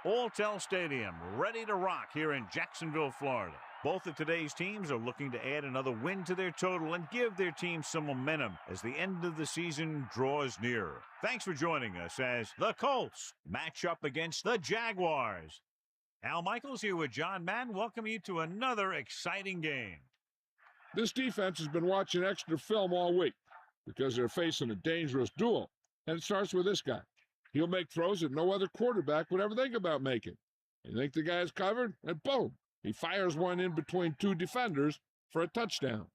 Alltel Stadium, ready to rock here in Jacksonville, Florida. Both of today's teams are looking to add another win to their total and give their team some momentum as the end of the season draws nearer. Thanks for joining us as the Colts match up against the Jaguars. Al Michaels here with John Madden, welcoming you to another exciting game. This defense has been watching extra film all week because they're facing a dangerous duel. And it starts with this guy. He'll make throws that no other quarterback would ever think about making. You think the guy's covered? And boom, he fires one in between two defenders for a touchdown.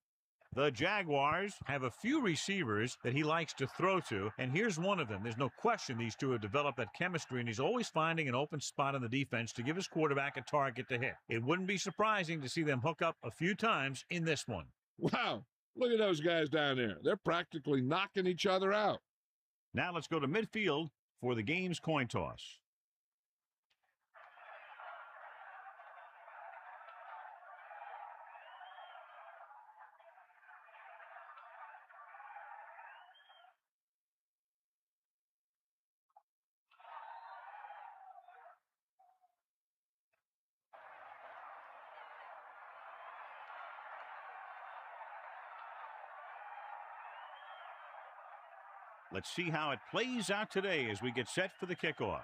The Jaguars have a few receivers that he likes to throw to, and here's one of them. There's no question these two have developed that chemistry, and he's always finding an open spot in the defense to give his quarterback a target to hit. It wouldn't be surprising to see them hook up a few times in this one. Wow, look at those guys down there. They're practically knocking each other out. Now let's go to midfield for the game's coin toss. Let's see how it plays out today as we get set for the kickoff.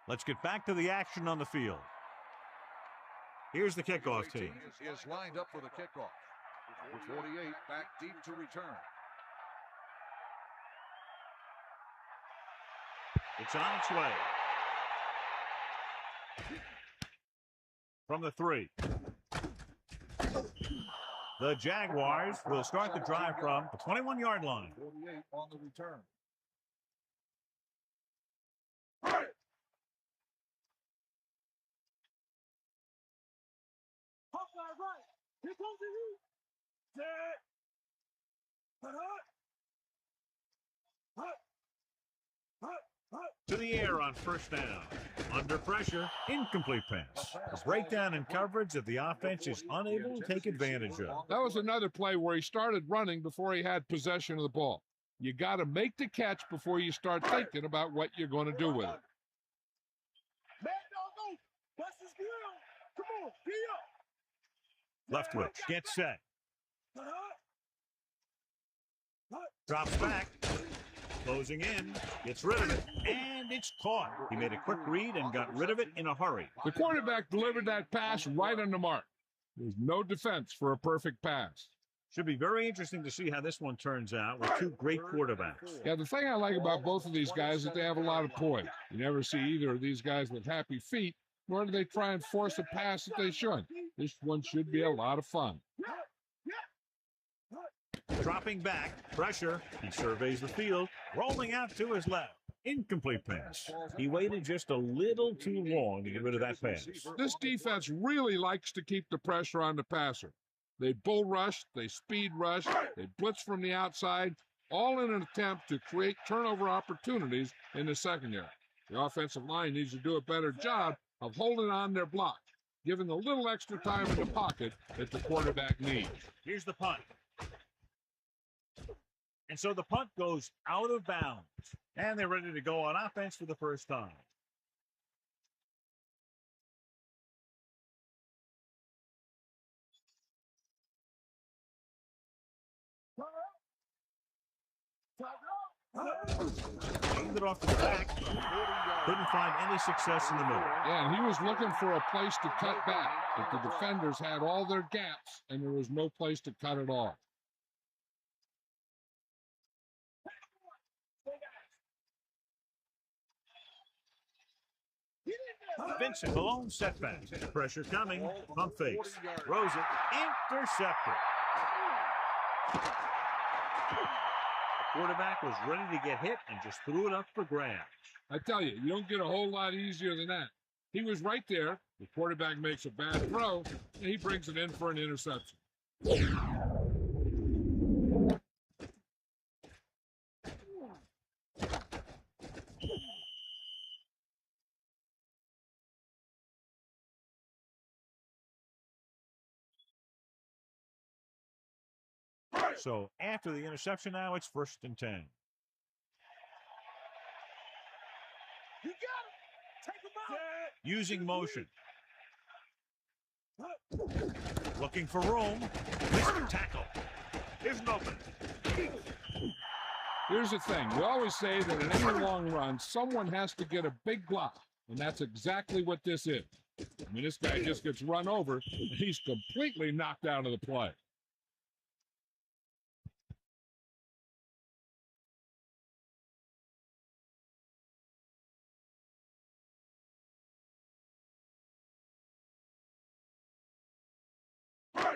Let's get back to the action on the field. Here's the kickoff team. Is lined up for the kickoff. Number 48 back deep to return. It's on its way. From the 3. The Jaguars will start the drive from the 21-yard line. 48 on the return. Here comes the heat. To the air on first down. Under pressure, incomplete pass. A breakdown in coverage that the offense is unable to take advantage of. That was another play where he started running before he had possession of the ball. You got to make the catch before you start thinking about what you're going to do with it. Leftwich gets set. Drops back. Closing in, gets rid of it, and it's caught. He made a quick read and got rid of it in a hurry. The quarterback delivered that pass right on the mark. There's no defense for a perfect pass. Should be very interesting to see how this one turns out with two great quarterbacks. Yeah, the thing I like about both of these guys is that they have a lot of poise. You never see either of these guys with happy feet, nor do they try and force a pass that they shouldn't. This one should be a lot of fun. Dropping back, pressure, he surveys the field, rolling out to his left. Incomplete pass. He waited just a little too long to get rid of that pass. This defense really likes to keep the pressure on the passer. They bull rush, they speed rush, they blitz from the outside, all in an attempt to create turnover opportunities in the secondary. The offensive line needs to do a better job of holding on their block, giving a little extra time in the pocket that the quarterback needs. Here's the punt. And so the punt goes out of bounds. And they're ready to go on offense for the first time. Aimed it off the back. Couldn't find any success in the middle. Yeah, and he was looking for a place to cut back. But the defenders had all their gaps, and there was no place to cut it off. Vincent Malone setback. Pressure coming. Pump fakes. Throws it. Intercepted. The quarterback was ready to get hit and just threw it up for grabs. I tell you, you don't get a whole lot easier than that. He was right there. The quarterback makes a bad throw, and he brings it in for an interception. So after the interception now, it's 1st and 10. You got it. Take him out. Using motion. Looking for room. Missed the tackle. Isn't open. Here's the thing. We always say that in any long run, someone has to get a big block, and that's exactly what this is. I mean, this guy just gets run over, and he's completely knocked out of the play.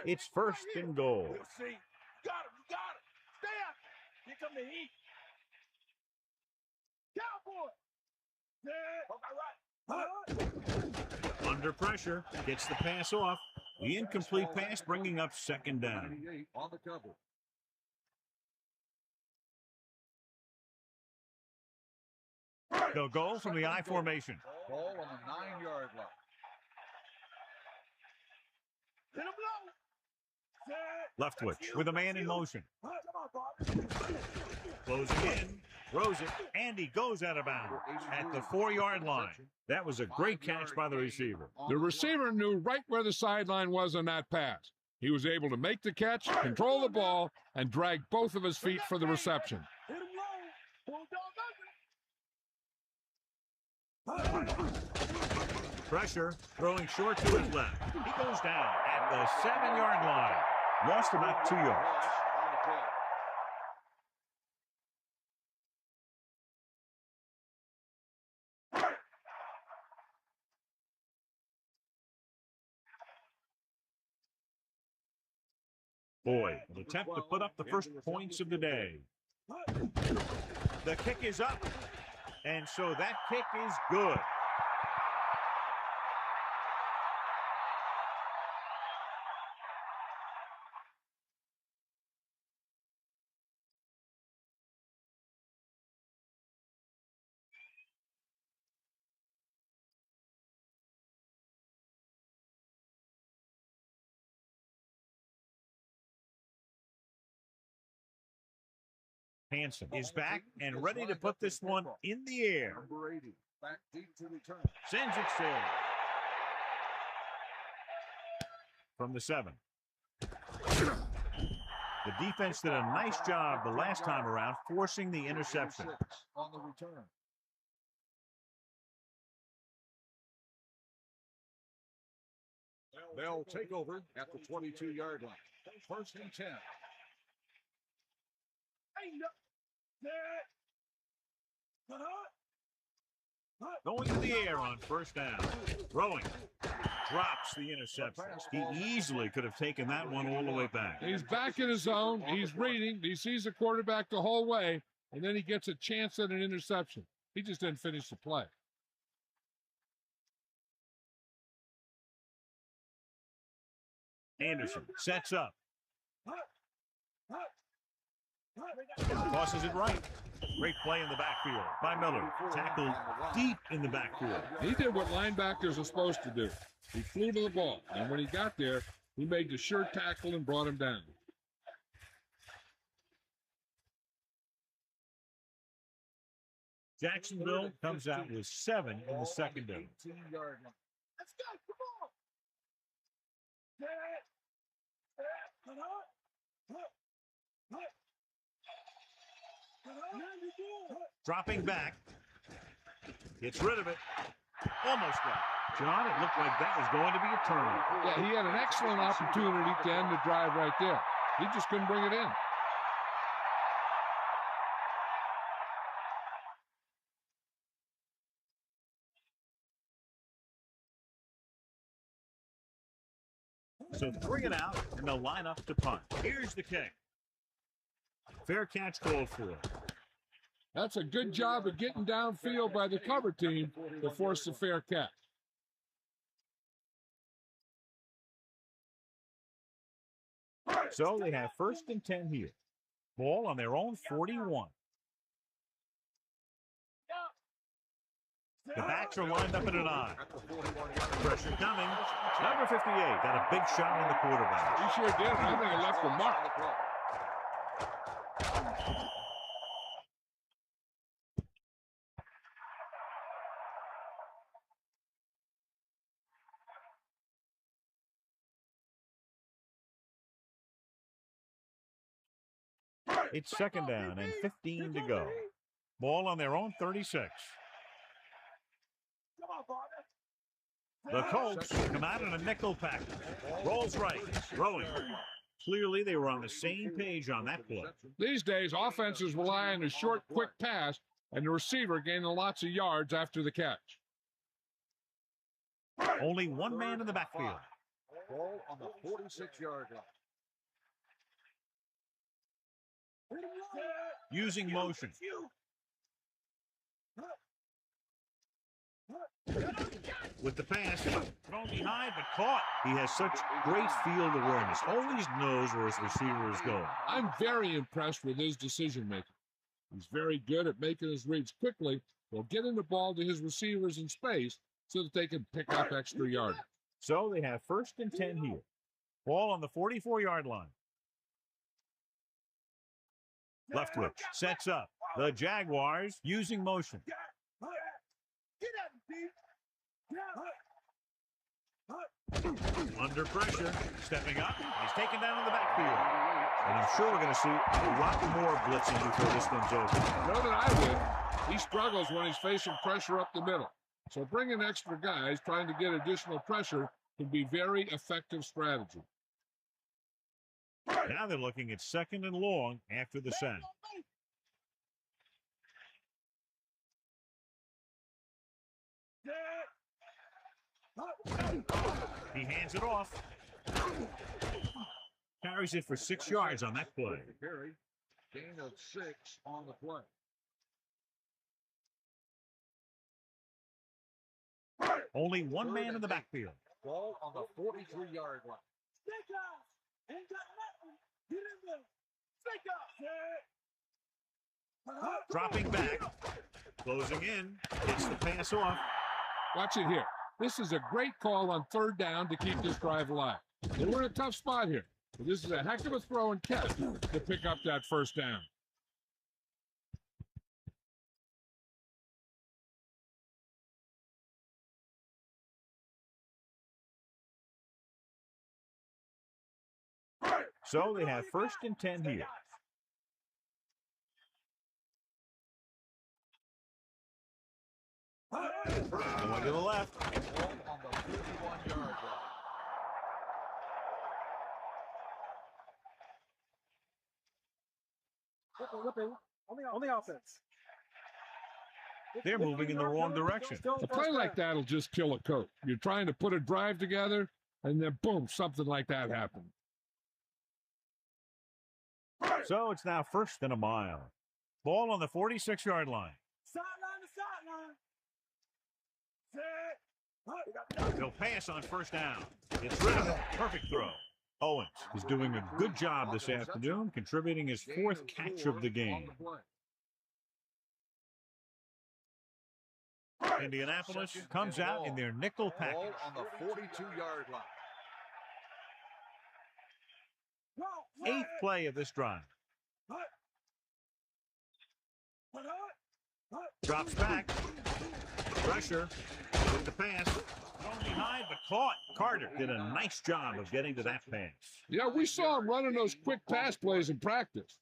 It's 1st and goal. We'll see. You got him. You got it. Stay after. Here come the heat. Cowboy. All right. Under pressure. Gets the pass off. The incomplete pass bringing up 2nd down. 98 on the cover. They'll go from the I formation. Ball on the 9-yard line. Hit him low. Leftwich with a man in motion. Come on, Bob. Closing in. Throws it. And he goes out of bounds at the 4-yard line. That was a great catch by the receiver. The receiver knew right where the sideline was on that pass. He was able to make the catch, control the ball, and drag both of his feet for the reception. Hit him low. Bulldog. Pressure. Throwing short to his left. He goes down at the 7-yard line. Lost about 2 yards. Boyd will attempt to put up the first points of the day. The kick is up, and so that kick is good. Hansen is back and ready to put this one in the air. Number 80, back deep to return. Sends it sail. From the 7. The defense did a nice job the last time around, forcing the interception. On the return. They'll take over at the 22-yard line. 1st and 10. Going to the air on 1st down. Throwing. Drops the interception. He easily could have taken that one all the way back. He's back in his zone. He's reading. He sees the quarterback the whole way, and then he gets a chance at an interception. He just didn't finish the play. Anderson sets up. Tosses it right. Great play in the backfield by Miller. Tackled deep in the backfield. He did what linebackers are supposed to do. He flew to the ball, and when he got there, he made the sure tackle and brought him down. Jacksonville comes out with 7 in the secondary. 18-yard line. Let's go. Come on. Dropping back. Gets rid of it. Almost got it. John, it looked like that was going to be a turnover. Yeah, he had an excellent opportunity to end the drive right there. He just couldn't bring it in. So 3 and out, and they'll line up to punt. Here's the kick. Fair catch called for. That's a good job of getting downfield by the cover team to force the fair catch. So they have 1st and 10 here. Ball on their own 41. The backs are lined up in an I. Pressure coming. Number 58 got a big shot on the quarterback. He sure did. I think he left a mark. It's second down and 15 to go. Ball on their own 36. The Colts come out in a nickel package. Rolls right, throwing. Clearly, they were on the same page on that play. These days, offenses rely on a short, quick pass, and the receiver gaining lots of yards after the catch. Only one man in the backfield. Ball on the 46-yard line. Using motion. With the pass, thrown behind but caught. He has such great field awareness. Always knows where his receiver is going. I'm very impressed with his decision-making. He's very good at making his reads quickly while getting the ball to his receivers in space so that they can pick up extra yardage. So they have first and 10 here. Ball on the 44-yard line. Leftwich sets up. The Jaguars using motion. Under pressure, stepping up. He's taken down in the backfield. And I'm sure we're going to see a lot more blitzing before this one's over. Know that I would. He struggles when he's facing pressure up the middle. So bringing extra guys trying to get additional pressure can be very effective strategy. Now they're looking at second and long after the sack. He hands it off. Carries it for 6 yards on that play. Gain of 6 on the play. Only one man in the backfield. Ball on the 43-yard line. Dropping back. Closing in. Gets the pass off. Watch it here. This is a great call on third down to keep this drive alive. They were in a tough spot here, but this is a heck of a throw and catch to pick up that first down. So they have first and 10 here. Going to the left. Ball on the 51-yard line. Whipping on the offense. They're moving in the wrong direction. A play like that will just kill a coach. You're trying to put a drive together, and then boom, something like that happened. So it's now first and a mile. Ball on the 46-yard line. They'll pass on first down. It's Ridden. Perfect throw. Owens is doing a good job this afternoon, contributing his fourth catch of the game. Indianapolis comes out in their nickel package. Ball on the 42-yard line. Eighth play of this drive. Drops back. Pressure with the pass. Thrown behind, but caught. Carter did a nice job of getting to that pass. Yeah, we saw him running those quick pass plays in practice.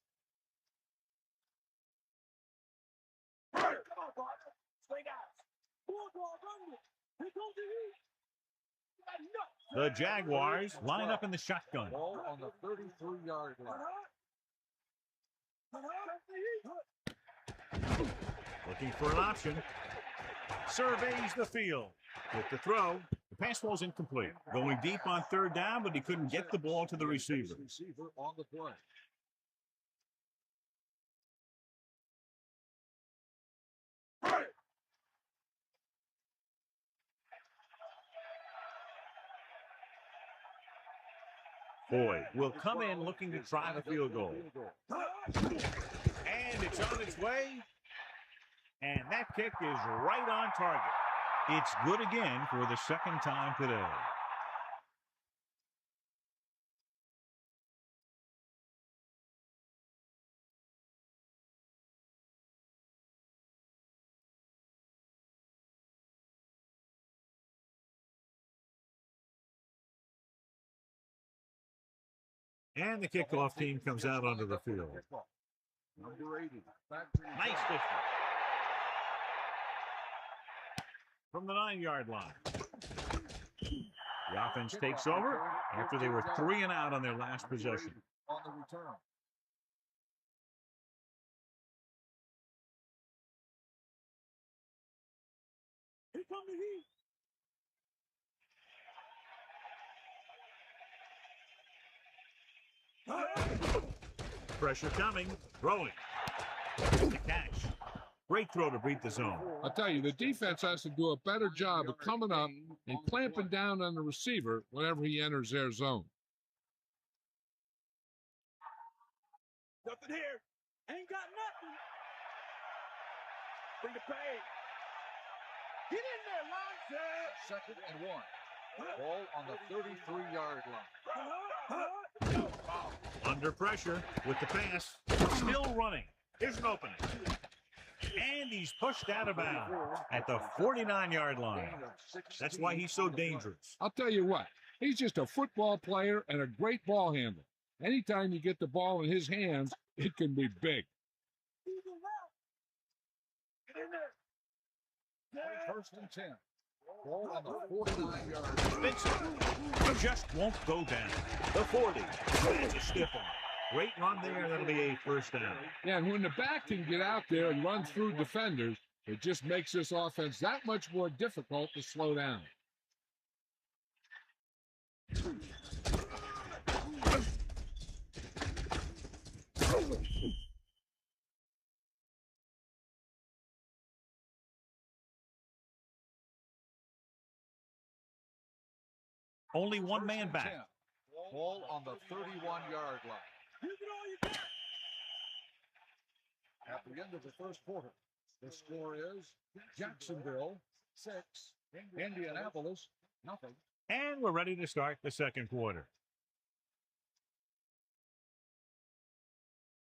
The Jaguars line up in the shotgun. Ball on the 33-yard line. Looking for an option. Surveys the field. With the throw, the pass ball's incomplete. Going deep on third down, but he couldn't get the ball to the receiver. Receiver on the play. Boyd will come in looking to try the field goal. And it's on its way. And that kick is right on target. It's good again for the second time today. And the kickoff team comes out onto the field. Number 80. Nice distance. From the 9-yard line. The offense takes over after they were 3 and out on their last possession. On the return. Here come the heat. Pressure coming. Throwing. The catch. Great throw to beat the zone. I'll tell you, the defense has to do a better job of coming up and clamping down on the receiver whenever he enters their zone. Nothing here. Ain't got nothing. Bring the pain. Get in there, Lonzo. 2nd and 1. Ball on the 33-yard line. Under pressure with the pass. Still running. Here's an opening. And he's pushed out of bounds at the 49-yard line. That's why he's so dangerous. I'll tell you what, he's just a football player and a great ball handler. Anytime you get the ball in his hands, it can be big. Get in there. 1st and 10. Ball on the 49-yard line. Vincent just won't go down. The 40. That's a stiff one. Great run there. That'll be a first down. Yeah, and when the back can get out there and run through defenders, it just makes this offense that much more difficult to slow down. Only one man back. 10. Ball on the 31-yard line. Give it all you got. At the end of the first quarter, the score is Jacksonville 6, Indianapolis nothing. And we're ready to start the second quarter.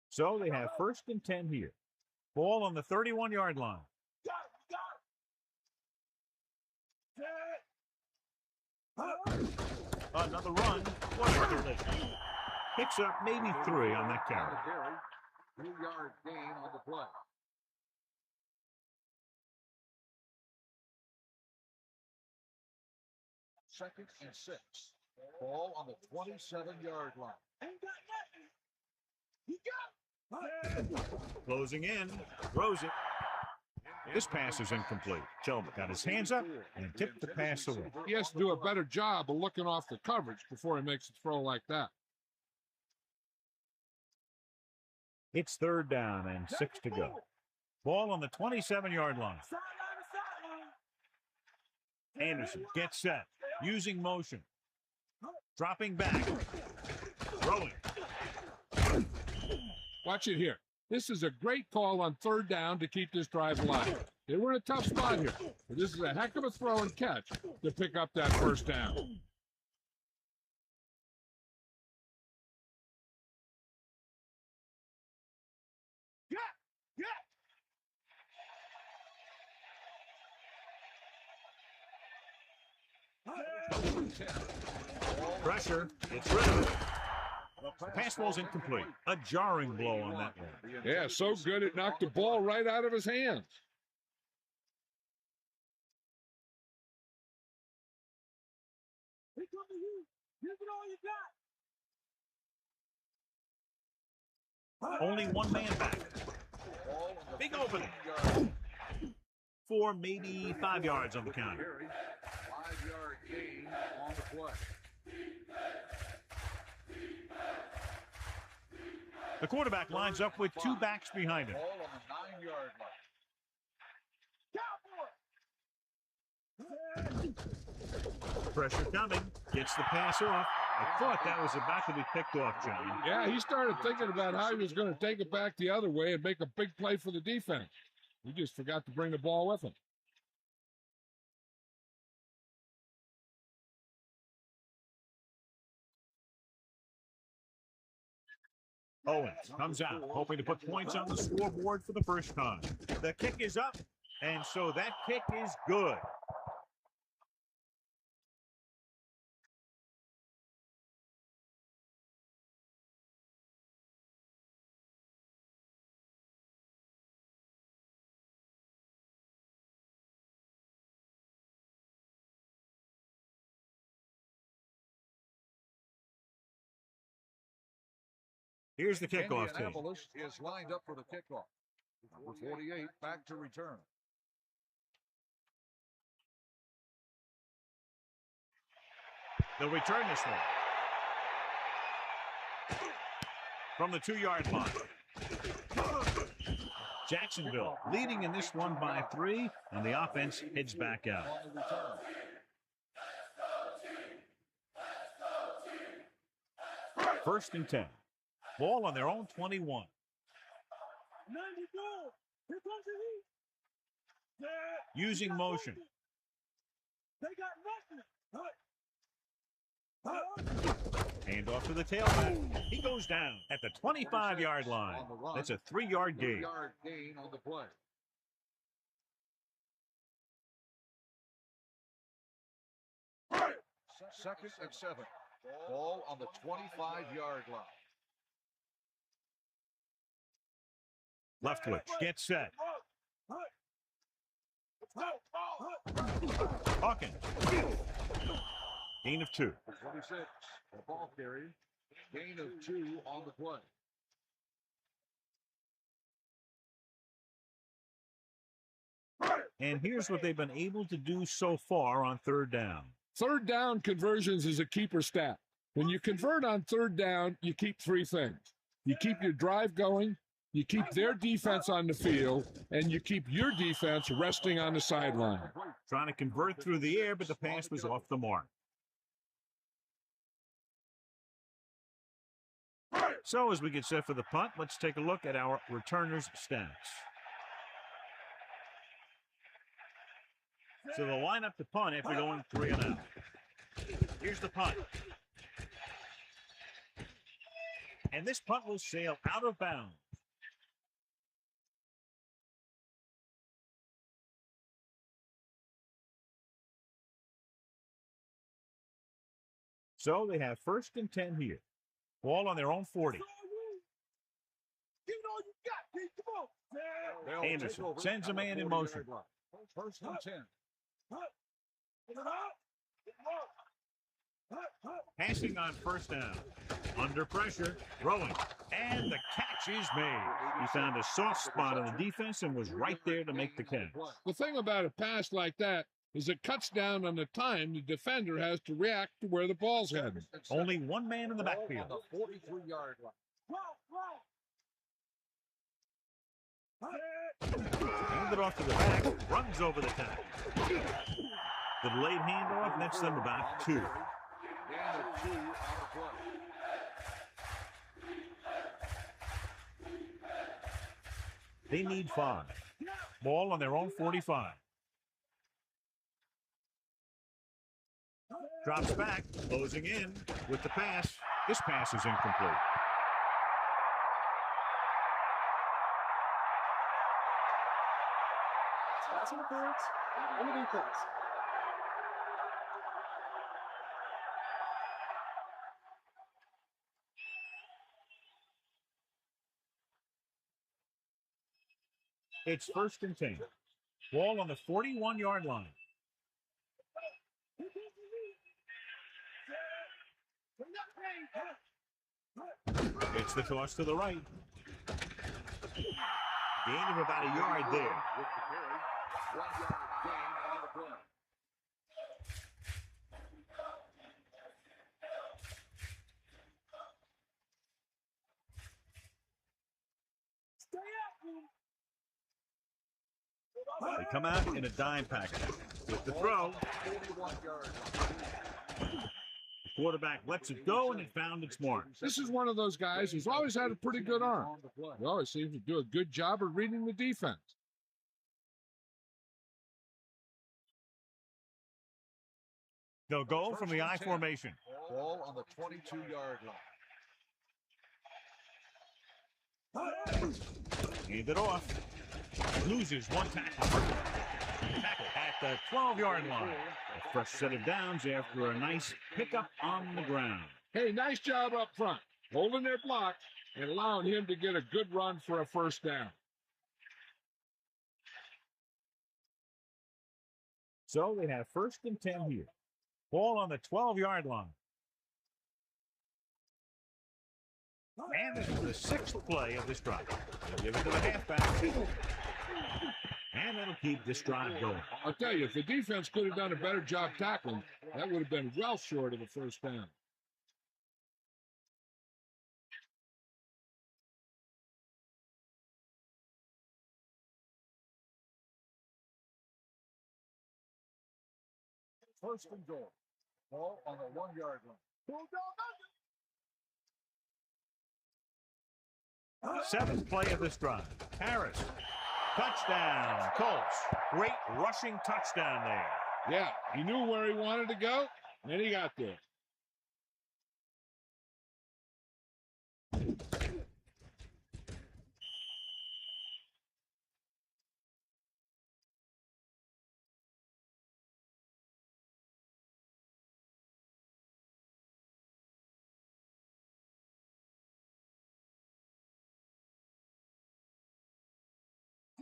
So they have 1st and 10 here. Ball on the 31-yard line. Got it. Another run. What a delay. Picks up maybe 3 on that carry. 2-yard gain on the play. Second and 6. Ball on the 27-yard line. Ain't got nothing. He got it. Closing in. Throws it. This pass is incomplete. Tillman got his hands up and tipped the pass away. He has to do a better job of looking off the coverage before he makes a throw like that. It's 3rd down and 6 to go. Ball on the 27-yard line. Sideline to sideline. Anderson gets set. Using motion. Dropping back. Throwing. Watch it here. This is a great call on 3rd down to keep this drive alive. They were in a tough spot here, but this is a heck of a throw and catch to pick up that 1st down. Pressure. It's rid of it. The pass ball's incomplete. A jarring blow on that one. Yeah, so good it knocked the ball right out of his hands. Here come the heat. Give it all you got. Only one man back. Big opening. 4, maybe 5 yards on the counter. 5-yard gain on the play. The quarterback lines up with 2 backs behind him. Ball on the 9-yard line. Pressure coming. Gets the pass off. I thought that was about to be picked off, John. Yeah, he started thinking about how he was going to take it back the other way and make a big play for the defense. He just forgot to bring the ball with him. Owens comes out, hoping to put points on the scoreboard for the first time. The kick is up, and so that kick is good. Here's the kickoff team. Indianapolis is lined up for the kickoff. Number 48 back to return. They'll return this one. From the 2-yard line. Jacksonville leading in this one by 3, and the offense heads back out. First and 10. Ball on their own 21. Using motion. Hand off to the tailback. He goes down at the 25-yard line. That's a 3-yard gain. 3-yard gain on the play. Second and 7. Ball on the 25-yard line. Leftwich gets set. Hawkins. Gain of 2. 26. The ball carry. Gain of 2 on the play. And here's what they've been able to do so far on 3rd down. Third down conversions is a keeper stat. When you convert on 3rd down, you keep 3 things. You keep your drive going, you keep their defense on the field, and you keep your defense resting on the sideline. Trying to convert through the air, but the pass was off the mark. So as we get set for the punt, let's take a look at our returners' stats. So they'll line up the punt after going 3 and out. Here's the punt. And this punt will sail out of bounds. So they have 1st and 10 here. Ball on their own 40. Anderson sends a man in motion. First and 10. Passing on 1st down. Under pressure, throwing, and the catch is made. He found a soft spot on the defense and was right there to make the catch. The thing about a pass like that is it cuts down on the time the defender has to react to where the ball's headed. Only one man in the backfield. On the 43-yard line. Hand it off to the back, runs over the tackle. The delayed handoff nets them about 2. Gain of 2 on the play. They need 5. Ball on their own 45. Drops back, closing in with the pass. This pass is incomplete. Pass interference on the defense. It's 1st and 10. Ball on the 41-yard line. It's the toss to the right. Gain of about a yard there. With the carry, 1-yard gain on the play. They come out in a dime package with the throw. 41-yard. The quarterback lets it go, and it found its mark. This is one of those guys who's always had a pretty good arm. He always seems to do a good job of reading the defense. They'll go from the I formation. Ball on the 22-yard line. Hand it off. Loses one tackle. Tackle at the 12-yard line. A fresh set of downs after a nice pickup on the ground. Hey, nice job up front, holding their block and allowing him to get a good run for a 1st down. So they have 1st and 10 here. Ball on the 12-yard line. And this is the sixth play of this drive. They'll give it to the halfback. And that'll keep this drive going. I'll tell you, if the defense could have done a better job tackling, that would have been well short of a first down. First and goal. Ball on the 1-yard line. Seventh play of this drive. Harris. Touchdown, Colts. Great rushing touchdown there. Yeah, he knew where he wanted to go, and he got there.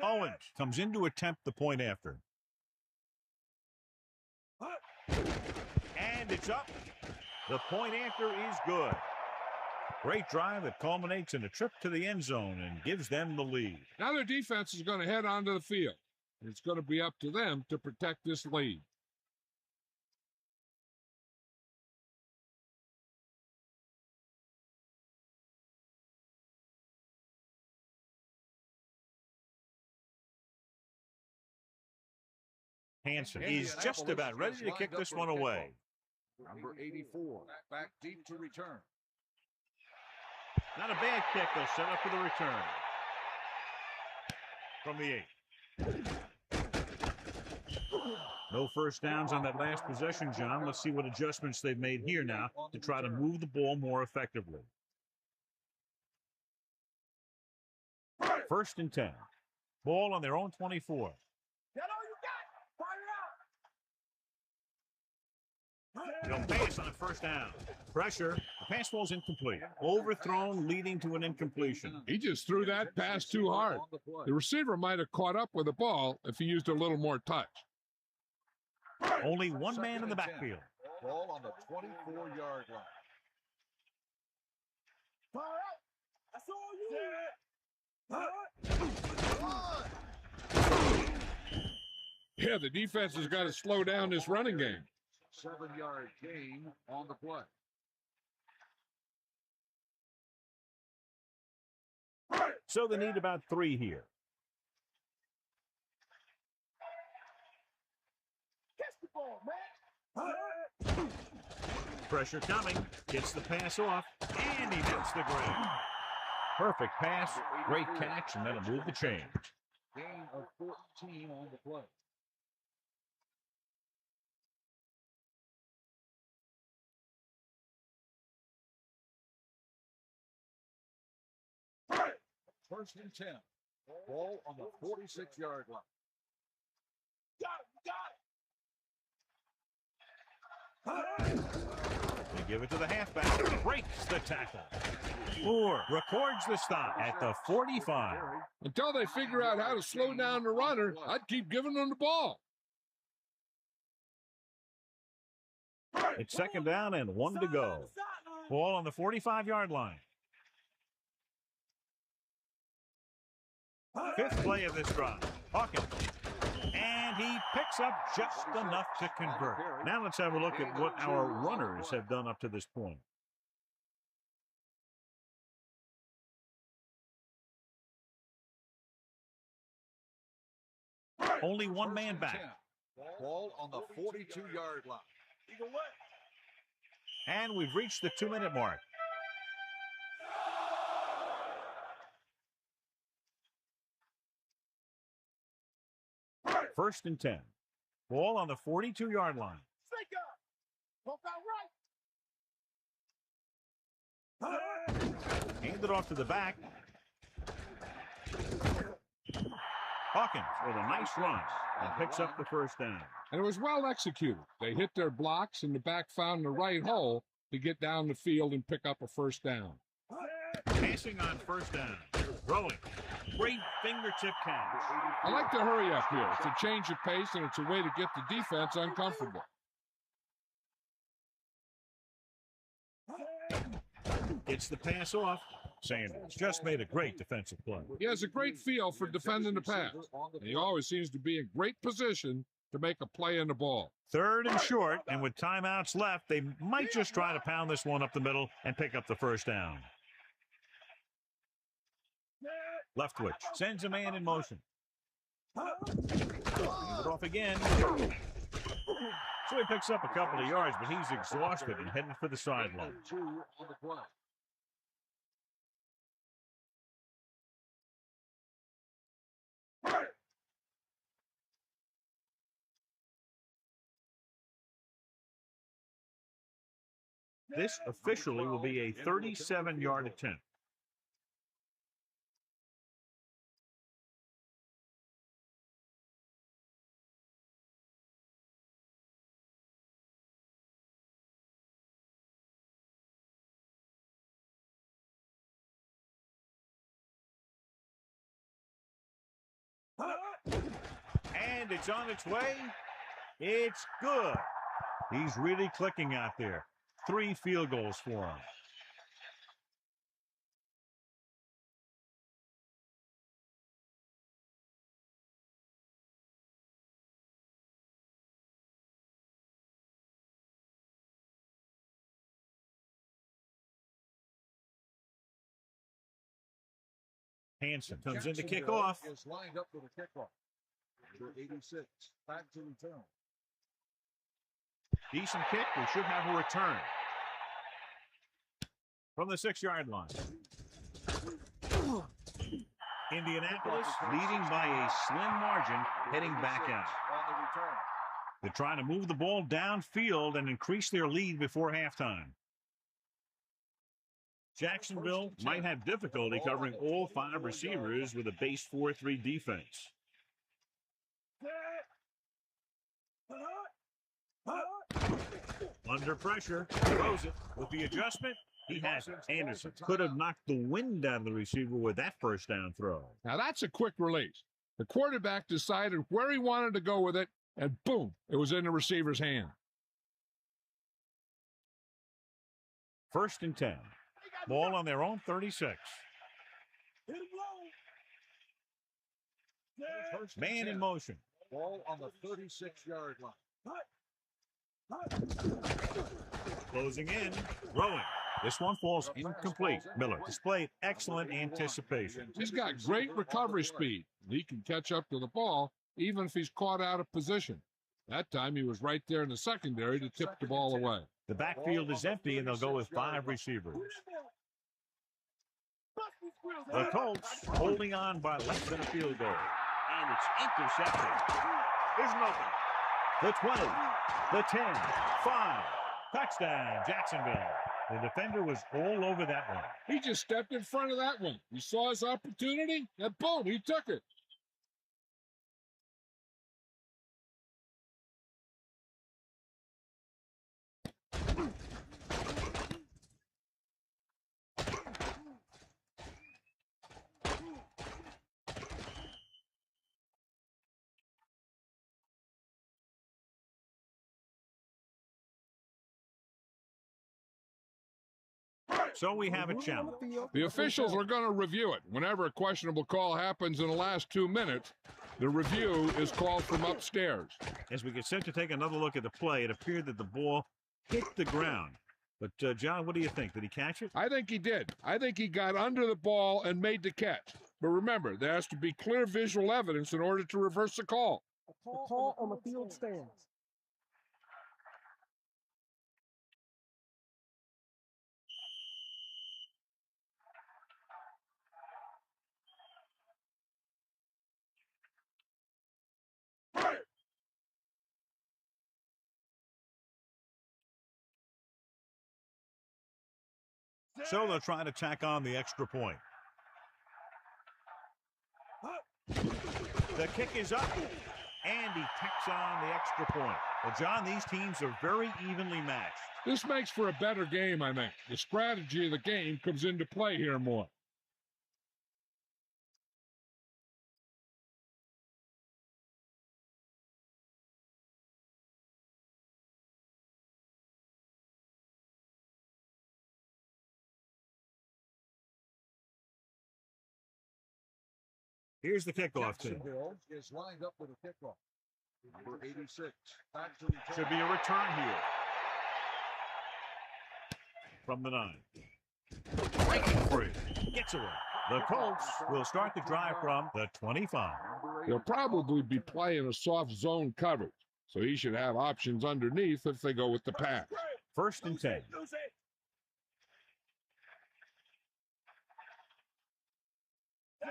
Owens comes in to attempt the point after. And it's up. The point after is good. Great drive that culminates in a trip to the end zone and gives them the lead. Now their defense is going to head onto the field. It's going to be up to them to protect this lead. Hansen is just about ready to kick this one away. Number 84, back deep to return. Not a bad kick. They'll set up for the return. From the 8. No first downs on that last possession, John. Let's see what adjustments they've made here now to try to move the ball more effectively. First and 10. Ball on their own 24. They'll pass on first down. Pressure. The pass ball's incomplete. Overthrown, leading to an incompletion. He just threw that pass too hard. The receiver might have caught up with the ball if he used a little more touch. Only one man in the backfield. Ball on the 24-yard line. Yeah, the defense has got to slow down this running game. 7-yard gain on the play. So they need about 3 here. Catch the ball, man. Pressure coming. Gets the pass off. And he hits the ground. Perfect pass. Great catch. And that'll move the chain. Gain of 14 on the play. First and 10. Ball on the 46-yard line. They give it to the halfback. Breaks the tackle. Moore records the stop at the 45. Until they figure out how to slow down the runner, I'd keep giving them the ball. It's second down and 1 to go. Ball on the 45-yard line. Fifth play of this drive. Hawkins. And he picks up just enough to convert. Now let's have a look at what our runners have done up to this point. Only one man back. Ball on the 42-yard line. And we've reached the 2-minute mark. First and 10. Ball on the 42-yard line. Hand it off to the back. Hawkins with a nice run and picks up the first down. And it was well executed. They hit their blocks, and the back found the right hole to get down the field and pick up a first down. Passing on first down. Throwing. Great fingertip catch. I like to hurry up here. It's a change of pace, and it's a way to get the defense uncomfortable. Gets the pass off. Sanders just made a great defensive play. He has a great feel for defending the pass, and he always seems to be in great position to make a play in the ball. 3rd and short, and with timeouts left, they might just try to pound this one up the middle and pick up the first down. Leftwich sends a man in motion. Leave it off again. So he picks up a couple of yards, but he's exhausted and headed for the sideline. This officially will be a 37-yard attempt. And it's on its way. It's good. He's really clicking out there. 3 field goals for him. Hansen comes in to kick off. Is lined up for the kickoff. Number 86, back to return. Decent kick. We should have a return from the 6-yard line. Indianapolis leading by a slim margin, heading back out. On the return. They're trying to move the ball downfield and increase their lead before halftime. Jacksonville might have difficulty covering all 5 receivers with a base 4-3 defense. Under pressure, throws it. With the adjustment, he has it. Anderson could have knocked the wind out of the receiver with that first down throw. Now that's a quick release. The quarterback decided where he wanted to go with it, and boom, it was in the receiver's hand. 1st and 10. Ball on their own 36. Man in motion. Ball on the 36-yard line. Closing in. Throwing. This one falls incomplete. Miller displayed excellent anticipation. He's got great recovery speed. He can catch up to the ball even if he's caught out of position. That time he was right there in the secondary to tip the ball away. The backfield is empty, and they'll go with 5 receivers. The Colts holding on by less than a field goal. And it's intercepted. Isn't open. The 20, the 10, 5. Touchdown, Jacksonville. The defender was all over that one. He just stepped in front of that one. He saw his opportunity, and boom, he took it. So we have a challenge. The officials are going to review it. Whenever a questionable call happens in the last 2 minutes, the review is called from upstairs. As we get set to take another look at the play, it appeared that the ball hit the ground. But, John, what do you think? Did he catch it? I think he did. I think he got under the ball and made the catch. But remember, there has to be clear visual evidence in order to reverse the call. A call on the field stands. So they'll try to tack on the extra point. The kick is up, and he tacks on the extra point. Well, John, these teams are very evenly matched. This makes for a better game, I think. The strategy of the game comes into play here more. Here's the kickoff team. Jacksonville is lined up with a kickoff. Number 86. Back to return. Should be a return here. From the 9. Breaking free. Gets away. The Colts will start the drive from the 25. They'll probably be playing a soft zone coverage, so he should have options underneath if they go with the pass. 1st and 10.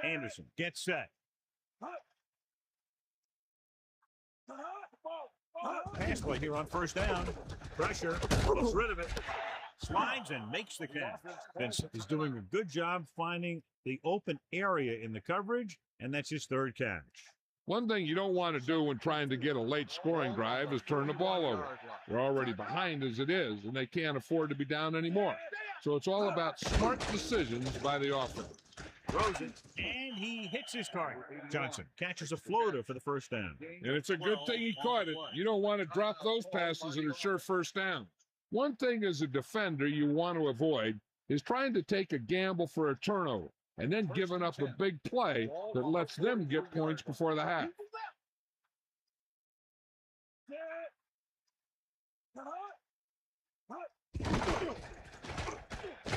Anderson gets set. Pass play here on 1st down. Pressure. Gets rid of it. Slides and makes the catch. Vincent is doing a good job finding the open area in the coverage, and that's his 3rd catch. One thing you don't want to do when trying to get a late scoring drive is turn the ball over. They're already behind as it is, and they can't afford to be down anymore. So it's all about smart decisions by the offense. Throws it, and he hits his target. Johnson catches a floater for the 1st down. And it's a good thing he caught it. You don't want to drop those passes that are sure 1st down. One thing as a defender you want to avoid is trying to take a gamble for a turnover and then giving up a big play that lets them get points before the half.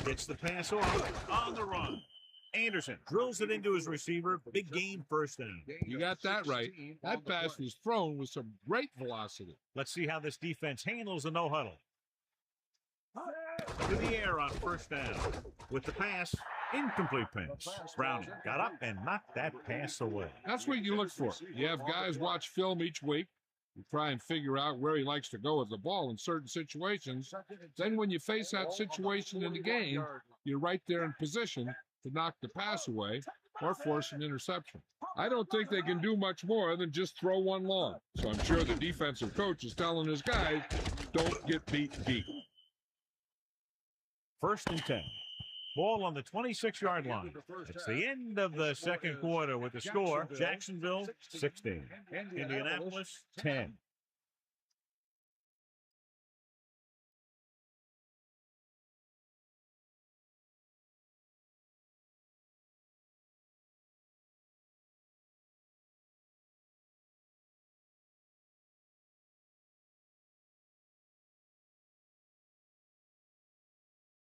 Gets the pass off on the run. Anderson drills it into his receiver. Big gain, 1st down. You got that right. That pass was thrown with some great velocity. Let's see how this defense handles the no-huddle. To the air on 1st down. With the pass, incomplete pass. Browning got up and knocked that pass away. That's what you look for. You have guys watch film each week. You try and figure out where he likes to go with the ball in certain situations. Then when you face that situation in the game, you're right there in position to knock the pass away or force an interception. I don't think they can do much more than just throw one long. So I'm sure the defensive coach is telling his guys, don't get beat deep. 1st and 10. Ball on the 26-yard line. It's the end of the 2nd quarter with the score. Jacksonville, 16. Indianapolis, 10.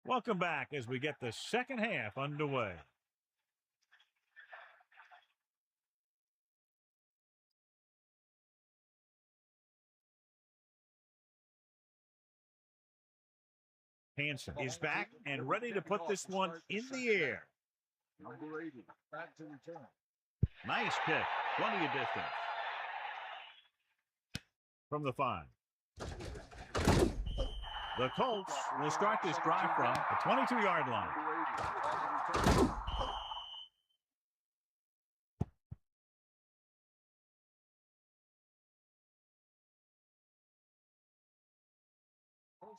Welcome back as we get the 2nd half underway. Hansen is back and ready to put this one in the air. Number 80. Back to return. Nice kick. Plenty of distance. From the 5. The Colts will start this drive from the 22-yard line.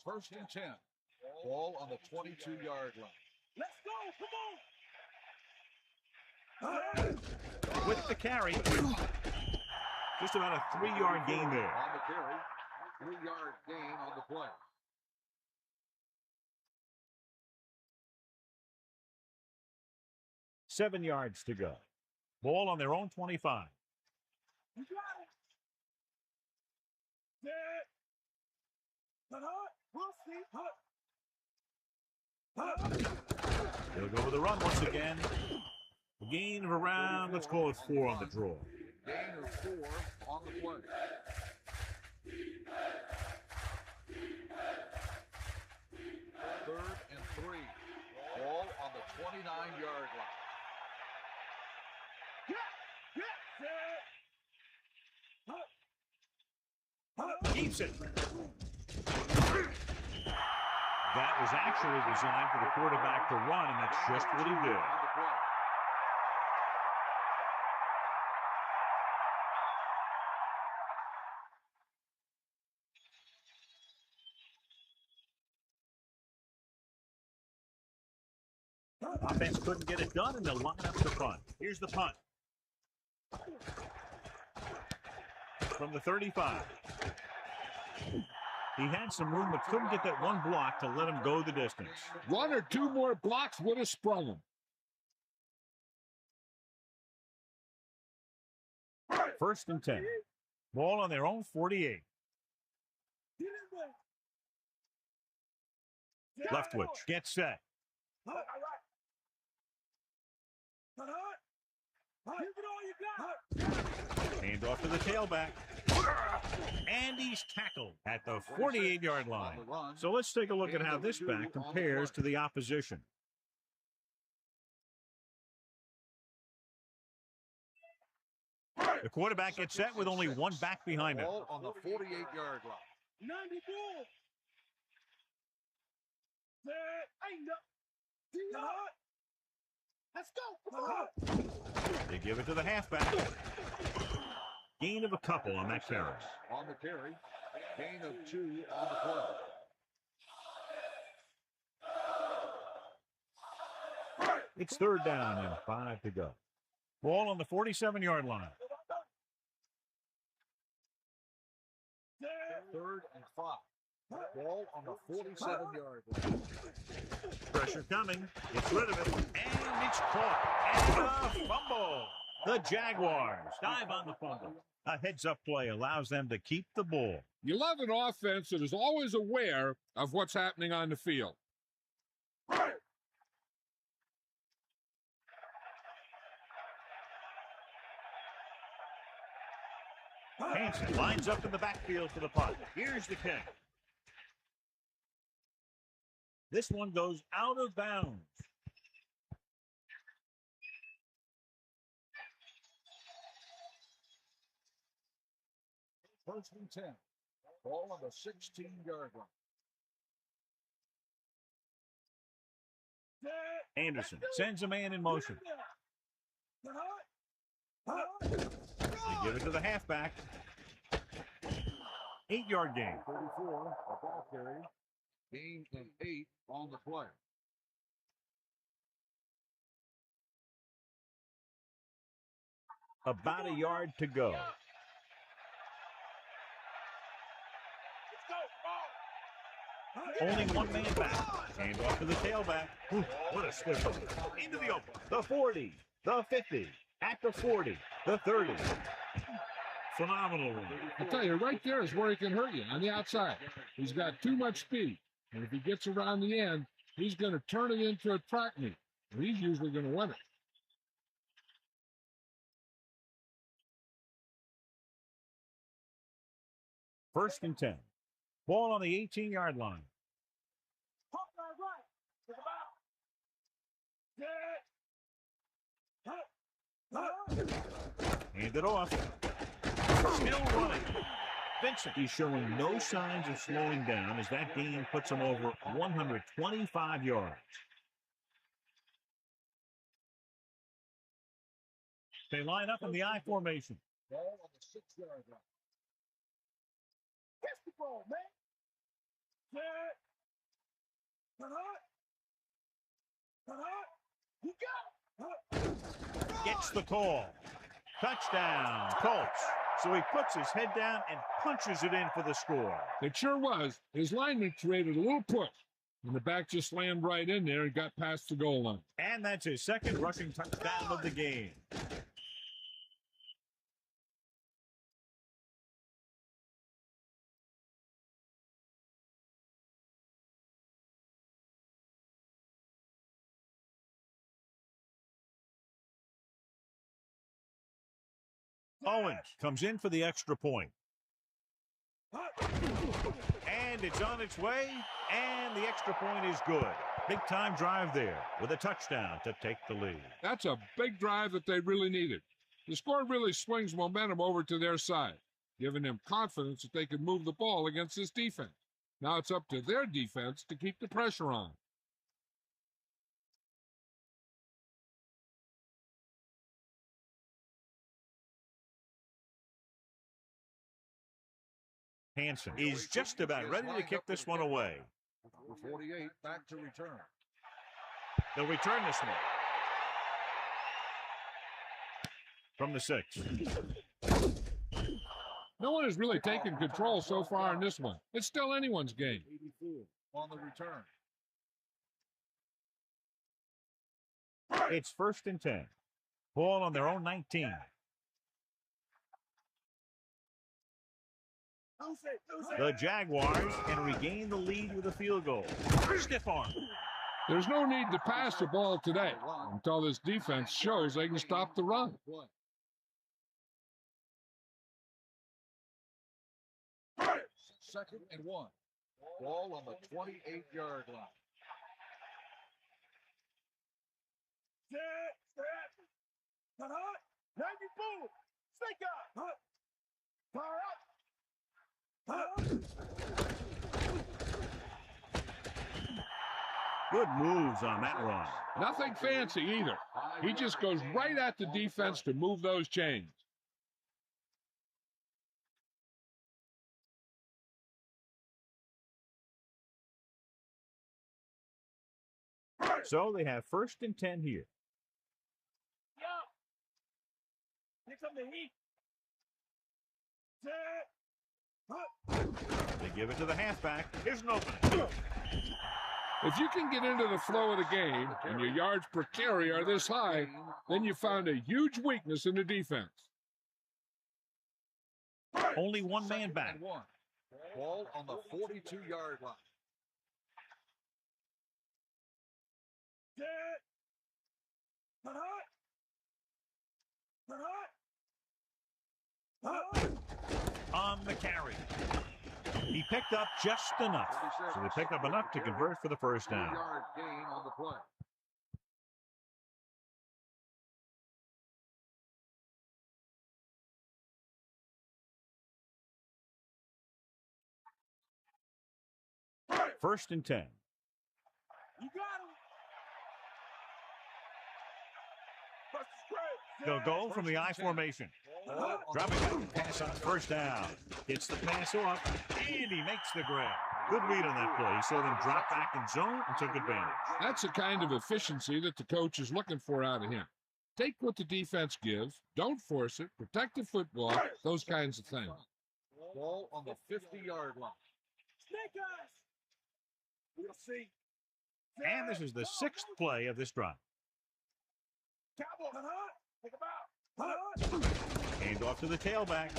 First and 10. Ball on the 22-yard line. Let's go. Come on. With the carry. Just about a 3-yard gain there. On the carry. 3-yard gain on the play. 7 yards to go. Ball on their own 25. They'll go with the run once again. A gain of around, let's call it 4 on the draw. Gain of 4 on the play. Third and 3. Ball on the 29-yard line. Keeps it. That was actually designed for the quarterback to run, and that's just what he did. Offense couldn't get it done, and they'll line up the punt. Here's the punt. From the 35. He had some room, but couldn't get that one block to let him go the distance. 1 or 2 more blocks would have sprung him. First and 10. Ball on their own 48. Leftwich gets set. Hand off to the tailback. And he's tackled at the 48-yard line. So let's take a look at how this back compares to the opposition. The quarterback gets set with only one back behind him. Ball on the 48-yard line. 94. Let's go. They give it to the halfback. Gain of a couple on that carry. On the carry. Gain of 2 on the play. It's third down and 5 to go. Ball on the 47-yard line. Third and 5. Ball on the 47-yard line. Pressure coming. Gets rid of it. And it's caught. And a fumble. The Jaguars dive on the fumble. A heads-up play allows them to keep the ball. You love an offense that is always aware of what's happening on the field. Hansen lines up in the backfield for the punt. Here's the kick. This one goes out of bounds. First and 10. Ball on the 16-yard line. Anderson sends a man in motion. They give it to the halfback. 8-yard gain. 34, a ball carry. Gain of 8 on the play. About a yard to go. Only one man back. Hand off to the tailback. Ooh, what a slip. Into the open. The 40. The 50. At the 40. The 30. Phenomenal. I tell you, right there is where he can hurt you, on the outside. He's got too much speed. And if he gets around the end, he's going to turn it into a track meet. And he's usually going to win it. First and 10. Ball on the 18-yard line. Hand it off. Still running. Vincent, he's showing no signs of slowing down as that gain puts him over 125 yards. They line up in the I formation. Ball on the 6-yard line. Catch the ball, man. You got it. Gets the call. Touchdown, Colts. So he puts his head down and punches it in for the score. It sure was. His lineman created a little push, and the back just slammed right in there and got past the goal line. And that's his second rushing touchdown of the game. Owens comes in for the extra point. And it's on its way, and the extra point is good. Big-time drive there with a touchdown to take the lead. That's a big drive that they really needed. The score really swings momentum over to their side, giving them confidence that they can move the ball against this defense. Now it's up to their defense to keep the pressure on. Hansen is just about ready to kick this one away. 48 back to return. They'll return this one. From the 6. No one has really taken control so far in this one. It's still anyone's game. 84 on the return. It's first and 10. Ball on their own 19. The Jaguars can regain the lead with a field goal. Stiff arm. There's no need to pass the ball today until this defense shows they can stop the run. Second and 1. Ball on the 28-yard line. Good moves on that run. Nothing fancy either. He just goes right at the defense to move those chains. So they have 1st and 10 here. They give it to the halfback. Here's an opening. If you can get into the flow of the game and your yards per carry are this high, then you found a huge weakness in the defense. Only one man back. Ball on the 42-yard line. On the carry. He picked up just enough. So they pick up enough to convert for the first down. Yard gain on the play. First and 10. You got him. They'll go from the I formation. Dropping back and pass on first down. Hits the pass off, and he makes the grab. Good read on that play. He saw them drop back in zone and took advantage. That's the kind of efficiency that the coach is looking for out of him. Take what the defense gives, don't force it, protect the football, those kinds of things. Ball on the 50-yard line. Snake eyes. We'll see. And this is the 6th play of this drive. Cowboy, Think about. Hand off to the tailback.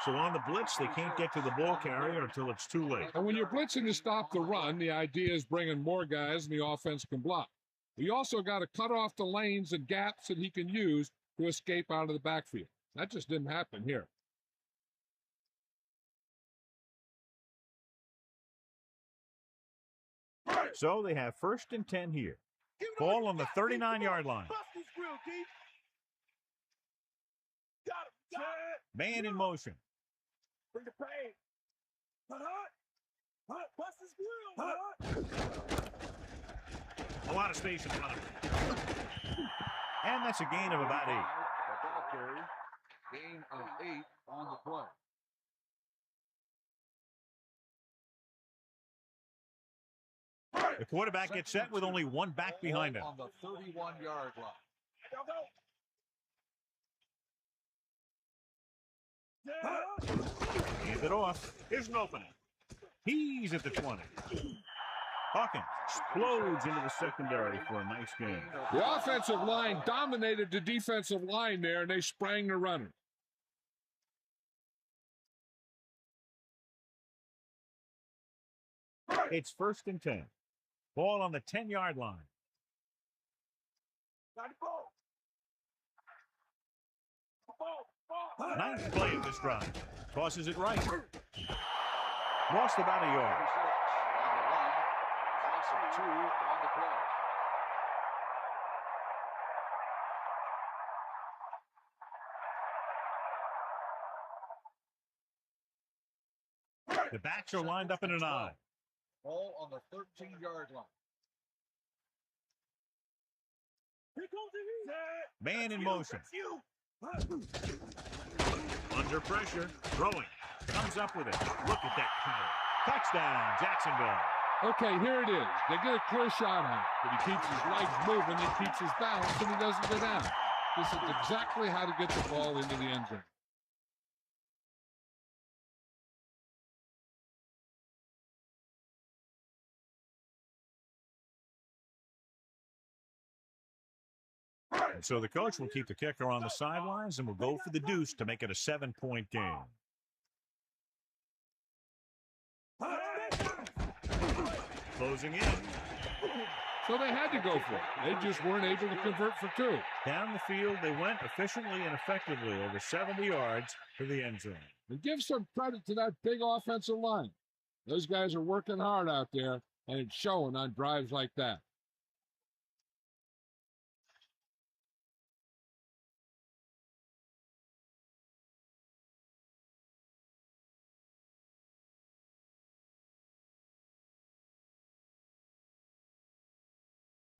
So on the blitz, they can't get to the ball carrier until it's too late. And when you're blitzing to stop the run, the idea is bringing more guys than the offense can block. We also got to cut off the lanes and gaps that he can use to escape out of the backfield. That just didn't happen here. So they have 1st and 10 here. Ball on the 39-yard line. Man in motion. Bring the pain. Bust his grill. A lot of space in front of him. And that's a gain of about 8. The ball carrier. Gain of 8 on the play. The quarterback gets set with only one back behind him. On the 31-yard line. Hand it off. Here's an opening. He's at the 20. Hawkins explodes into the secondary for a nice game. The offensive line dominated the defensive line there, and they sprang the runner. It's 1st and 10. Ball on the 10-yard line. Ninth play of this drive. Tosses it right. Lost about a yard. On the run. Loss of 2 on the play. The backs are lined up in an I. Ball on the 13-yard line. Man in motion. Under pressure. Throwing. Comes up with it. Look at that power. Touchdown, Jacksonville. Okay, here it is. They get a clear shot on it, but he keeps his legs moving, he keeps his balance, and he doesn't go down. This is exactly how to get the ball into the end zone. And so the coach will keep the kicker on the sidelines and will go for the deuce to make it a 7-point game. Closing in. So they had to go for it. They just weren't able to convert for two. Down the field, they went efficiently and effectively over 70 yards to the end zone. And give some credit to that big offensive line. Those guys are working hard out there, and it's showing on drives like that.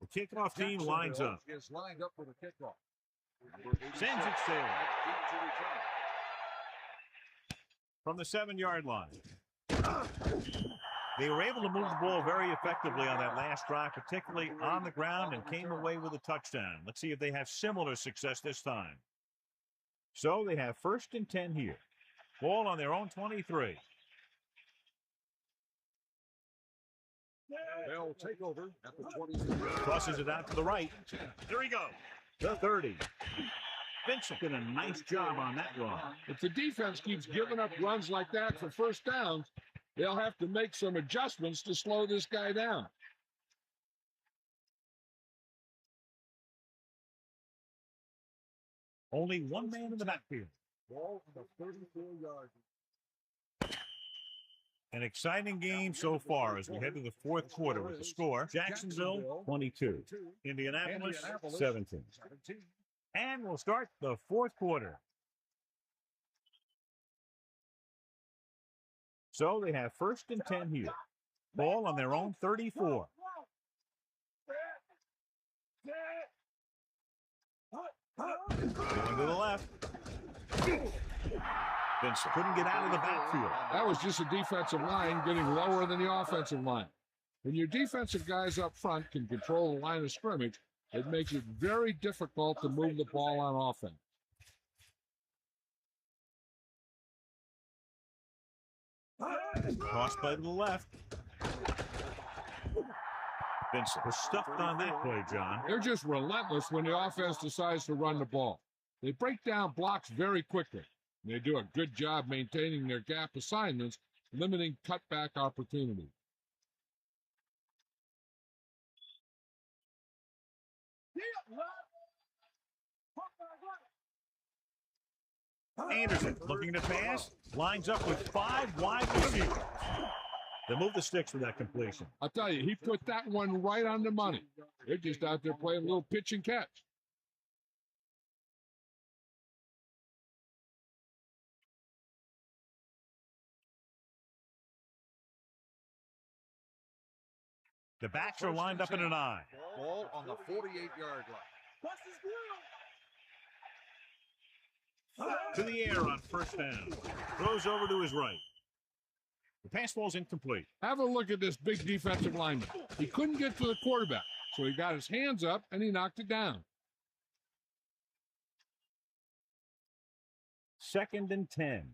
The kickoff team lines up. Is lined up for the kickoff. Sends it sailing. From the 7-yard line. They were able to move the ball very effectively on that last drive, particularly on the ground, and came away with a touchdown. Let's see if they have similar success this time. So they have 1st and 10 here. Ball on their own 23. They'll take over at the 23. Crosses it out to the right. There he goes. The 30. Vincent did a nice job on that run. If the defense keeps giving up runs like that for first downs, they'll have to make some adjustments to slow this guy down. Only one man in the backfield. Ball on the 34-yard. An exciting game so far as we head to the 4th quarter with the score. Jacksonville 22. Indianapolis 17. And we'll start the 4th quarter. So they have 1st and 10 here. Ball on their own 34. Going to the left. Vince couldn't get out of the backfield. That was just a defensive line getting lower than the offensive line. When your defensive guys up front can control the line of scrimmage, it makes it very difficult to move the ball on offense. Cross play to the left. Vince was stuffed on that play, John. They're just relentless when the offense decides to run the ball. They break down blocks very quickly. They do a good job maintaining their gap assignments, limiting cutback opportunities. Anderson looking to pass. Lines up with 5 wide receivers. They move the sticks with that completion. I'll tell you, he put that one right on the money. They're just out there playing a little pitch and catch. The backs are lined up in an eye. Ball on the 48-yard line. To the air on 1st down. Throws over to his right. The pass ball's incomplete. Have a look at this big defensive lineman. He couldn't get to the quarterback, so he got his hands up and he knocked it down. 2nd and 10.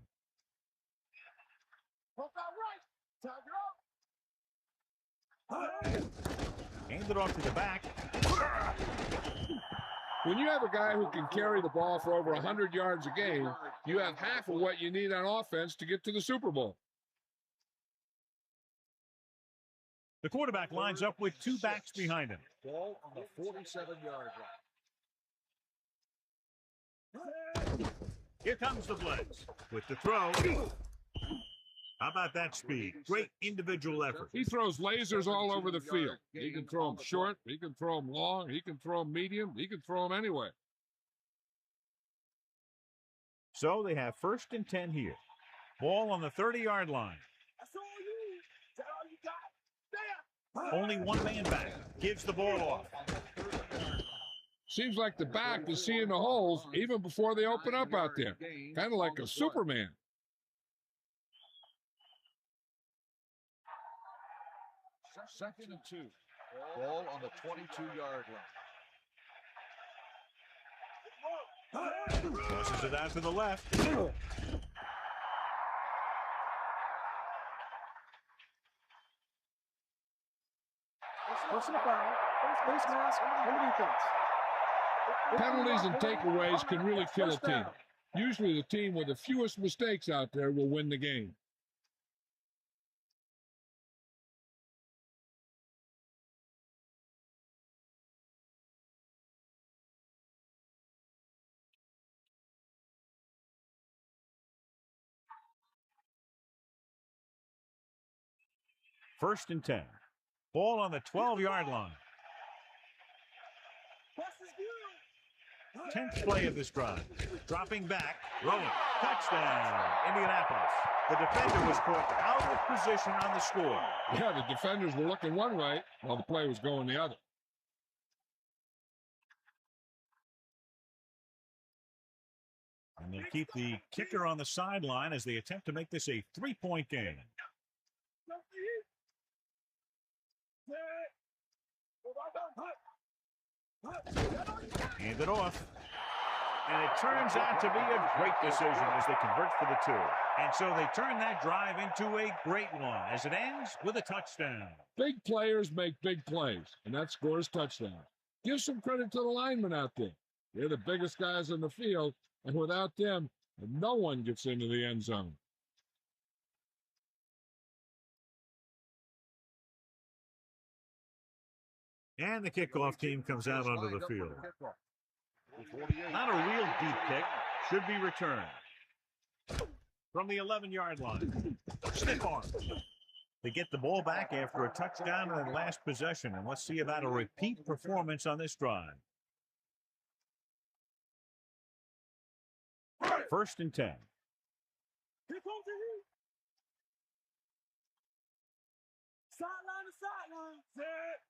Hand it off to the back. When you have a guy who can carry the ball for over 100 yards a game, you have half of what you need on offense to get to the Super Bowl. The quarterback lines up with 2 backs behind him. Ball on the 47-yard line. Here comes the blitz with the throw. How about that speed? Great individual effort. He throws lasers all over the field. He can throw them short. He can throw them long. He can throw them medium. He can throw them anywhere. So they have 1st and 10 here. Ball on the 30-yard line. Only one man back. Gives the ball off. Seems like the back is seeing the holes even before they open up out there. Kind of like a Superman. Second and 2. Ball on the 22-yard line. Tosses it out to the left. Personal foul. Face mask on the defense. Penalties and takeaways can really kill a team. Usually the team with the fewest mistakes out there will win the game. First and 10. Ball on the 12-yard line. 10th play of this drive. Dropping back, rolling. Touchdown, Indianapolis. The defender was caught out of position on the score. Yeah, the defenders were looking one way while the play was going the other. And they'll keep the kicker on the sideline as they attempt to make this a 3-point game. Hand it off. And it turns out to be a great decision as they convert for the 2. And so they turn that drive into a great one as it ends with a touchdown. Big players make big plays, and that scores touchdowns. Give some credit to the linemen out there. They're the biggest guys in the field, and without them, no one gets into the end zone. And the kickoff team comes out onto the field. Not a real deep kick. Should be returned. From the 11-yard line. Stiff arm. They get the ball back after a touchdown in their last possession. And let's see about a repeat performance on this drive. First and 10. Sideline to sideline. Set.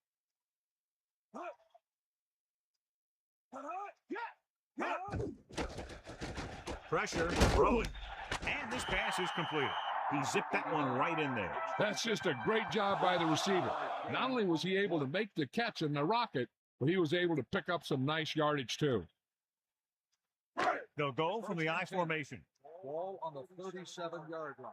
Pressure, throwing, and this pass is completed. He zipped that one right in there. That's just a great job by the receiver. Not only was he able to make the catch in the rocket, but he was able to pick up some nice yardage too. They'll go from the I formation. Ball on the 37-yard line.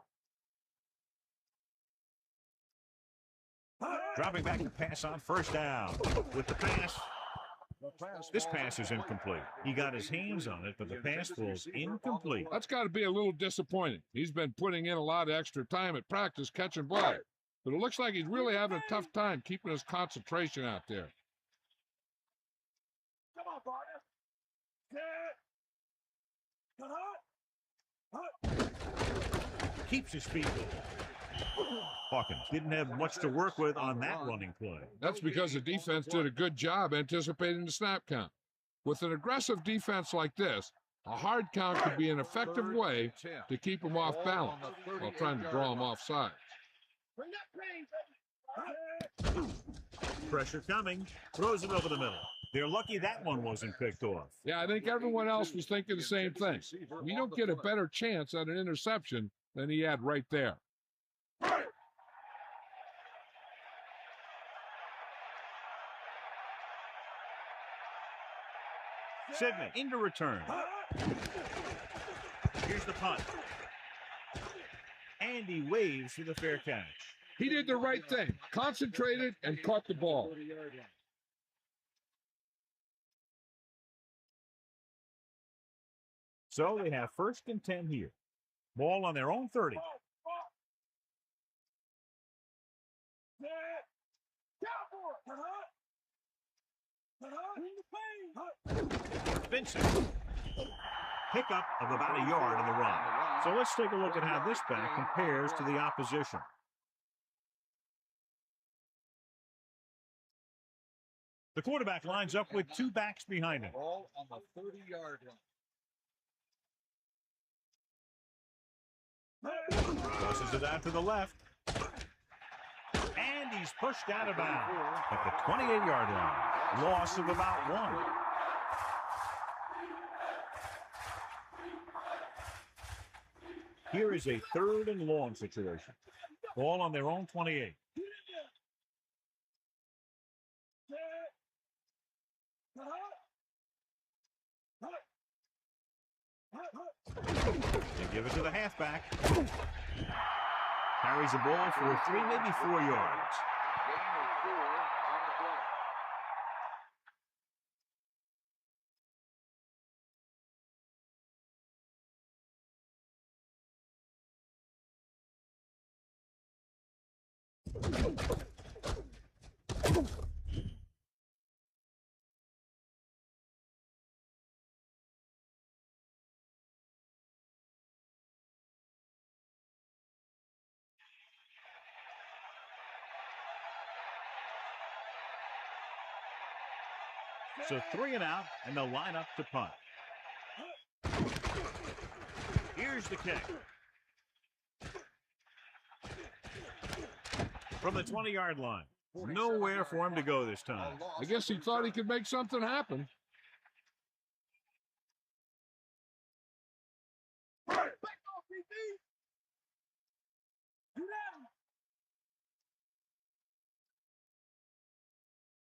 Dropping back to pass on first down. With the pass, this pass is incomplete. He got his hands on it, but the pass was incomplete. That's got to be a little disappointing. He's been putting in a lot of extra time at practice catching balls, but it looks like he's really having a tough time keeping his concentration out there. Come on, partner. Keeps his feet going. Hawkins didn't have much to work with on that running play. That's because the defense did a good job anticipating the snap count. With an aggressive defense like this, a hard count could be an effective way to keep them off balance while trying to draw them off sides. Pressure coming. Throws it over the middle. They're lucky that one wasn't picked off. Yeah, I think everyone else was thinking the same thing. You don't get a better chance at an interception than he had right there. Sidney into return. Here's the punt. And he waves for the fair catch. He did the right thing, concentrated and caught the ball. So they have first and 10 here. Ball on their own 30. Vincent. Pickup of about a yard in the run. So let's take a look at how this back compares to the opposition. The quarterback lines up with two backs behind him. Ball on the 30-yard line. Tosses it out to the left. And he's pushed out of bounds at the 28-yard line. Loss of about 1. Here is a 3rd and long situation. Ball on their own 28. They give it to the halfback. Carries the ball for 3, maybe 4 yards. So 3 and out, and they'll line up to punt. Here's the kick. From the 20-yard line. Nowhere for him to go this time. I guess he thought he could make something happen.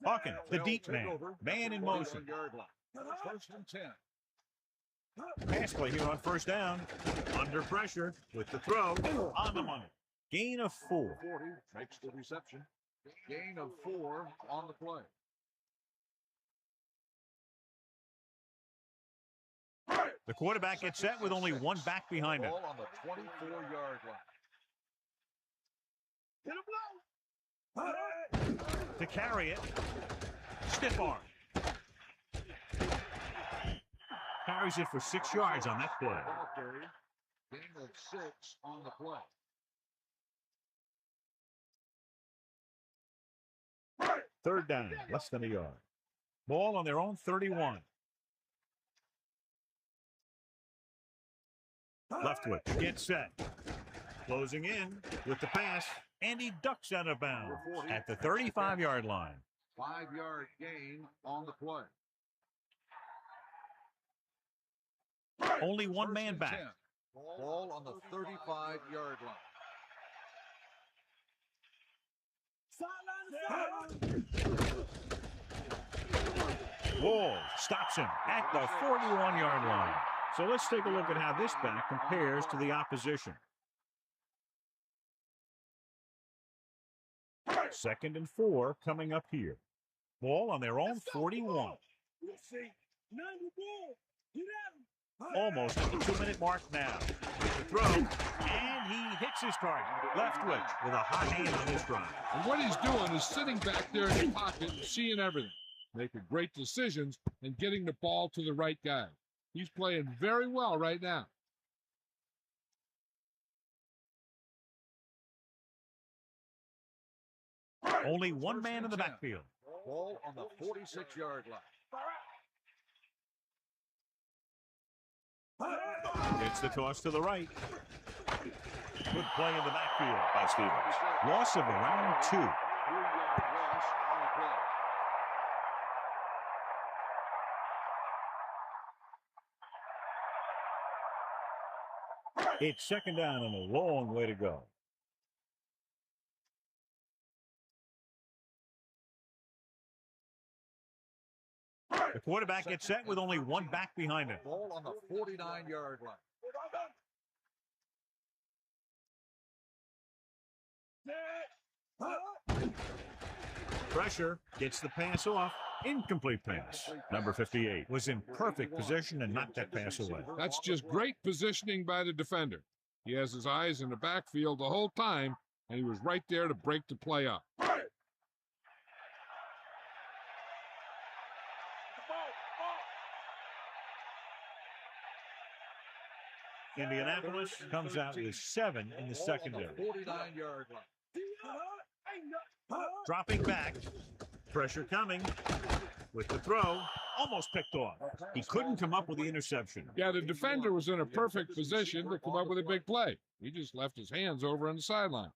Hawkins, the deep man. Man in motion. First and 10. Pass play here on first down. Under pressure with the throw. On the money. Gain of 4. 40 makes the reception. Gain of 4 on the play. The quarterback gets set with only one back behind him. Ball on the 24-yard line. To carry it. Stiff arm. Carries it for 6 yards on that play. Ball carry. Gain of 6 on the play. Third down, less than a yard. Ball on their own 31. Leftwich gets set. Closing in with the pass, and he ducks out of bounds at the 35-yard line. 5-yard gain on the play. Only one First man and back. 10. Ball on the 35-yard line. Wall stops him at the 41-yard line. So let's take a look at how this back compares to the opposition. 2nd and 4 coming up here. Ball on their own 41. Almost at the 2-minute mark now. With the throw, and he hits his target. Leftwich with a hot hand on this drive. And what he's doing is sitting back there in the pocket and seeing everything, making great decisions and getting the ball to the right guy. He's playing very well right now. Only one man in the backfield. Ball on the 46-yard line. Gets the toss to the right. Good play in the backfield by Stevens. Loss of around 2. 3-yard loss on the play. It's 2nd down and a long way to go. The quarterback gets set with only one back behind him. Ball on the 49-yard line. Pressure gets the pass off. Incomplete pass. Number 58 was in perfect position and knocked that pass away. That's just great positioning by the defender. He has his eyes in the backfield the whole time, and he was right there to break the play up. Indianapolis comes out with 7 in the secondary. 49-yard line. Dropping back. Pressure coming. With the throw. Almost picked off. He couldn't come up with the interception. Yeah, the defender was in a perfect position to come up with a big play. He just left his hands over on the sideline.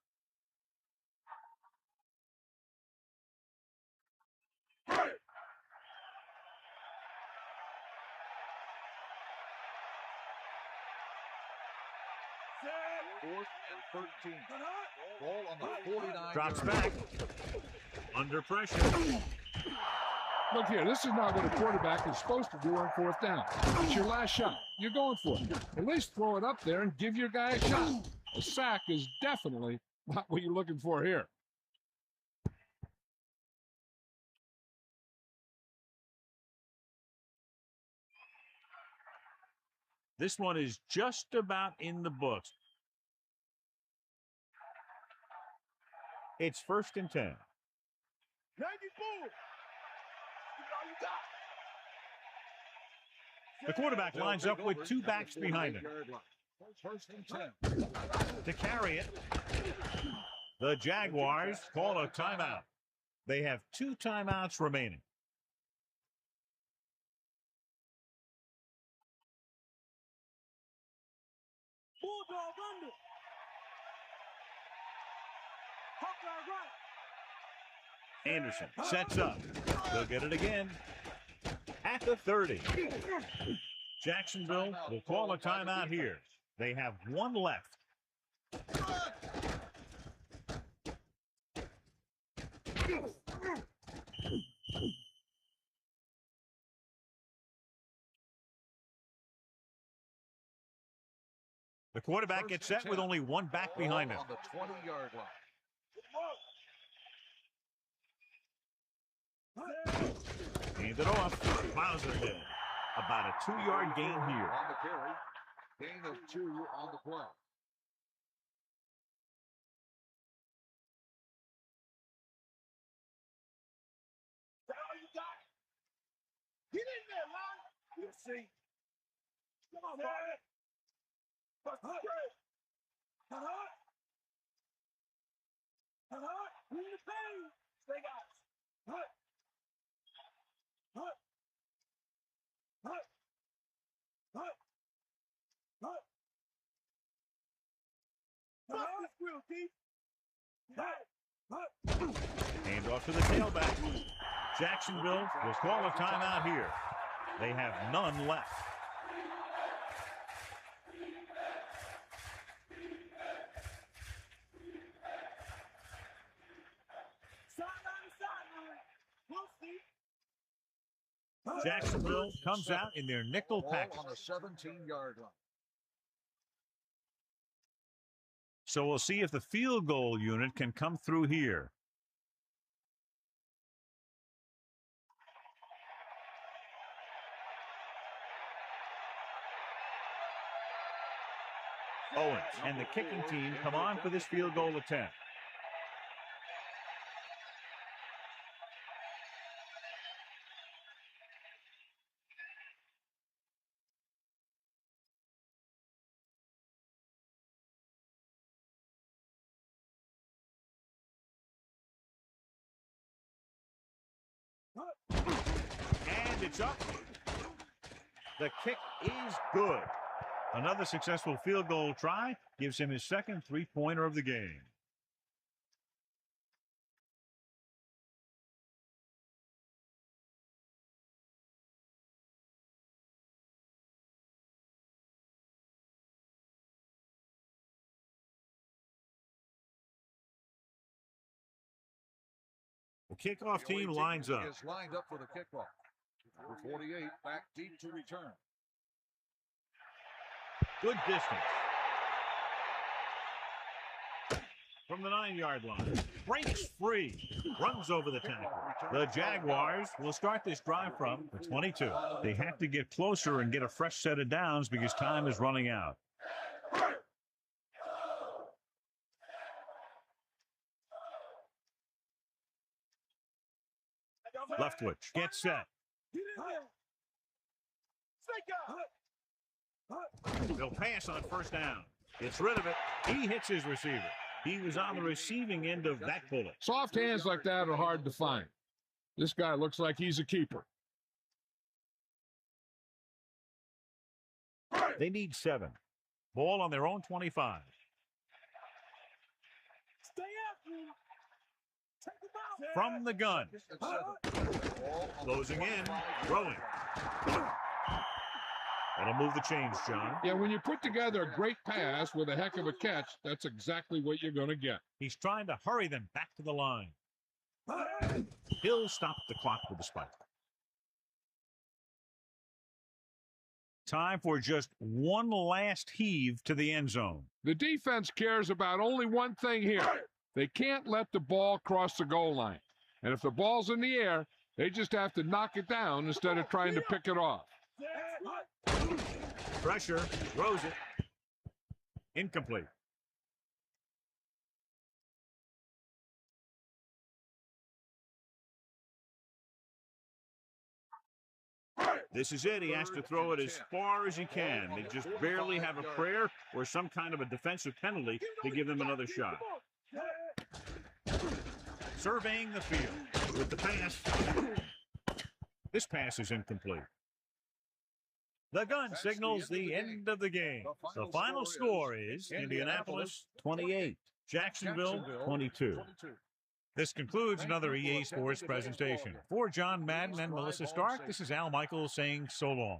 Fourth and 13. Ball on the 49. Drops back. Under pressure. Look here, this is not what a quarterback is supposed to do on 4th down. It's your last shot. You're going for it. At least throw it up there and give your guy a shot. A sack is definitely not what you're looking for here. This one is just about in the books. It's 1st and 10. 94. The quarterback lines up with 2 backs behind him. 1st and 10. To carry it, the Jaguars call a timeout. They have 2 timeouts remaining. Bulldog under. Hawkeye right. Anderson sets up. They'll get it again at the 30. Jacksonville will call a timeout here. They have 1 left. The quarterback gets set with only 1 back behind him. On the 20-yard line. Hand it off. Bowser did. About a 2-yard gain here. On the carry. Gain of 2 on the play. Get in there, Lon. You'll see. Come on, man. Bring the pain. Stay guys. Hand off to the tailback. Jacksonville will call a timeout here. They have none left. Jacksonville comes out in their nickel package. On the 17-yard line. So we'll see if the field goal unit can come through here. Owens and the kicking team come on for this field goal attempt. And it's up. The kick is good. Another successful field goal try gives him his second 3-pointer of the game. The kickoff team lines up. Is lined up for the kickoff. Number 48 back deep to return. Good distance. From the 9-yard line. Breaks free. Runs over the tackle. The Jaguars will start this drive from the 22. They have to get closer and get a fresh set of downs because time is running out. Leftwich gets set. They'll pass on first down. Gets rid of it. He hits his receiver. He was on the receiving end of that bullet. Soft hands like that are hard to find. This guy looks like he's a keeper. They need 7. Ball on their own 25. Stay after him. Take him out. From the gun. Closing in. Throwing. That'll move the chains, John. Yeah, when you put together a great pass with a heck of a catch, that's exactly what you're going to get. He's trying to hurry them back to the line. He'll stop the clock with the spike. Time for just one last heave to the end zone. The defense cares about only one thing here. They can't let the ball cross the goal line. And if the ball's in the air, they just have to knock it down instead of trying to pick it off. Pressure, throws it. Incomplete. This is it. He has to throw it as far as he can. They just barely have a prayer or some kind of a defensive penalty to give them another shot. Surveying the field with the pass. This pass is incomplete. The gun signals the end of the game. The final score is Indianapolis 28, Jacksonville 22. This concludes another EA Sports presentation. For John Madden and Melissa Stark, this is Al Michaels saying so long.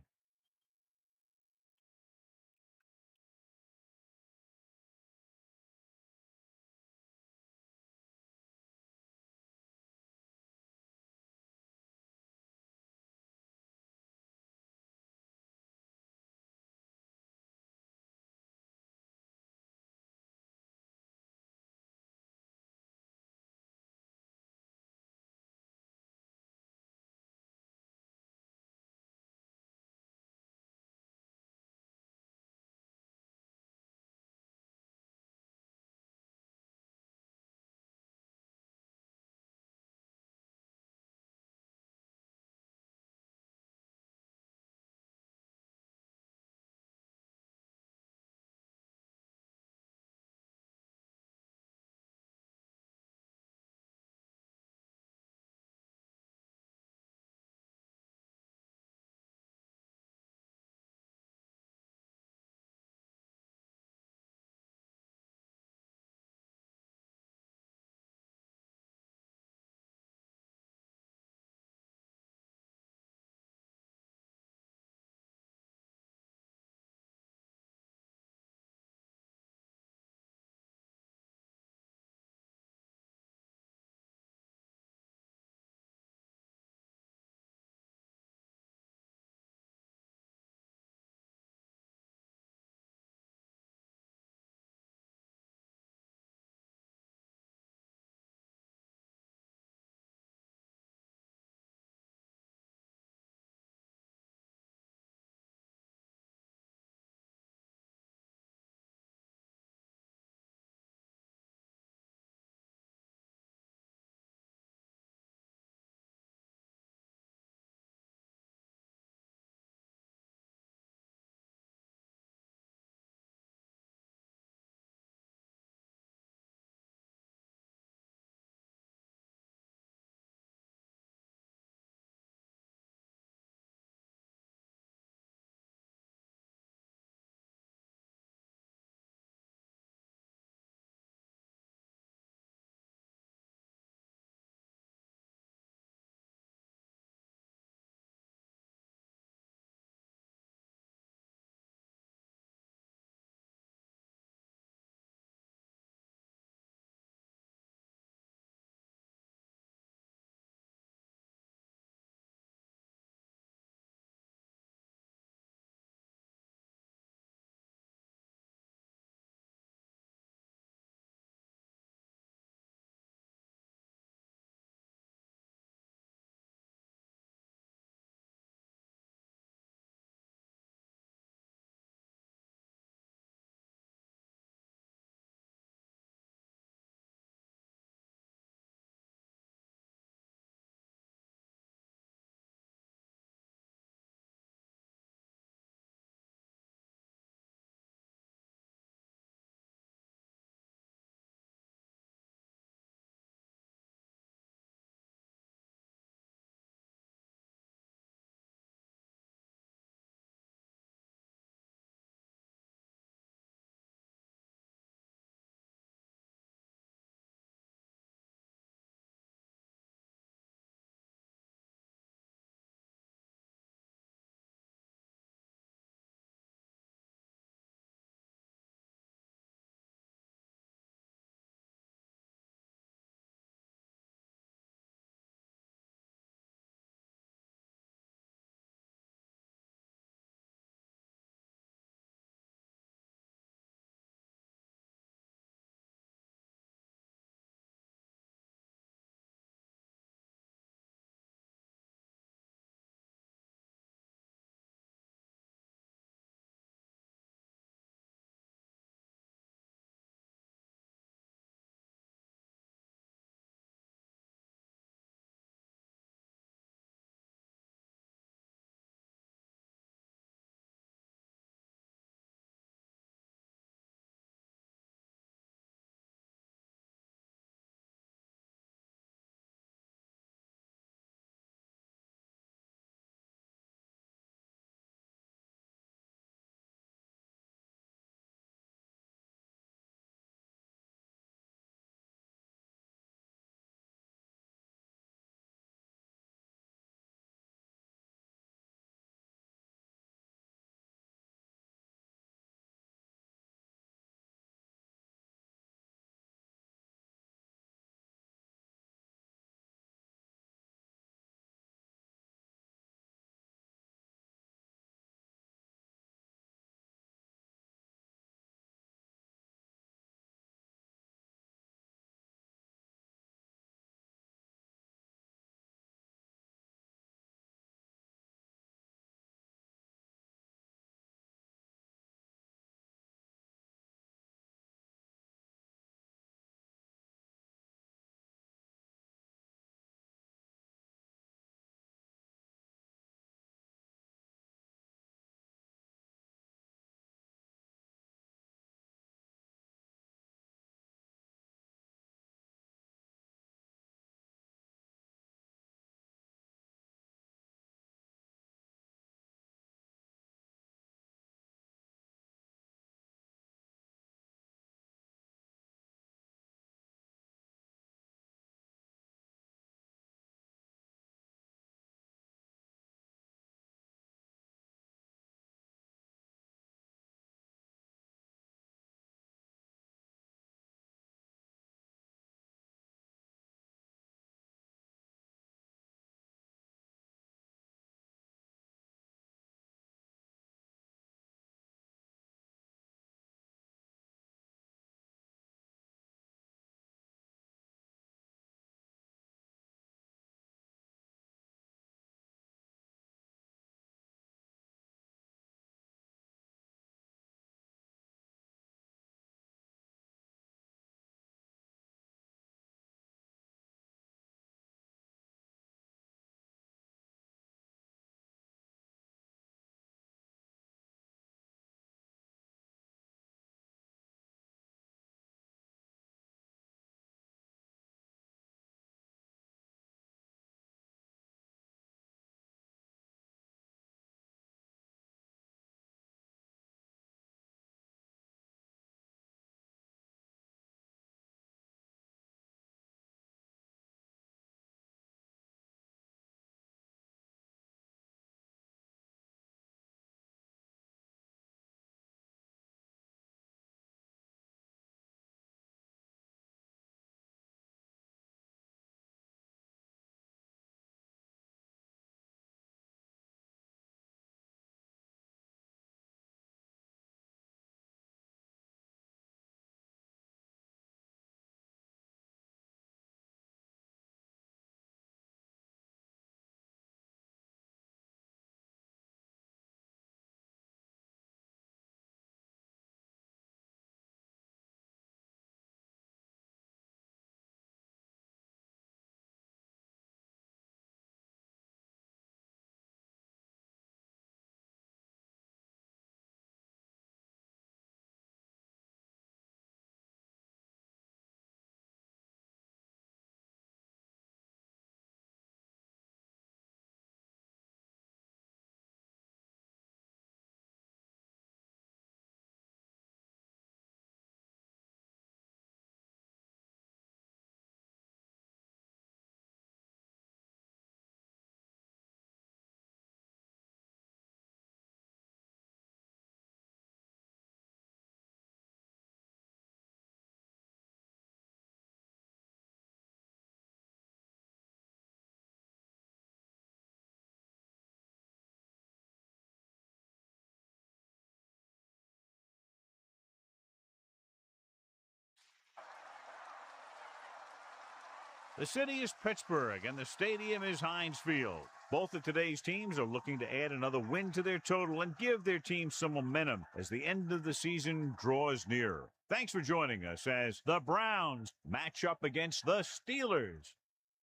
The city is Pittsburgh, and the stadium is Heinz Field. Both of today's teams are looking to add another win to their total and give their team some momentum as the end of the season draws nearer. Thanks for joining us as the Browns match up against the Steelers.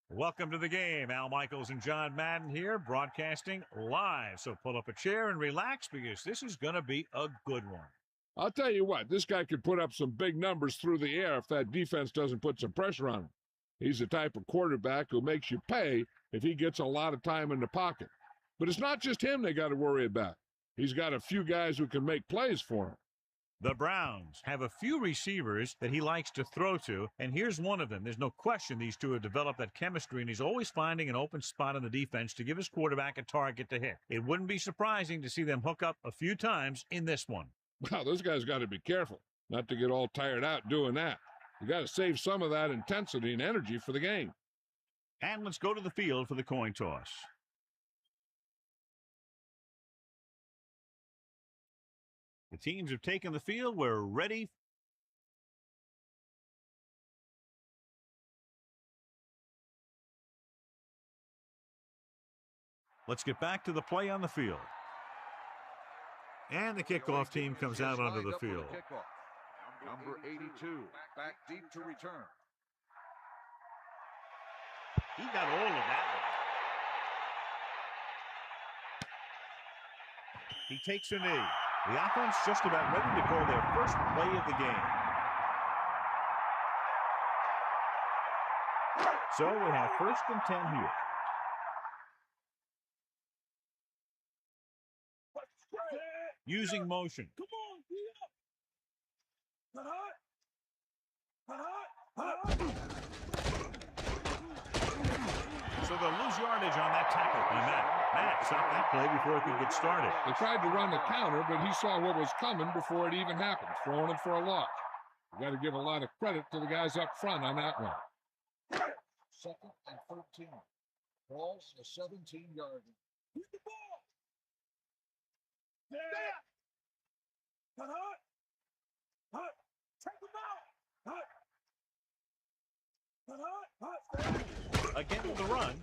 Welcome to the game. Al Michaels and John Madden here, broadcasting live. So pull up a chair and relax because this is going to be a good one. I'll tell you what, this guy could put up some big numbers through the air if that defense doesn't put some pressure on him. He's the type of quarterback who makes you pay if he gets a lot of time in the pocket. But it's not just him they got to worry about. He's got a few guys who can make plays for him. The Browns have a few receivers that he likes to throw to, and here's one of them. There's no question these two have developed that chemistry, and he's always finding an open spot on the defense to give his quarterback a target to hit. It wouldn't be surprising to see them hook up a few times in this one. Wow, those guys got to be careful not to get all tired out doing that. You got to save some of that intensity and energy for the game. And let's go to the field for the coin toss. The teams have taken the field. We're ready. Let's get back to the play on the field. And the kickoff team comes out onto the field. Number 82, back deep to return. He got all of that one. He takes a knee. The offense just about ready to call their first play of the game. So we have 1st and 10 here. Using motion. Come on, get up. So they'll lose yardage on that tackle by Matt. Matt stopped that play before it could get started. They tried to run the counter, but he saw what was coming before it even happened, throwing it for a loss. You got to give a lot of credit to the guys up front on that one. 2nd and 13. Ball's a 17-yard line. Get the ball. There. Hut. Take him out. Hut. Again with the run.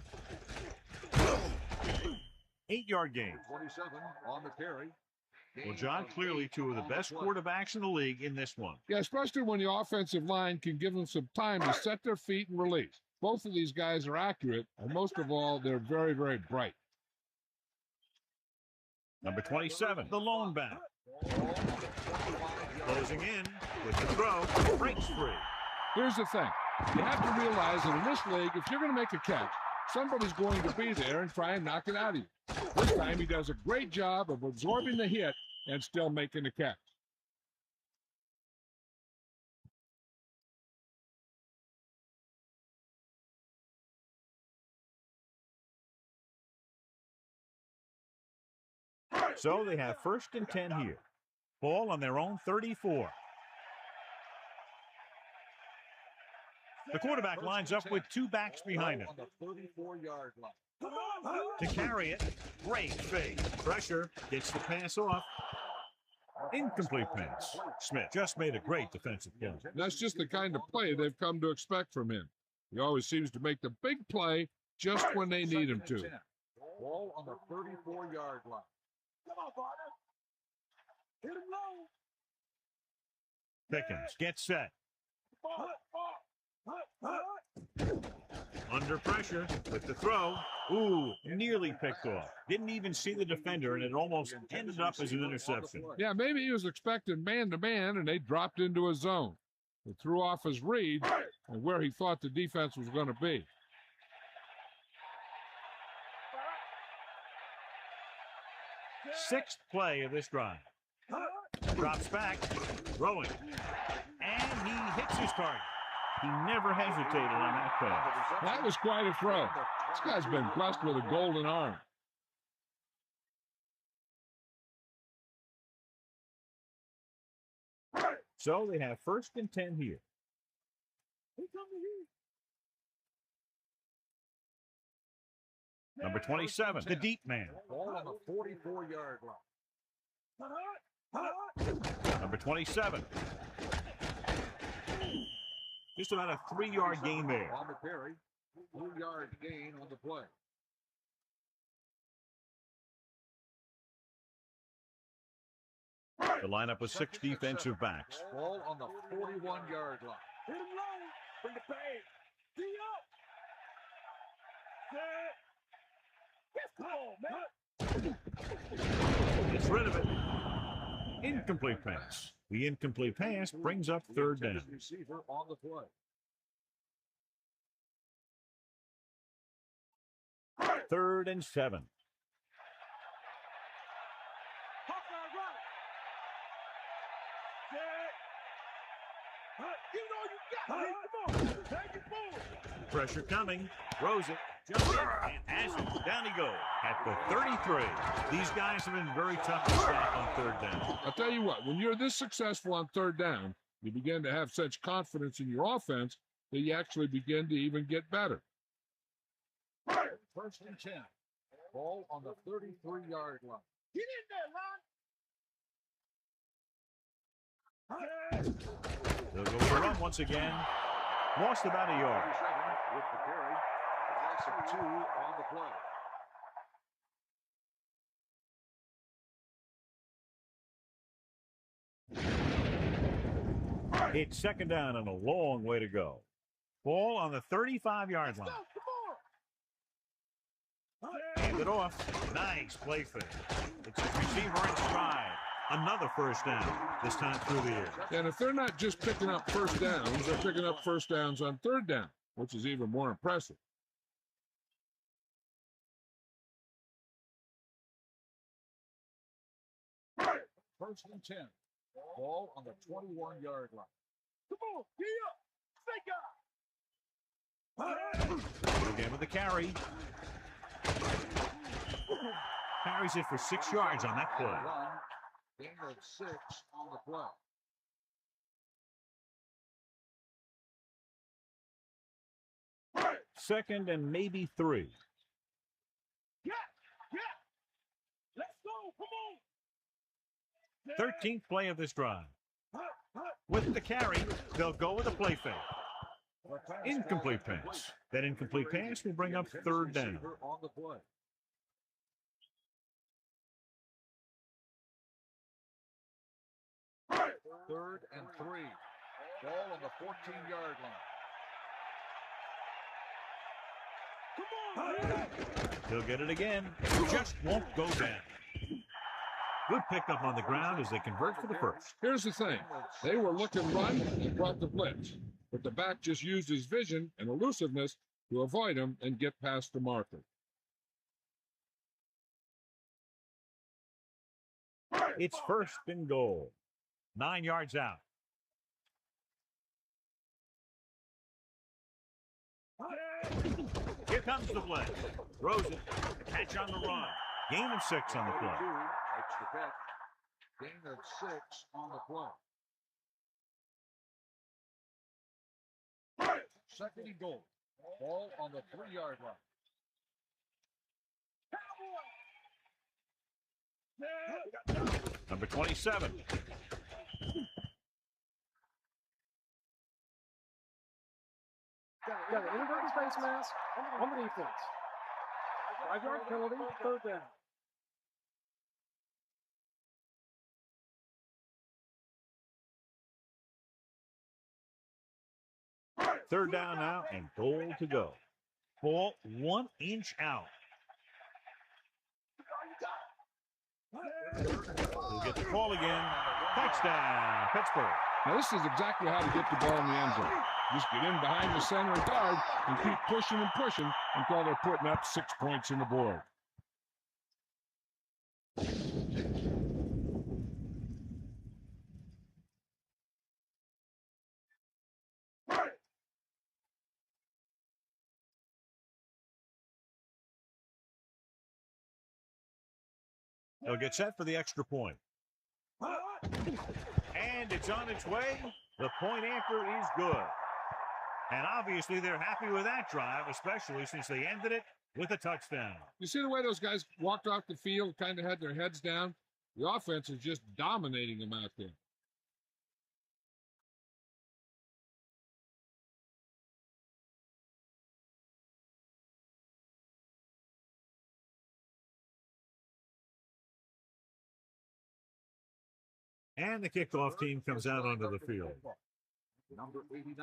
8-yard gain. 27 on the carry. Well, John, clearly two of the best quarterbacks in the league in this one. Yeah, especially when the offensive line can give them some time to set their feet and release. Both of these guys are accurate, and most of all, they're very, very bright. Number 27, the lone back. Closing in with the throw, breaks free. Here's the thing. You have to realize that in this league, if you're going to make a catch, somebody's going to be there and try and knock it out of you. This time he does a great job of absorbing the hit and still making the catch. So they have 1st and 10 here. Ball on their own 34. The quarterback lines up with 2 backs behind him. On the 34-yard line. Come on, To carry it, great fake. Pressure, gets the pass off. Incomplete pass. Smith just made a great defensive play. That's just the kind of play they've come to expect from him. He always seems to make the big play just when they need him to. Ball on the 34-yard line. Come on, partner. Hit him low. Pickens gets set. Hut. Under pressure with the throw. Ooh, nearly picked off. Didn't even see the defender, and it almost ended up as an interception. Yeah, maybe he was expecting man-to-man, and they dropped into a zone. He threw off his read and where he thought the defense was going to be. Sixth play of this drive. Drops back, throwing, and he hits his target. He never hesitated on that pass. That was quite a throw. This guy's been blessed with a golden arm. So they have 1st and 10 here. Number 27, the deep man. Ball on the 44-yard line. Number 27. Just about a 3-yard gain there. On the carry, 2-yard gain on the play. The lineup with 6 defensive backs. Ball on the 41-yard line. Hit him low. Bring the pass. D up. Let's go, man. Gets rid of it. Incomplete pass. The incomplete pass brings up 3rd down. Receiver on the play. 3rd and 7. Hawkeye right. You know you got it. Come on. Take it forward. Pressure coming. Throws it. Jumps in and has it. Down he goes at the 33. These guys have been very tough to stop on 3rd down. I'll tell you what, when you're this successful on 3rd down, you begin to have such confidence in your offense that you actually begin to even get better. 1st and 10. Ball on the 33-yard line. Get in there, Lon. They'll go for a run once again. Lost about a yard. With the carry. Loss of 2 on the play. It's 2nd down and a long way to go. Ball on the 35-yard line. Hand it off. Nice play fake. It's his receiver in stride. Another 1st down, this time through the air. And if they're not just picking up 1st downs, they're picking up 1st downs on 3rd down, which is even more impressive. First and 10. Ball on the 21-yard line. Come on. Get up. Stay up. Again with the carry. Carries it for 6 yards on that play. Run. Gain of 6 on the play. Second and maybe 3. Yeah. Let's go. Come on. 13th play of this drive. With the carry, they'll go with a play fake. Incomplete pass. That incomplete pass will bring up 3rd down. On the play. Third and 3. Ball on the 14-yard line. He'll get it again. Just won't go down. Good pickup on the ground as they convert for the 1st. Here's the thing. They were looking run and brought the blitz. But the back just used his vision and elusiveness to avoid him and get past the marker. It's 1st and goal. 9 yards out. Here comes the play. Throws it. Catch on the run. Gain of 6 on the play. Extra catch. Gain of 6 on the play. 2nd and goal. Ball on the 3-yard line. Number 27. Got an inadvertent face mask on the defense. 5-yard penalty, 3rd down. Third down now and goal to go. Ball 1 inch out. We'll get the call again. Touchdown, Pittsburgh. Now, this is exactly how to get the ball in the end zone. Just get in behind the center guard and keep pushing and pushing until they're putting up 6 points on the board. They'll get set for the extra point. And it's on its way. The point after is good. And obviously they're happy with that drive, especially since they ended it with a touchdown. You see the way those guys walked off the field, kind of had their heads down? The offense is just dominating them out there. And the kickoff team comes out onto the field. Number 89,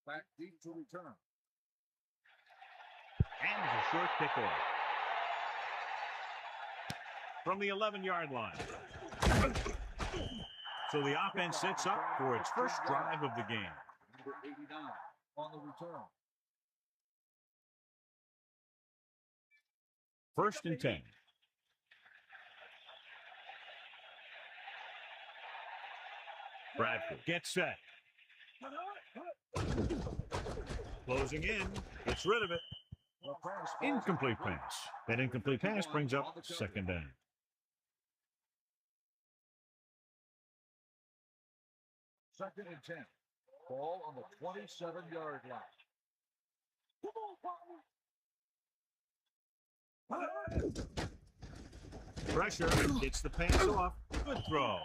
back deep to return. And it's a short kickoff. From the 11-yard line. So the offense sets up for its first drive of the game. Number 89 on the return. 1st and 10. Bradford gets set. Closing in. Gets rid of it. Incomplete pass. That incomplete pass brings up 2nd down. Second and 10. Ball on the 27-yard line. Pressure gets the pass off. Good throw.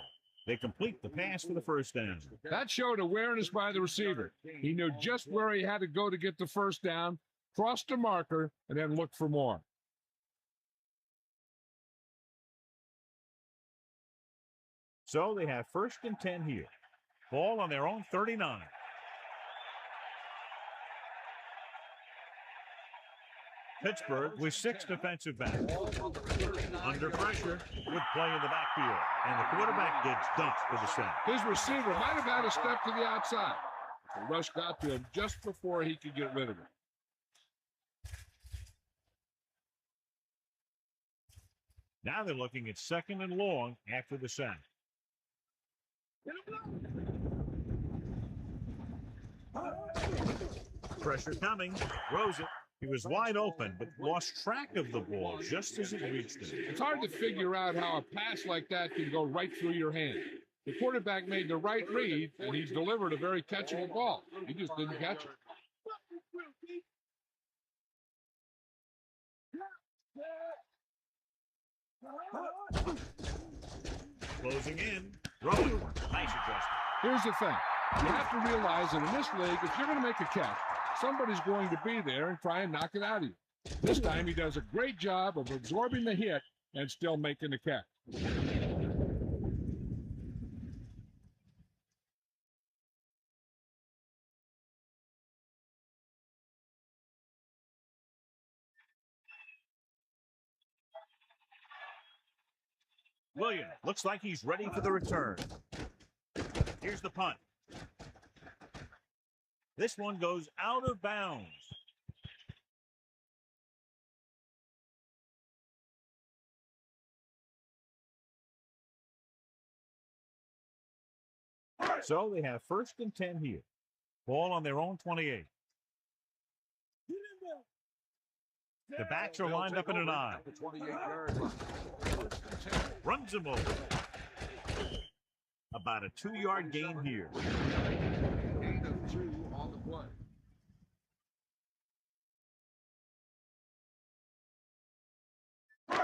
They complete the pass for the 1st down. That showed awareness by the receiver. He knew just where he had to go to get the 1st down, crossed the marker, and then looked for more. So they have 1st and 10 here. Ball on their own 39. Pittsburgh with 6 defensive backs. Under pressure, good play in the backfield. And the quarterback gets dumped for the sack. His receiver might have had a step to the outside. The rush got to him just before he could get rid of it. Now they're looking at 2nd and long after the sack. Pressure coming. Throws it. He was wide open, but lost track of the ball just as it reached him. It's hard to figure out how a pass like that can go right through your hand. The quarterback made the right read, and he delivered a very catchable ball. He just didn't catch it. Closing in. Throwing. Nice adjustment. Here's the thing. You have to realize that in this league, if you're going to make a catch, somebody's going to be there and try and knock it out of you. This time he does a great job of absorbing the hit and still making the catch. Williams looks like he's ready for the return. Here's the punt. This one goes out of bounds. So they have 1st and 10 here. Ball on their own 28. The backs are lined up in an I. Runs him over. About a 2-yard gain here. Gain of 2 on the play.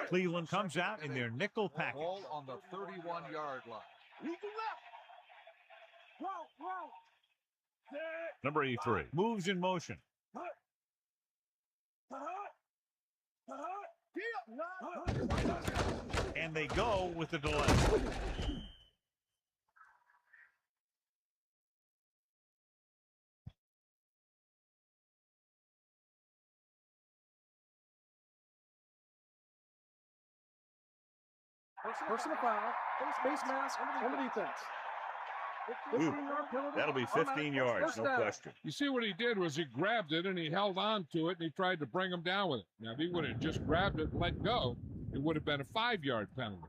Cleveland comes out in their nickel package. Ball on the 31-yard line. Number 83 moves in motion. And they go with the delay. Personal foul. Face mask on the defense. Ooh, that'll be 15 yards, no question. You see what he did was he grabbed it and he held on to it and he tried to bring him down with it. Now, if he would have just grabbed it and let go, it would have been a 5-yard penalty.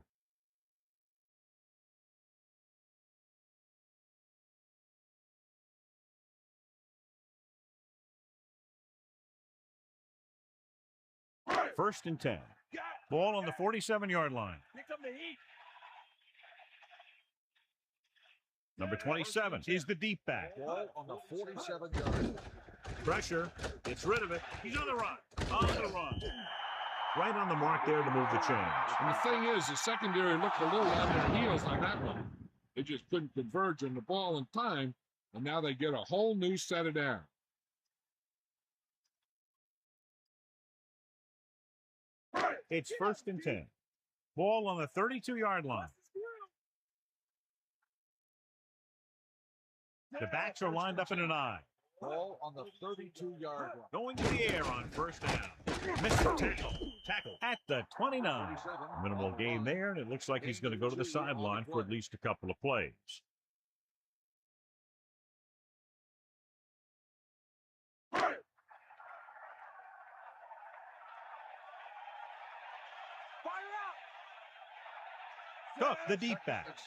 First and 10. Ball on the 47-yard line. Number 27 is the deep back. Ball on the 47-yard line. Pressure. Gets rid of it. He's on the run. On the run. Right on the mark there to move the chains. And the thing is, the secondary looked a little on their heels on that one. They just couldn't converge on the ball in time, and now they get a whole new set of downs. It's first and 10. Ball on the 32-yard line. The backs are lined up in an I. Ball on the 32-yard line. Going to the air on first down. Missed the tackle. Tackle at the 29. Minimal gain there, and it looks like he's going to go to the sideline for at least a couple of plays. Cook, the deep back.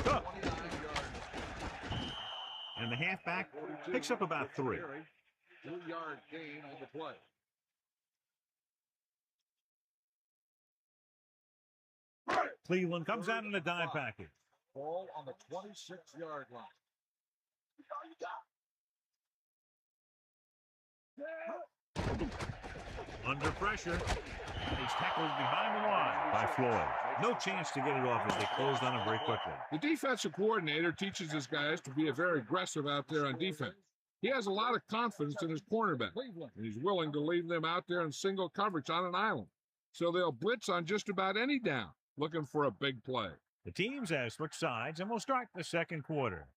Cook. And the halfback picks up about 3. 2-yard gain on the play. Cleveland comes out in a dime package. Ball on the 26-yard line. Under pressure. And he's tackled behind the line by Floyd. No chance to get it off as they closed on him very quickly. The defensive coordinator teaches his guys to be very aggressive out there on defense. He has a lot of confidence in his cornerback, and he's willing to leave them out there in single coverage on an island. So they'll blitz on just about any down, looking for a big play. The teams have switched sides, and we'll start the second quarter.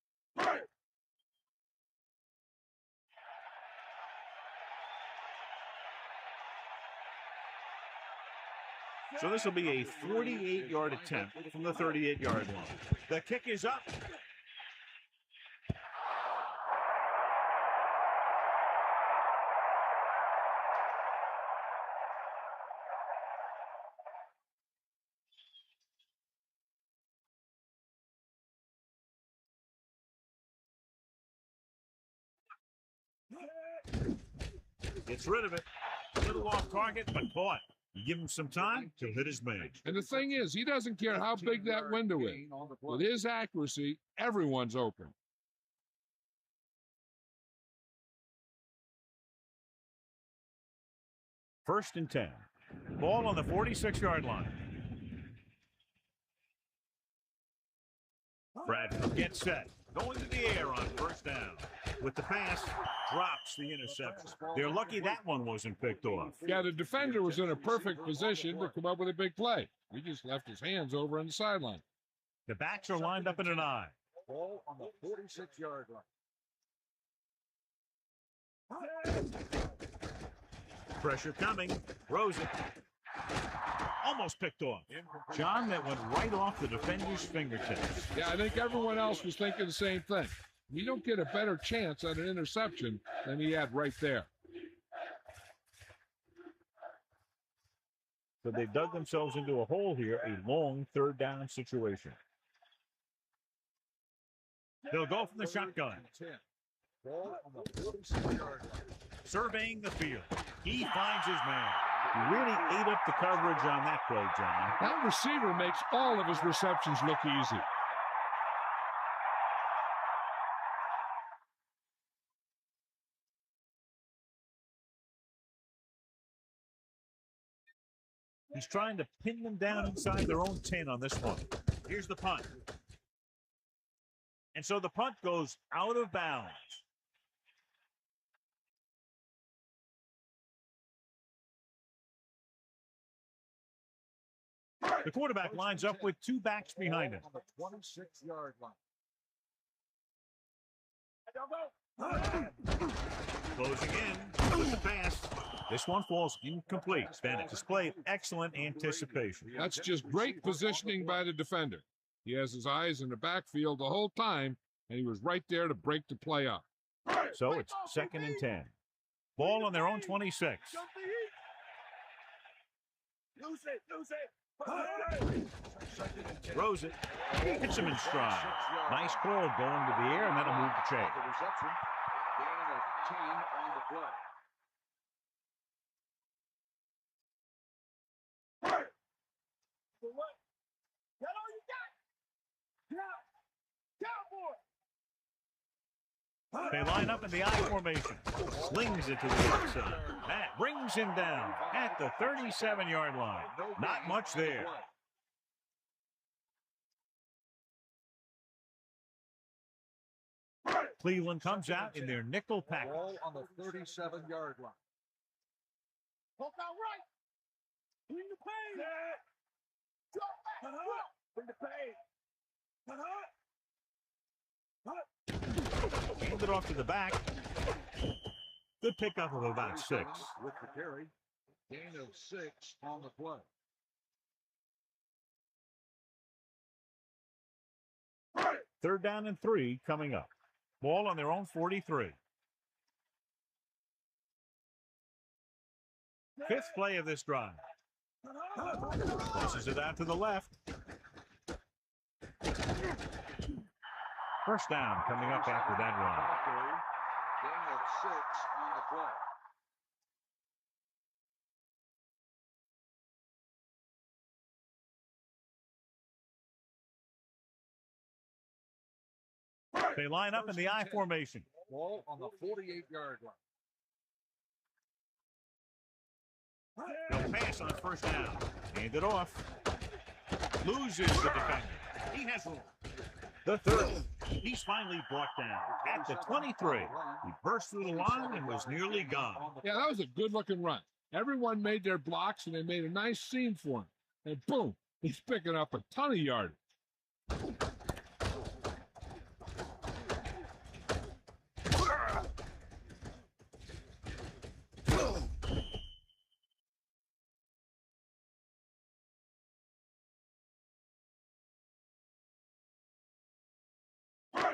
So this will be a 48-yard attempt from the 38-yard line. The kick is up. Gets rid of it. A little off target, but caught. You give him some time, he'll hit his man. And the thing is, he doesn't care how big that window is. With his accuracy, everyone's open. First and 10. Ball on the 46-yard line. Bradford gets set. Going to the air on first down. With the pass, drops the interception. They're lucky that one wasn't picked off. Yeah, the defender was in a perfect position to come up with a big play. He just left his hands over on the sideline. The backs are lined up in an I. Ball on the 46-yard line. Pressure coming. Throws it. Almost picked off. John, that went right off the defender's fingertips. Yeah, I think everyone else was thinking the same thing. You don't get a better chance at an interception than he had right there. So they dug themselves into a hole here, a long third down situation. They'll go from the shotgun. Ball on the 46-yard line. Surveying the field. He finds his man. He really ate up the coverage on that play, John. That receiver makes all of his receptions look easy. He's trying to pin them down inside their own 10 on this one. Here's the punt. And so the punt goes out of bounds. The quarterback lines up with 2 backs behind him. On the 26-yard line. Closing in with the pass. This one falls incomplete. Bennett displayed excellent anticipation. That's just great positioning by the defender. He has his eyes in the backfield the whole time, and he was right there to break the play up. So it's second and 10. Ball on their own 26. Throws it. Hits him in stride. Nice call going to the air, and that'll move the chain. Gain of 10 on the play. They line up in the I formation. Slings it to the outside. That brings him down at the 37-yard line. Not much there. Cleveland comes out in their nickel package. Ball on the 37-yard line. Poke out right. Bring the pain. Drop back. Bring the pain. off to the back. Good pickup of about 6. With the carry. Gain of 6 on the play. Third down and 3 coming up. Ball on their own 43. Fifth play of this drive. Pushes it out to the left. First down coming up after that run. Gain of 6 on the play. They line up in the I formation. Ball on the 48-yard line. They'll pass on first down. Hand it off. Loses the defender. He has the 30. He's finally brought down at the 23. He burst through the line and was nearly gone. Yeah, that was a good-looking run. Everyone made their blocks, and they made a nice seam for him. And boom, he's picking up a ton of yardage.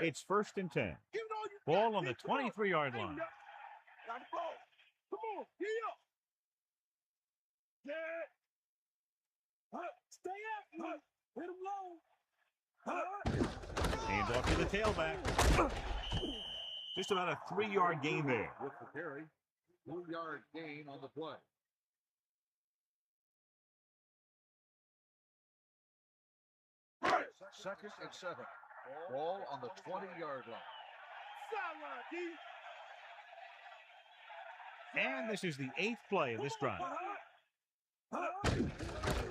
It's first and 10. Ball on the 23-yard line. Got the ball. Come on, get up. Stay up. Hit him low. Hands off to the tailback. Just about a 3-yard gain there. With the carry. 2-yard gain on the play. Second and 7. Ball on the 20-yard line. And this is the 8th play of this drive.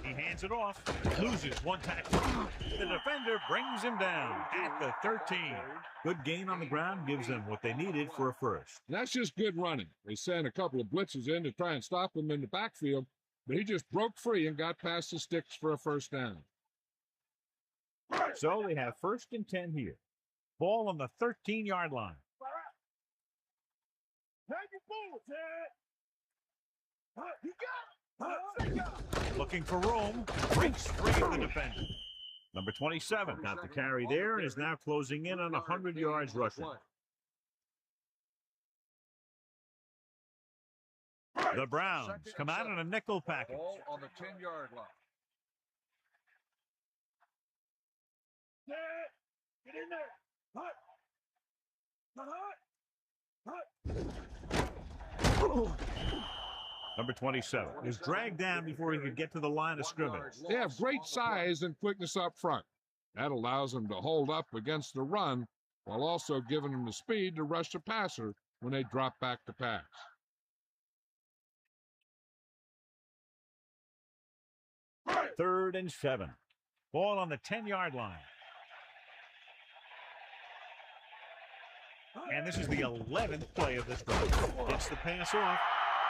He hands it off. Loses one tackle. The defender brings him down at the 13. Good gain on the ground gives them what they needed for a first. And that's just good running. They sent a couple of blitzes in to try and stop him in the backfield, but he just broke free and got past the sticks for a first down. So they have first and 10 here. Ball on the 13-yard line. Looking for room. Breaks free of the defender. Number 27 got the carry there and is now closing in on 100 yards rushing. The Browns come out in a nickel package. Ball on the 10-yard line. Get in there. Number 27 is dragged down before he could get to the line of scrimmage. They have great size and quickness up front. That allows them to hold up against the run while also giving them the speed to rush the passer when they drop back to pass. Third and 7. Ball on the 10-yard line. And this is the 11th play of this drive. Gets the pass off.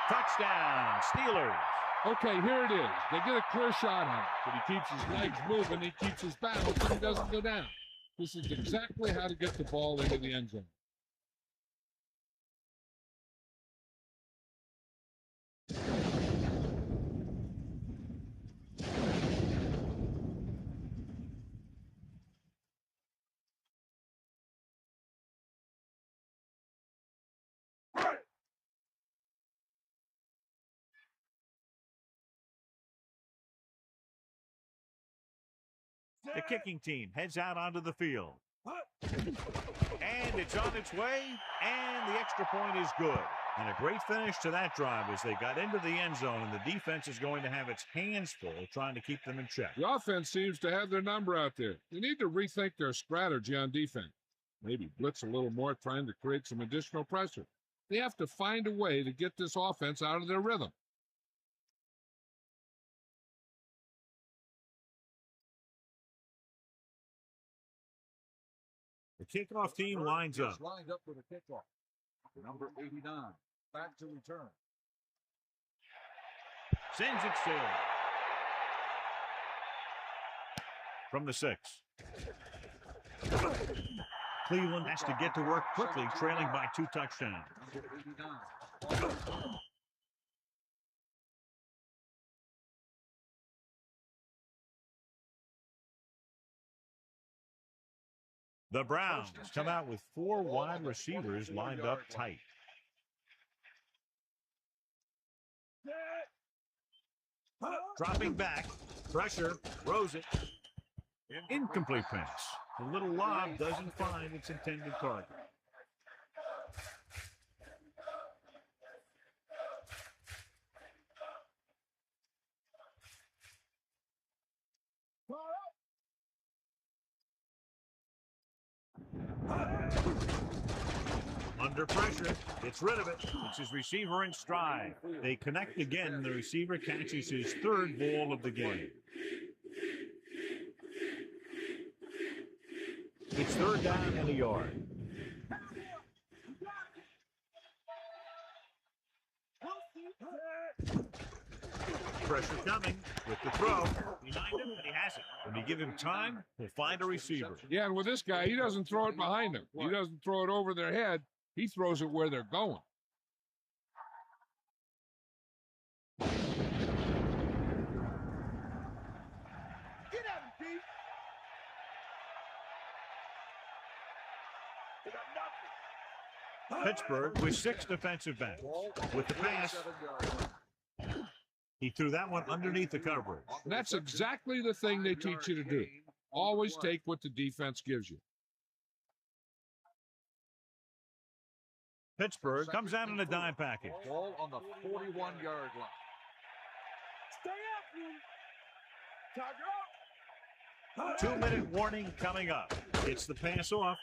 Touchdown, Steelers. Okay, here it is. They get a clear shot on it, but he keeps his legs moving, he keeps his balance, and he doesn't go down. This is exactly how to get the ball into the end zone. The kicking team heads out onto the field. And it's on its way, and the extra point is good. And a great finish to that drive as they got into the end zone, and the defense is going to have its hands full trying to keep them in check. The offense seems to have their number out there. They need to rethink their strategy on defense. Maybe blitz a little more, trying to create some additional pressure. They have to find a way to get this offense out of their rhythm. The kickoff team lines up. Lined up for the kickoff. Number 89. Back to return. Sends it still. From the 6. Cleveland has to get to work quickly, trailing by 2 touchdowns. The Browns come out with 4 wide receivers lined up tight. Dropping back, pressure, throws it. Incomplete pass. The little lob doesn't find its intended target. Under pressure, gets rid of it. It's his receiver in stride. They connect again. The receiver catches his 3rd ball of the game. It's 3rd down and a yard. Pressure coming with the throw. Behind him, and he has it. When you give him time, he'll find a receiver. Yeah, and with this guy, he doesn't throw it behind him. He doesn't throw it over their head. He throws it where they're going. Get at him, Pete. Pittsburgh with 6 defensive backs. With the pass, he threw that one underneath the coverage. And that's exactly the thing they teach you to do. Always take what the defense gives you. Pittsburgh comes out in a dime package. Ball on the 41-yard line. Stay out, man. 2-minute warning coming up. It's the pass off.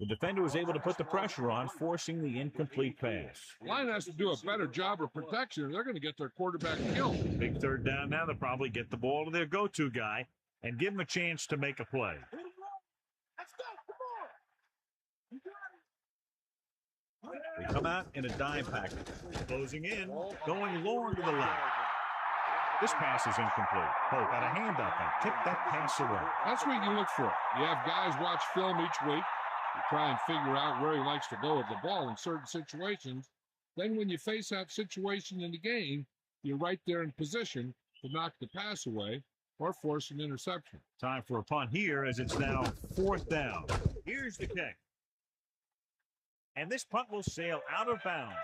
The defender was able to put the pressure on, forcing the incomplete pass. Line has to do a better job of protection, or they're going to get their quarterback killed. Big 3rd down now. They'll probably get the ball to their go-to guy and give him a chance to make a play. Let's go. Come on. You got it. They come out in a dime package. Closing in, going long to the left. This pass is incomplete. Pope got a hand up and tipped that pass away. That's what you look for. You have guys watch film each week. You try and figure out where he likes to go with the ball in certain situations. Then when you face that situation in the game, you're right there in position to knock the pass away or force an interception. Time for a punt here as it's now 4th down. Here's the kick. And this punt will sail out of bounds.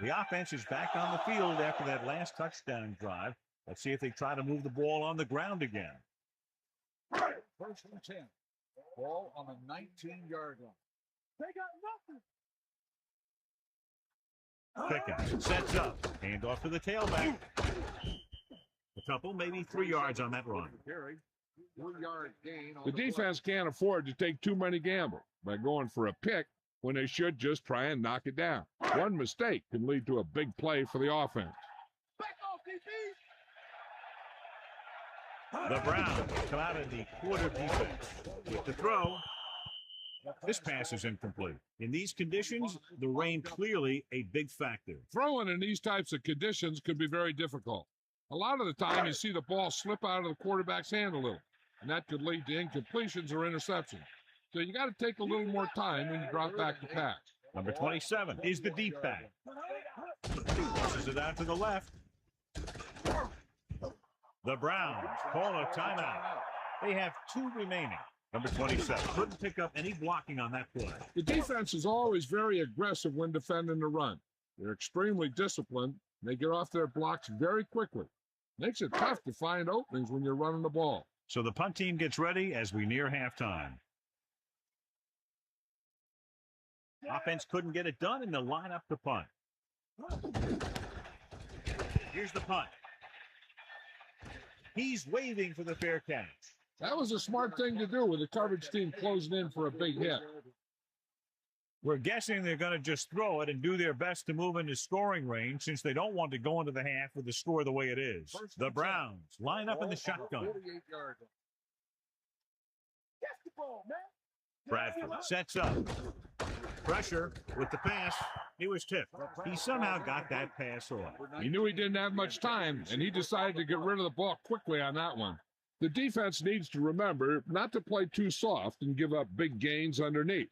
The offense is back on the field after that last touchdown drive. Let's see if they try to move the ball on the ground again. 1st and 10. Ball on the 19-yard line. They got nothing. Pickens sets up. Hand off to the tailback. A couple, maybe 3 yards on that run. 1-yard gain on The defense can't afford to take too many gambles by going for a pick when they should just try and knock it down. One mistake can lead to a big play for the offense. Back off, DP. The Browns come out in the quarter defense. With the throw, this pass is incomplete. In these conditions, the rain clearly a big factor. Throwing in these types of conditions could be very difficult. A lot of the time, you see the ball slip out of the quarterback's hand a little, and that could lead to incompletions or interceptions. So you got to take a little more time when you drop back to pass. Number 27 is the deep back. Pushes it out to the left. The Browns call a timeout. They have 2 remaining. Number 27 couldn't pick up any blocking on that play. The defense is always very aggressive when defending the run. They're extremely disciplined, and they get off their blocks very quickly. Makes it tough to find openings when you're running the ball. So the punt team gets ready as we near halftime. Offense couldn't get it done, and they'll line up to punt. Here's the punt. He's waving for the fair catch. That was a smart thing to do with the coverage team closing in for a big hit. We're guessing they're going to just throw it and do their best to move into scoring range since they don't want to go into the half with the score the way it is. The Browns line up in the shotgun. Bradford sets up. Pressure with the pass. He was tipped. He somehow got that pass off. He knew he didn't have much time, and he decided to get rid of the ball quickly on that one. The defense needs to remember not to play too soft and give up big gains underneath.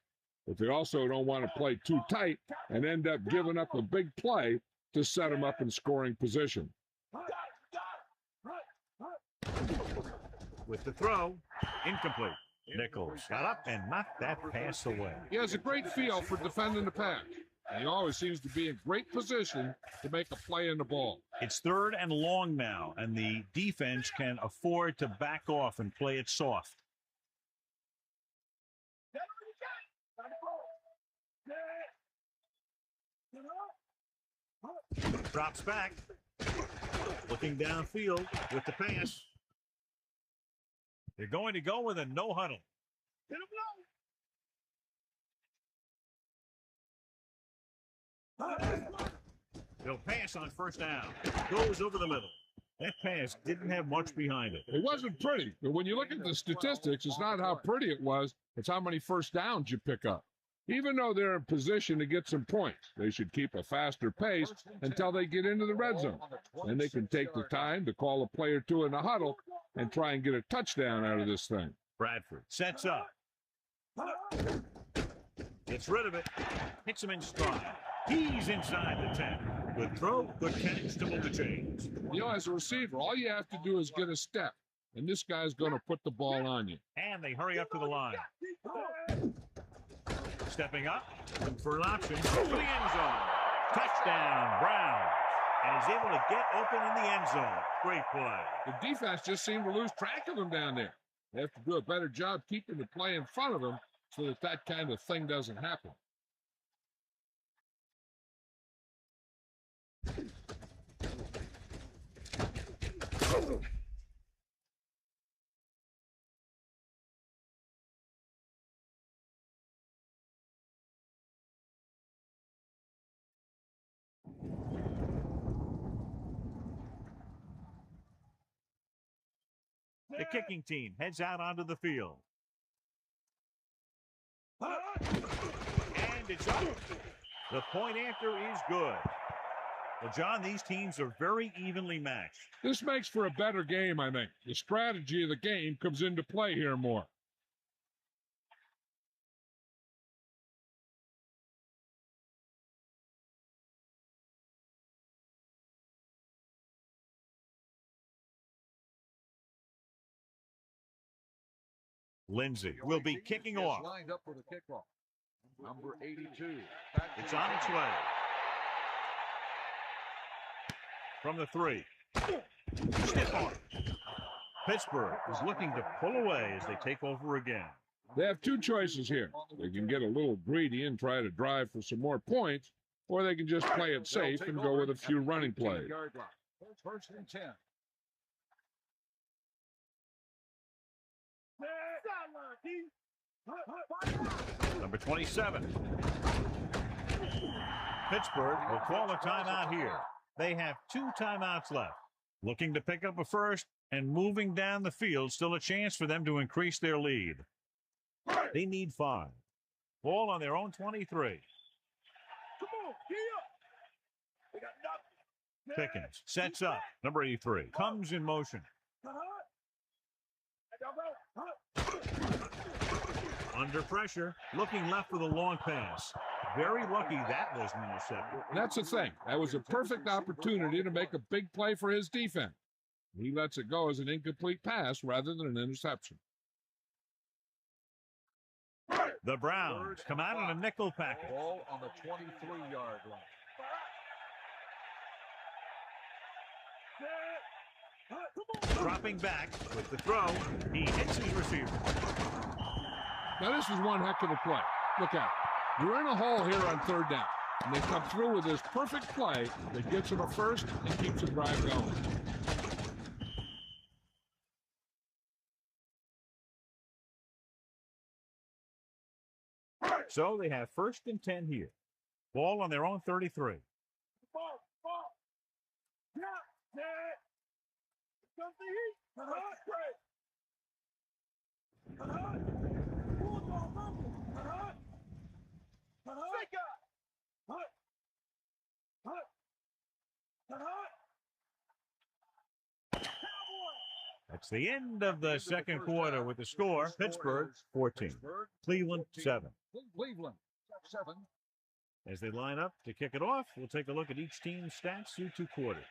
but they also don't want to play too tight and end up giving up a big play to set them up in scoring position. With the throw, incomplete. Nichols got up and knocked that pass away. He has a great feel for defending the pass. And he always seems to be in great position to make a play in the ball. It's 3rd and long now, and the defense can afford to back off and play it soft. Drops back. Looking downfield with the pass. They're going to go with a no huddle. They'll pass on 1st down. Goes over the middle. That pass didn't have much behind it. It wasn't pretty, but when you look at the statistics, it's not how pretty it was, it's how many first downs you pick up. Even though they're in position to get some points, they should keep a faster pace until they get into the red zone. Then they can take the time to call a play or two in the huddle and try and get a touchdown out of this thing. Bradford sets up. Gets rid of it. Hits him in stride. He's inside the 10. Good throw, good catch to move the chains. You know, as a receiver, all you have to do is get a step, and this guy's going to put the ball on you. And they hurry up to the line. Stepping up, looking for an option to the end zone. Touchdown, Browns. And he's able to get open in the end zone. Great play. The defense just seemed to lose track of him down there. They have to do a better job keeping the play in front of them so that that kind of thing doesn't happen. The kicking team heads out onto the field. And it's up. The point after is good. Well, John, these teams are very evenly matched. This makes for a better game, I think. The strategy of the game comes into play here more. Lindsay will be kicking off. Lined up for the kickoff. Number 82. It's on its way. From the 3. Stiff arm. Pittsburgh is looking to pull away as they take over again. They have two choices here. They can get a little greedy and try to drive for some more points, or they can just play it safe and go with a few running plays. 1st and 10. Number 27. Pittsburgh will call a timeout here. They have 2 timeouts left. Looking to pick up a first and moving down the field, still a chance for them to increase their lead. They need 5. Ball on their own 23. Come on, get up. They got nothing. Pickens sets up. Number 83 comes in motion. Under pressure, looking left for the long pass. Very lucky that wasn't intercepted. That's the thing. That was a perfect opportunity to make a big play for his defense. He lets it go as an incomplete pass rather than an interception. The Browns come out in a nickel package. Ball on the 23-yard line. Dropping back with the throw. He hits his receiver. Now, this is one heck of a play. Look out. You're in a hole here on 3rd down, and they come through with this perfect play that gets them a first and keeps the drive going. So they have 1st and 10 here. Ball on their own 33. Ball. Yeah. Come to heat. It's the end of the second quarter with the score, Pittsburgh 14, Cleveland 7. Cleveland 7. As they line up to kick it off, we'll take a look at each team's stats through 2 quarters.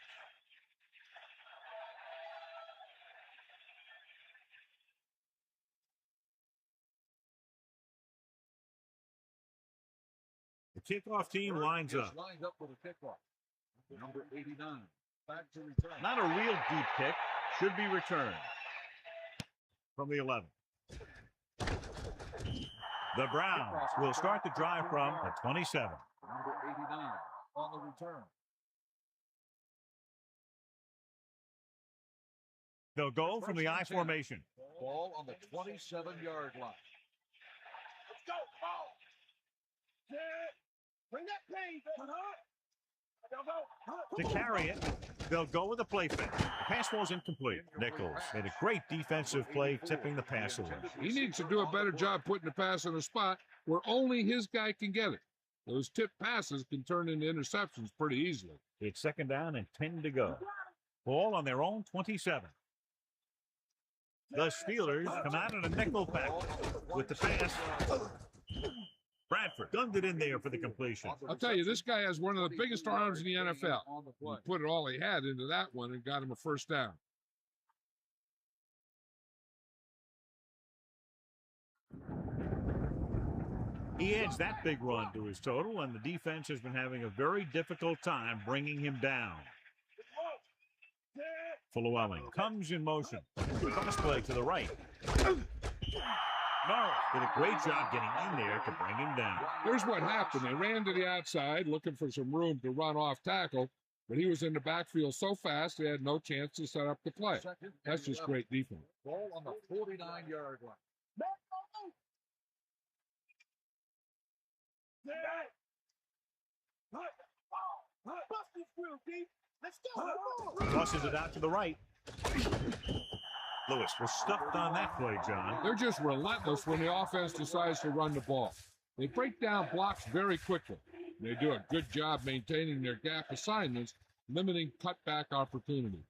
The kickoff team lines up. Lines up for the kickoff. Number 89. Back to return. Not a real deep kick. Should be returned from the 11. The Browns will start the drive from the 27. Number 89 on the return. They'll go from the I formation. Ball on the 27-yard line. Let's go, ball. Yeah. Bring that pain, To carry it, they'll go with a play fake. The pass was incomplete. Nichols made a great defensive play, tipping the pass away. He needs to do a better job putting the pass in a spot where only his guy can get it. Those tip passes can turn into interceptions pretty easily. It's second down and 10 to go. Ball on their own 27. The Steelers come out in a nickel pack with the pass. Bradford gunned it in there for the completion. I'll tell you, this guy has one of the biggest arms in the NFL. He put it all he had into that one and got him a first down. He adds that big run to his total, and the defense has been having a very difficult time bringing him down. Llewellyn comes in motion. Cross play to the right. Norris did a great job getting in there to bring him down. Here's what happened. They ran to the outside looking for some room to run off tackle, but he was in the backfield so fast they had no chance to set up the play. That's just great defense. Ball on the 49-yard line. Tosses it out to the right. Lewis was stuffed on that play, John. They're just relentless when the offense decides to run the ball. They break down blocks very quickly. They do a good job maintaining their gap assignments, limiting cutback opportunity.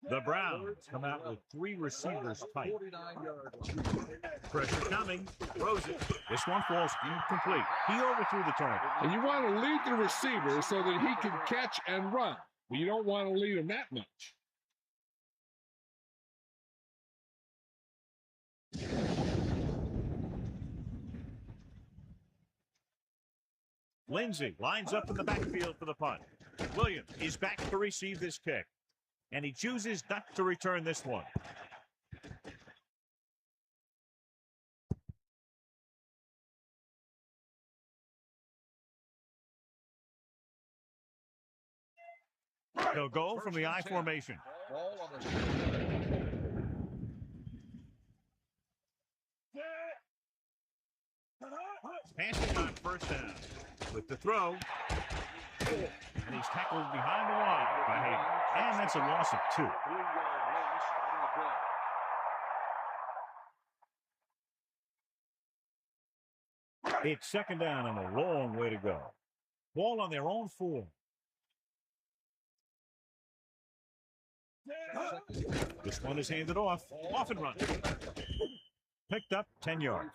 The Browns come out with 3 receivers tight. Pressure coming. Throws it. This one falls incomplete. He overthrew the target. And you want to lead the receiver so that he can catch and run. But you don't want to lead him that much. Lindsey lines up in the backfield for the punt. Williams is back to receive this kick. And he chooses not to return this one. They'll go from the I formation. Passing on first down with the throw. And he's tackled behind the line by Hayden. And that's a loss of 2. It's second down and a long way to go. Ball on their own 4. This one is handed off. Off and run. Picked up 10 yards.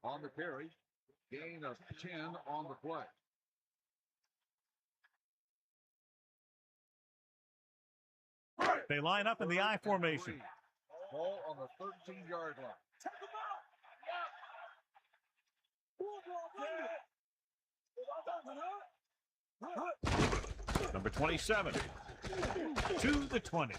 On the carry. Gain of 10 on the play. They line up in the I formation. Ball on the 13-yard line. Number 27 to the 20.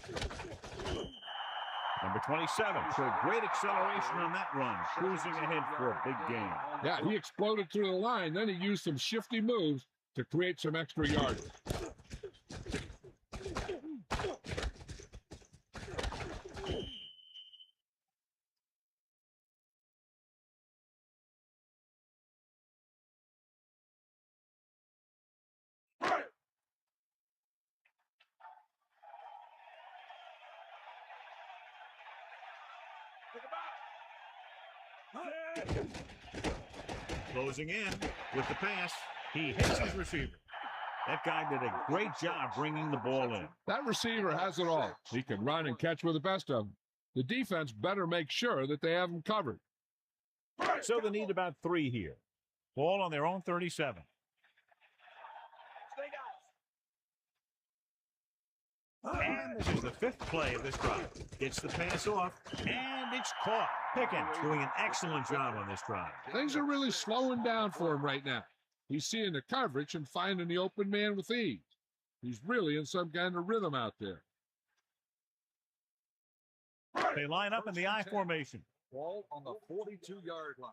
Number 27 showed great acceleration on that run, cruising ahead for a big gain. Yeah, he exploded through the line. Then he used some shifty moves to create some extra yards. Closing in with the pass. He hits his receiver. That guy did a great job bringing the ball in. That receiver has it all. He can run and catch with the best of them. The defense better make sure that they have him covered. So they need about 3 here. Ball on their own 37. And this is the 5th play of this drive. Gets the pass off, and it's caught. Pickens doing an excellent job on this drive. Things are really slowing down for him right now. He's seeing the coverage and finding the open man with ease. He's really in some kind of rhythm out there. They line up in the I formation. Ball on the 42-yard line.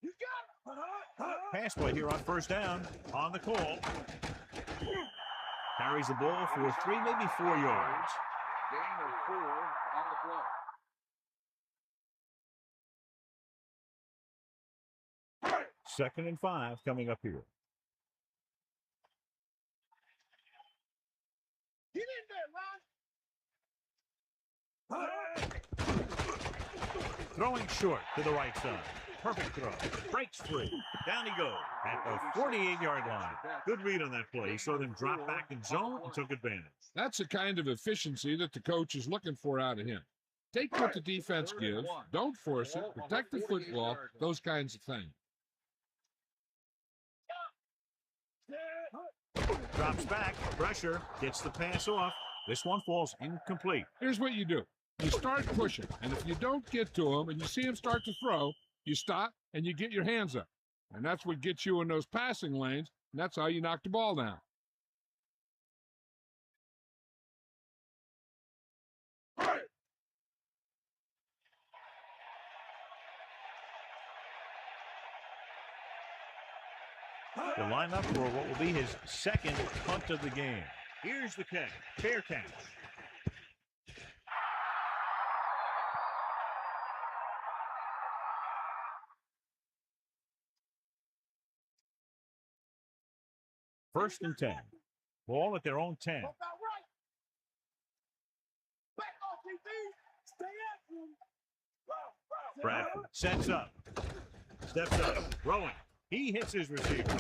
You got it. Pass play here on first down. On the call. Carries the ball for 3, maybe 4 yards. Gain of 4 on the play. 2nd and 5 coming up here. Get in there, Ron. Throwing short to the right side. Perfect throw. Breaks free. Down he goes at the 48-yard line. Good read on that play. He saw them drop back in zone and took advantage. That's the kind of efficiency that the coach is looking for out of him. Take what the defense gives. Don't force it. Protect the football. Those kinds of things. Drops back. Pressure. Gets the pass off. This one falls incomplete. Here's what you do. You start pushing, and if you don't get to him and you see him start to throw, you stop and you get your hands up. And that's what gets you in those passing lanes, and that's how you knock the ball down. To line up for what will be his 2nd punt of the game. Here's the catch. Fair catch. First and 10. Ball at their own 10. Back off, DB. Stay at him. Bradford sets up. Steps up. Throwing. He hits his receiver.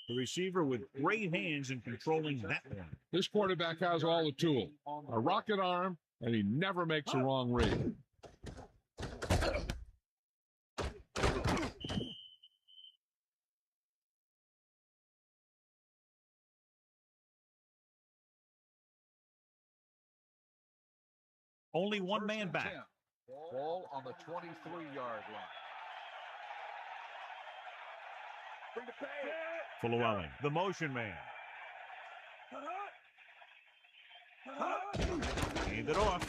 The receiver with great hands in controlling that one. This quarterback has all the tools. A rocket arm, and he never makes a wrong read. Only one man back. Ball on the 23-yard line. Llewellyn, the motion man. Hand it off.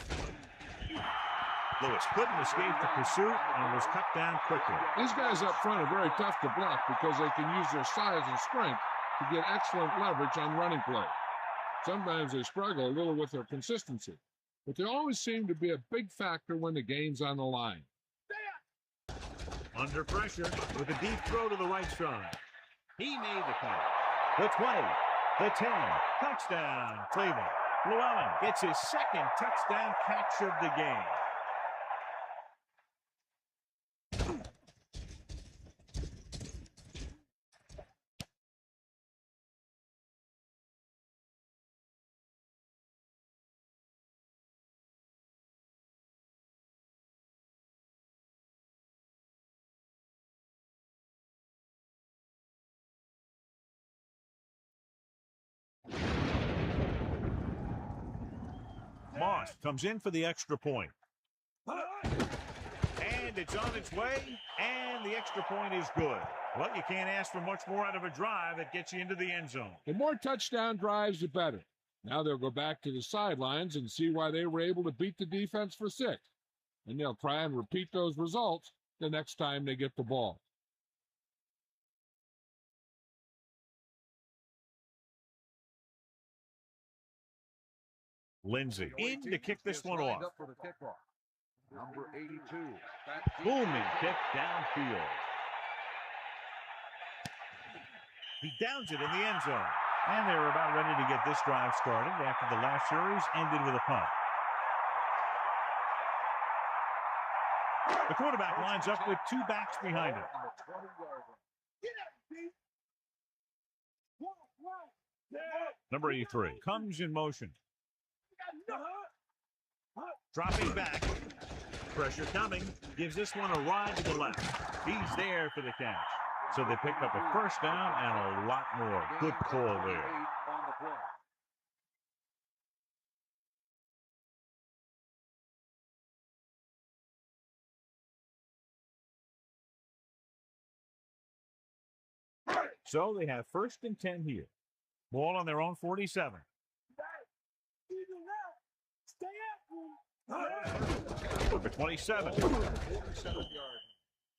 Lewis couldn't escape the pursuit and was cut down quickly. These guys up front are very tough to block because they can use their size and strength to get excellent leverage on running play. Sometimes they struggle a little with their consistency, but they always seem to be a big factor when the game's on the line. Under pressure with a deep throw to the right side. He made the catch. The 20, the 10, touchdown, Cleveland. Llewellyn gets his 2nd touchdown catch of the game. Moss comes in for the extra point. And it's on its way, and the extra point is good. Well, you can't ask for much more out of a drive that gets you into the end zone. The more touchdown drives, the better. Now they'll go back to the sidelines and see why they were able to beat the defense for 6. And they'll try and repeat those results the next time they get the ball. Lindsey in to kick this one off. For the kickoff. Number 82. Booming kick downfield. He downs it in the end zone. And they're about ready to get this drive started after the last series ended with a punt. The quarterback lines up with two backs behind him. Number 83 comes in motion. Dropping back. Pressure coming. Gives this one a ride to the left. He's there for the catch. So they pick up a first down and a lot more. Good call there. So they have first and 10 here. Ball on their own 47. Number 27.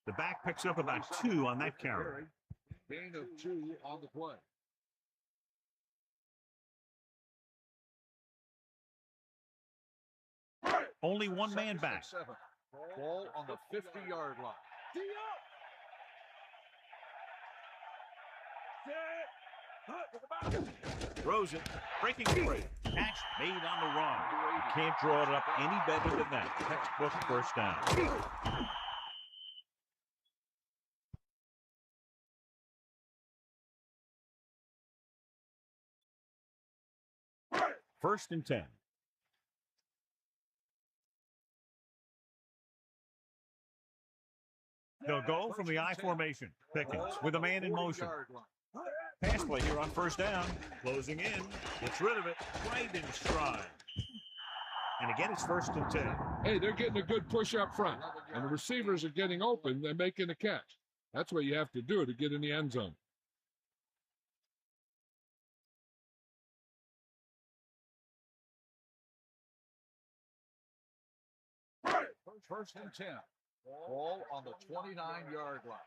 The back picks up about 2 on that carry. Gain of 2 on the play. Only one man back. Ball on the 50-yard line. Throws it, breaking free. Catch made on the run. You can't draw it up any better than that. Textbook first down. First and 10. They'll go from the I formation. Pickens with a man in motion. Pass play here on first down. Closing in. Gets rid of it. Right in stride. And again, it's first and 10. Hey, they're getting a good push up front. And the receivers are getting open. They're making a catch. That's what you have to do to get in the end zone. First and 10. Ball on the 29-yard line.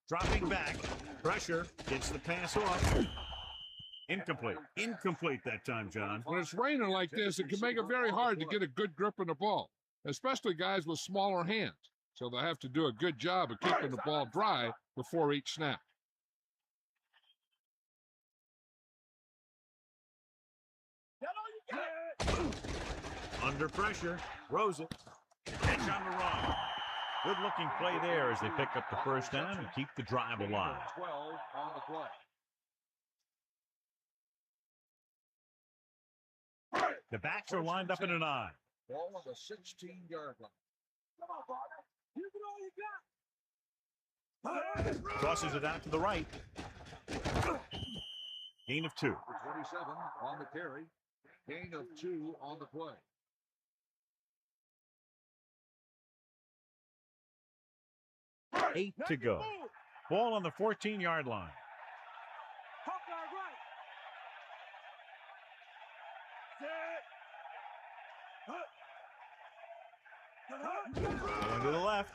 Dropping back. Pressure. Gets the pass off. Incomplete. Incomplete that time, John. When it's raining like this, it can make it very hard to get a good grip on the ball, especially guys with smaller hands. So they'll have to do a good job of keeping the ball dry before each snap. Under pressure. Throws it. Catch on the run. Good looking play there as they pick up the first down and keep the drive alive. 12 on the play. The backs are lined up in an I. Ball on the 16-yard line. Come on, partner. Give it all you got. Crosses it out to the right. Gain of 2. 27 on the carry. Gain of 2 on the play. 8 to go. Ball on the 14-yard line. Going to the left.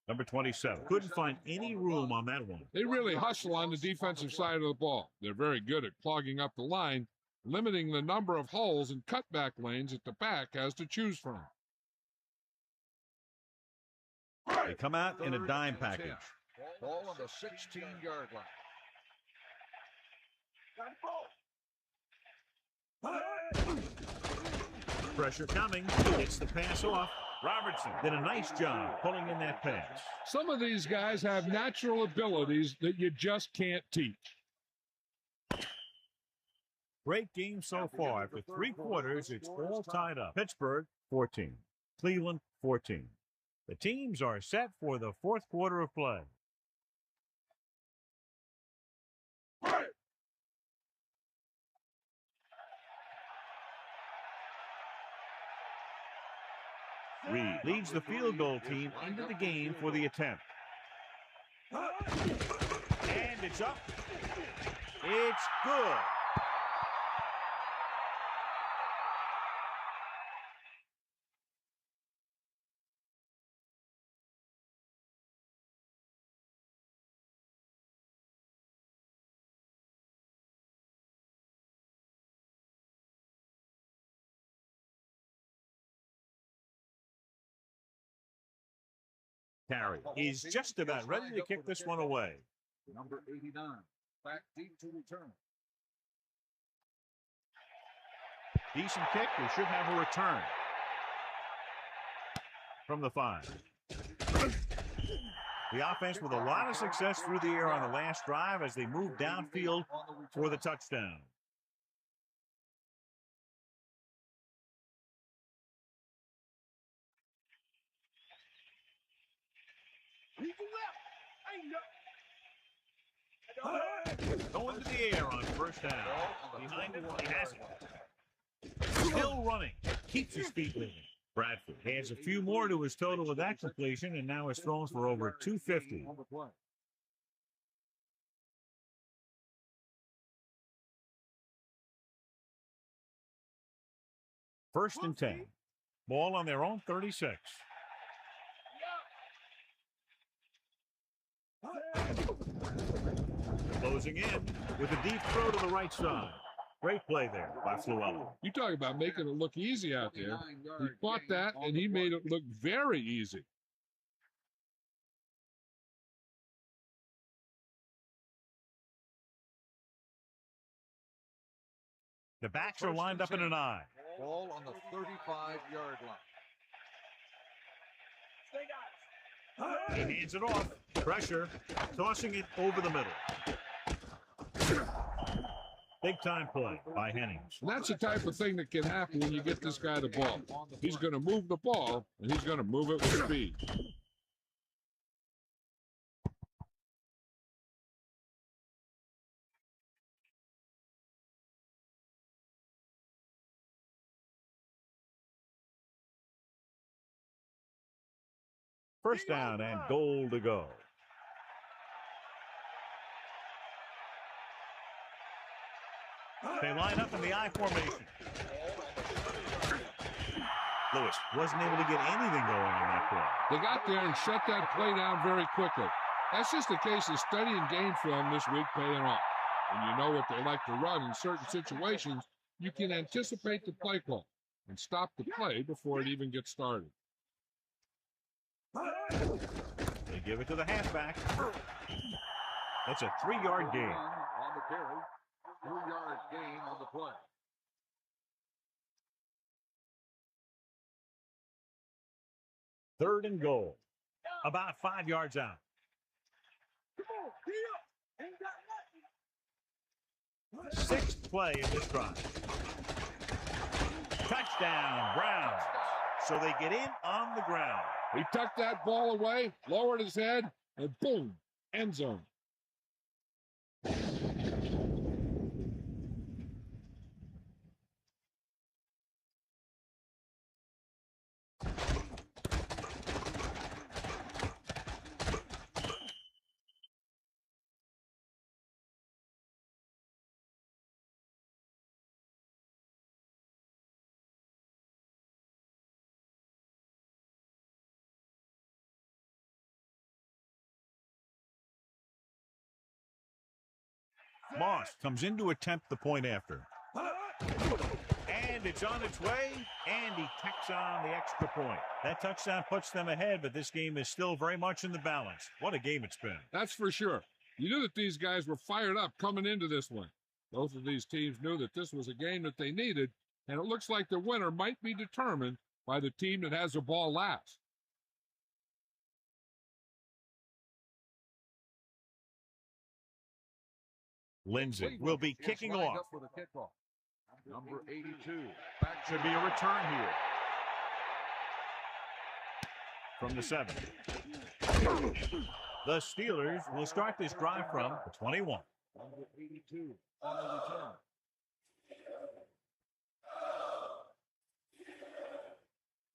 Number 27. Couldn't find any room on that one. They really hustle on the defensive side of the ball. They're very good at clogging up the line, limiting the number of holes and cutback lanes that the back has to choose from. They come out in a dime package. Ball on the 16-yard line. Pressure coming. Gets the pass off. Robertson did a nice job pulling in that pass. Some of these guys have natural abilities that you just can't teach. Great game so far. After 3 quarters, it's all tied up. Pittsburgh, 14. Cleveland, 14. The teams are set for the 4th quarter of play. Reed leads the field goal team into the game for the attempt. And it's up. It's good. Carey is just about ready to kick this one away. Number 89, back deep to return. Decent kick. We should have a return from the 5. The offense with a lot of success through the air on the last drive as they move downfield for the touchdown. Going to the air on first down. Behind him, he has it. Still running. Keeps his feet moving. Bradford adds a few more to his total with that completion and now has thrown for over 250. First and 10. Ball on their own 36. Closing in with a deep throw to the right side. Great play there by Fluella. You talk about making it look easy out there. He caught that, and he made it look very easy. The backs are lined up in an eye. Ball on the 35-yard line. He hands it off. Pressure. Tossing it over the middle. Big-time play by Hennings. And that's the type of thing that can happen when you get this guy the ball. He's going to move the ball, and he's going to move it with speed. First down and goal to go. They line up in the I formation. Lewis wasn't able to get anything going on that play. They got there and shut that play down very quickly. That's just a case of studying game film this week paying off. When you know what they like to run in certain situations, you can anticipate the play call and stop the play before it even gets started. They give it to the halfback. That's a 3-yard gain. On the carry. 3-yard gain on the play. Third and goal. About 5 yards out. Sixth play in this drive. Touchdown, Browns. So they get in on the ground. He tucked that ball away, lowered his head, and boom, end zone. Moss comes in to attempt the point after. And it's on its way, and he tacks on the extra point. That touchdown puts them ahead, but this game is still very much in the balance. What a game it's been. That's for sure. You knew that these guys were fired up coming into this one. Both of these teams knew that this was a game that they needed, and it looks like the winner might be determined by the team that has the ball last. Lindsay will be kicking off. Number 82. Should be a return here. From the 7. The Steelers will start this drive from the 21. Number 82 on the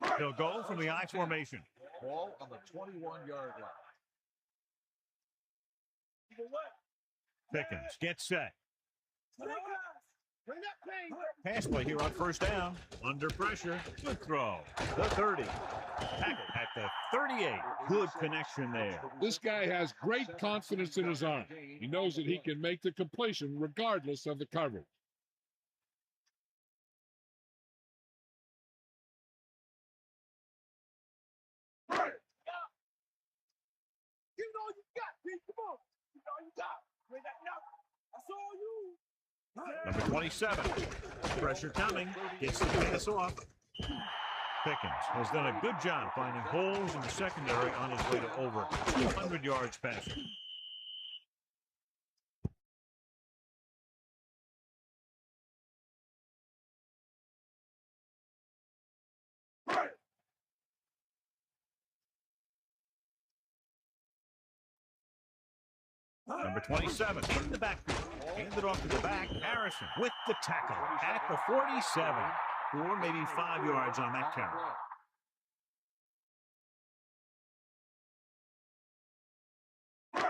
return. They'll go from the I formation. Ball on the 21-yard line. Pickens gets set. Pass play here on first down. Under pressure. Good throw. The 30. Tackle at the 38. Good connection there. This guy has great confidence in his arm. He knows that he can make the completion regardless of the coverage. You know you got me. Come on. You know you got. Bring that knock. I saw you. Number 27. Pressure coming. Gets the pass off. Pickens has done a good job finding holes in the secondary on his way to over 200 yards passing. Number 27 in the backfield. Handed off to the back. Harrison with the tackle at the 47. 4, maybe 5 yards on that carry.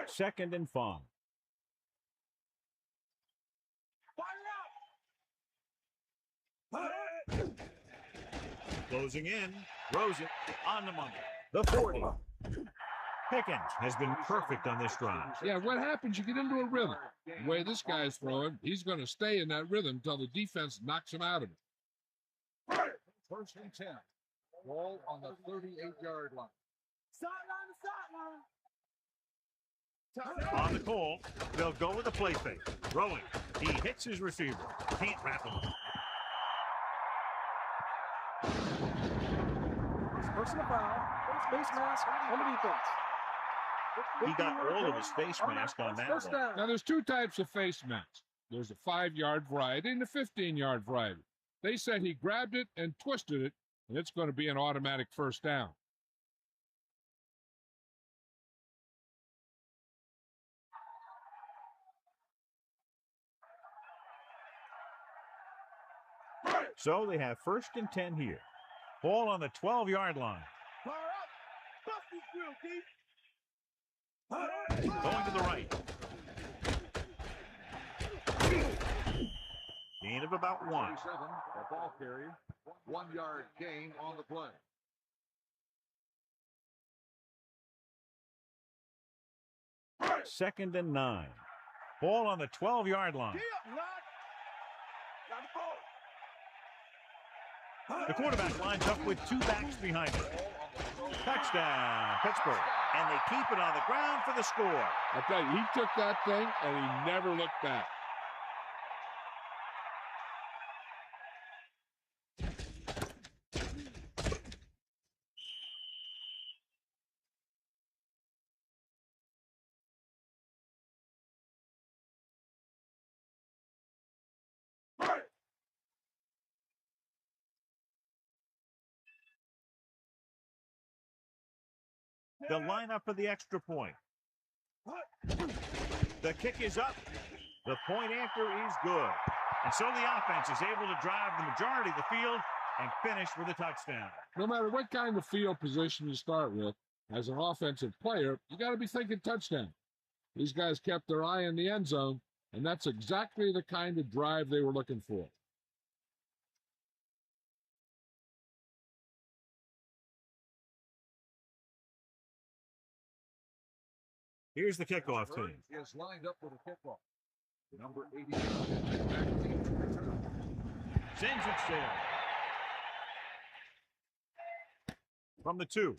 Second and 5. Closing in. Throws it on the money. The 40. Pickens has been perfect on this drive. Yeah, what happens? You get into a rhythm. The way this guy's throwing, he's going to stay in that rhythm until the defense knocks him out of it. First and 10. Ball on the 38-yard line. On the call, they'll go with a play fake. Throwing. He hits his receiver. Can't wrap him up. Personal foul. Face mask on the defense. He got all of his face mask on that First one. down. Now, there's two types of face masks. There's a 5-yard variety and a 15-yard variety. They said he grabbed it and twisted it, and it's going to be an automatic first down. So they have first and 10 here. Ball on the 12-yard line. Going to the right. Gain of about 1. 27, the ball carrier. 1-yard gain on the play. Second and 9. Ball on the 12-yard line. The quarterback lines up with 2 backs behind him. Touchdown, Pittsburgh. And they keep it on the ground for the score. I tell you, he took that thing and he never looked back. They'll line up for the extra point. The kick is up. The point after is good. And so the offense is able to drive the majority of the field and finish with a touchdown. No matter what kind of field position you start with, as an offensive player, you got to be thinking touchdown. These guys kept their eye on the end zone, and that's exactly the kind of drive they were looking for. Here's the kickoff team. Is lined up with a kickoff. Number 80. Sends it sail. From the 2.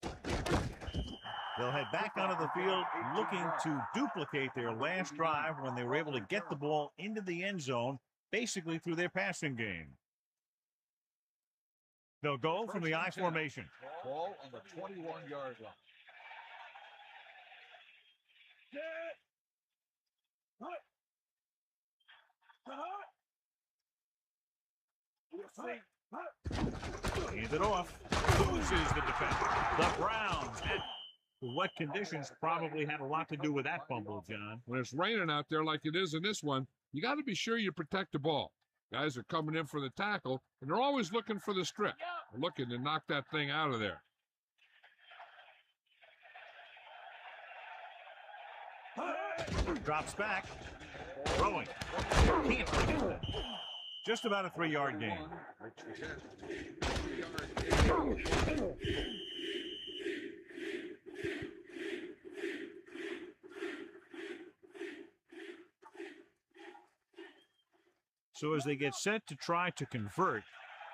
They'll head back onto the field looking to duplicate their last drive when they were able to get the ball into the end zone, basically through their passing game. They'll go from the I formation. Ball on the 21-yard line. Hand it off. Loses the defender. The Browns. The wet conditions probably had a lot to do with that fumble, John. When it's raining out there like it is in this one, you got to be sure you protect the ball. Guys are coming in for the tackle, and they're always looking for the strip. They're looking to knock that thing out of there. Drops back. Throwing. Can't bring it in. Just about a 3-yard gain. So as they get set to try to convert,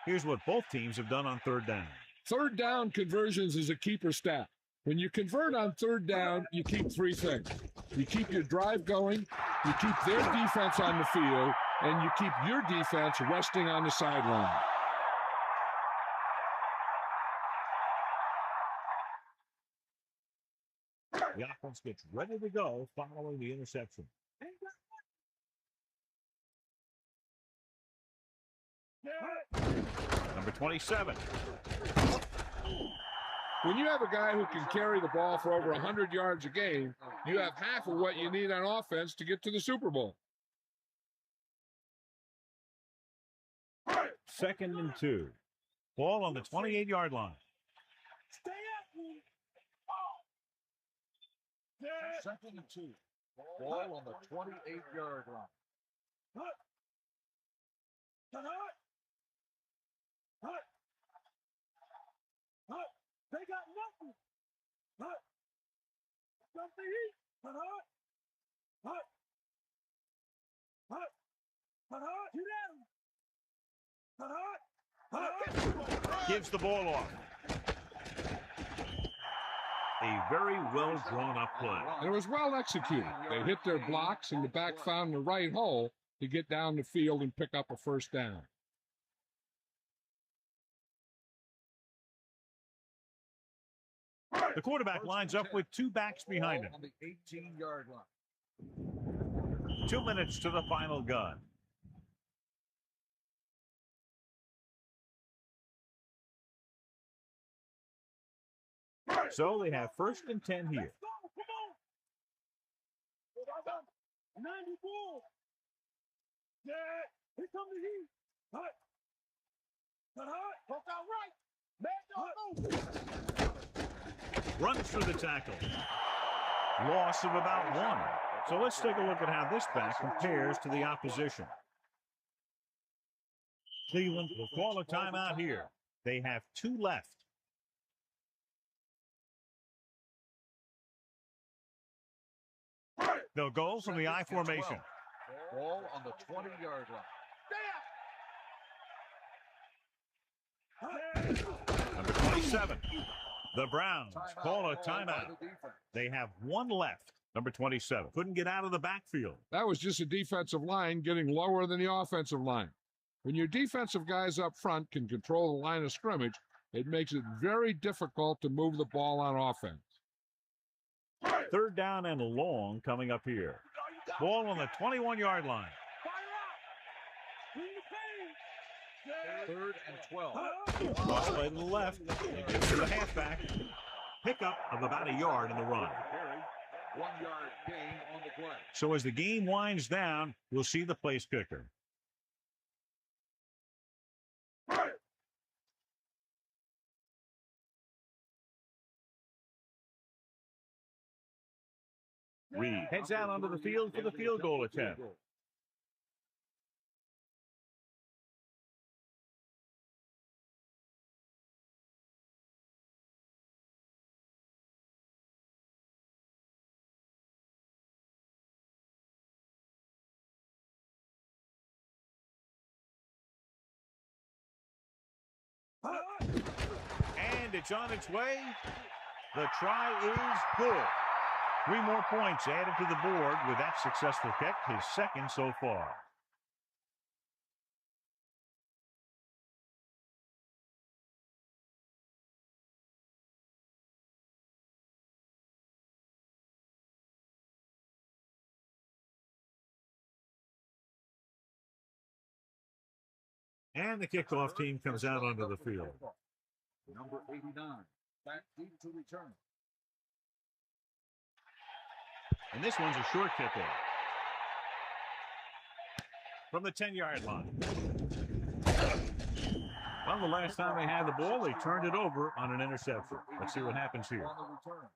here's what both teams have done on third down. Third down conversions is a keeper stat. When you convert on third down, you keep 3 things. You keep your drive going, You keep their defense on the field, and you keep your defense resting on the sideline. The offense gets ready to go following the interception. Number 27. When you have a guy who can carry the ball for over 100 yards a game, you have half of what you need on offense to get to the Super Bowl. 2nd and 2. Ball on the 28-yard line. Stay up, man. 2nd and 2. Ball on the 28-yard line. They got nothing. Something eat. Gives the ball off. A very well drawn up play. And it was well executed. They hit their blocks, and the back found the right hole to get down the field and pick up a first down. The quarterback lines up with 2 backs behind him. On the 18-yard line. 2 minutes to the final gun. So they have 1st and 10 here. Let's go. Come on. 94. Yeah. Here come the heat. Poke out right. Man, don't move. Runs through the tackle. Loss of about 1. So let's take a look at how this back compares to the opposition. Cleveland will call a timeout here. They have 2 left. They'll go from the I formation. Ball on the 20-yard line. Number 27. The Browns call a timeout. They have 1 left. Number 27. Couldn't get out of the backfield. That was just a defensive line getting lower than the offensive line. When your defensive guys up front can control the line of scrimmage, it makes it very difficult to move the ball on offense. 3rd down and long coming up here. Ball on the 21-yard line. 3rd and 12. Cross play to the left. It gives to the halfback. Pickup of about a yard in the run. 1-yard gain on the play. So as the game winds down, we'll see the place kicker. Reed heads out onto the field for the field goal attempt. And it's on its way. The try is good. 3 more points added to the board with that successful kick, his 2nd so far. And the kickoff team comes out onto the field. Number 89. Back deep to return. And this one's a short kickoff. From the 10-yard line. Well, the last time they had the ball, they turned it over on an interception. Let's see what happens here. On the return.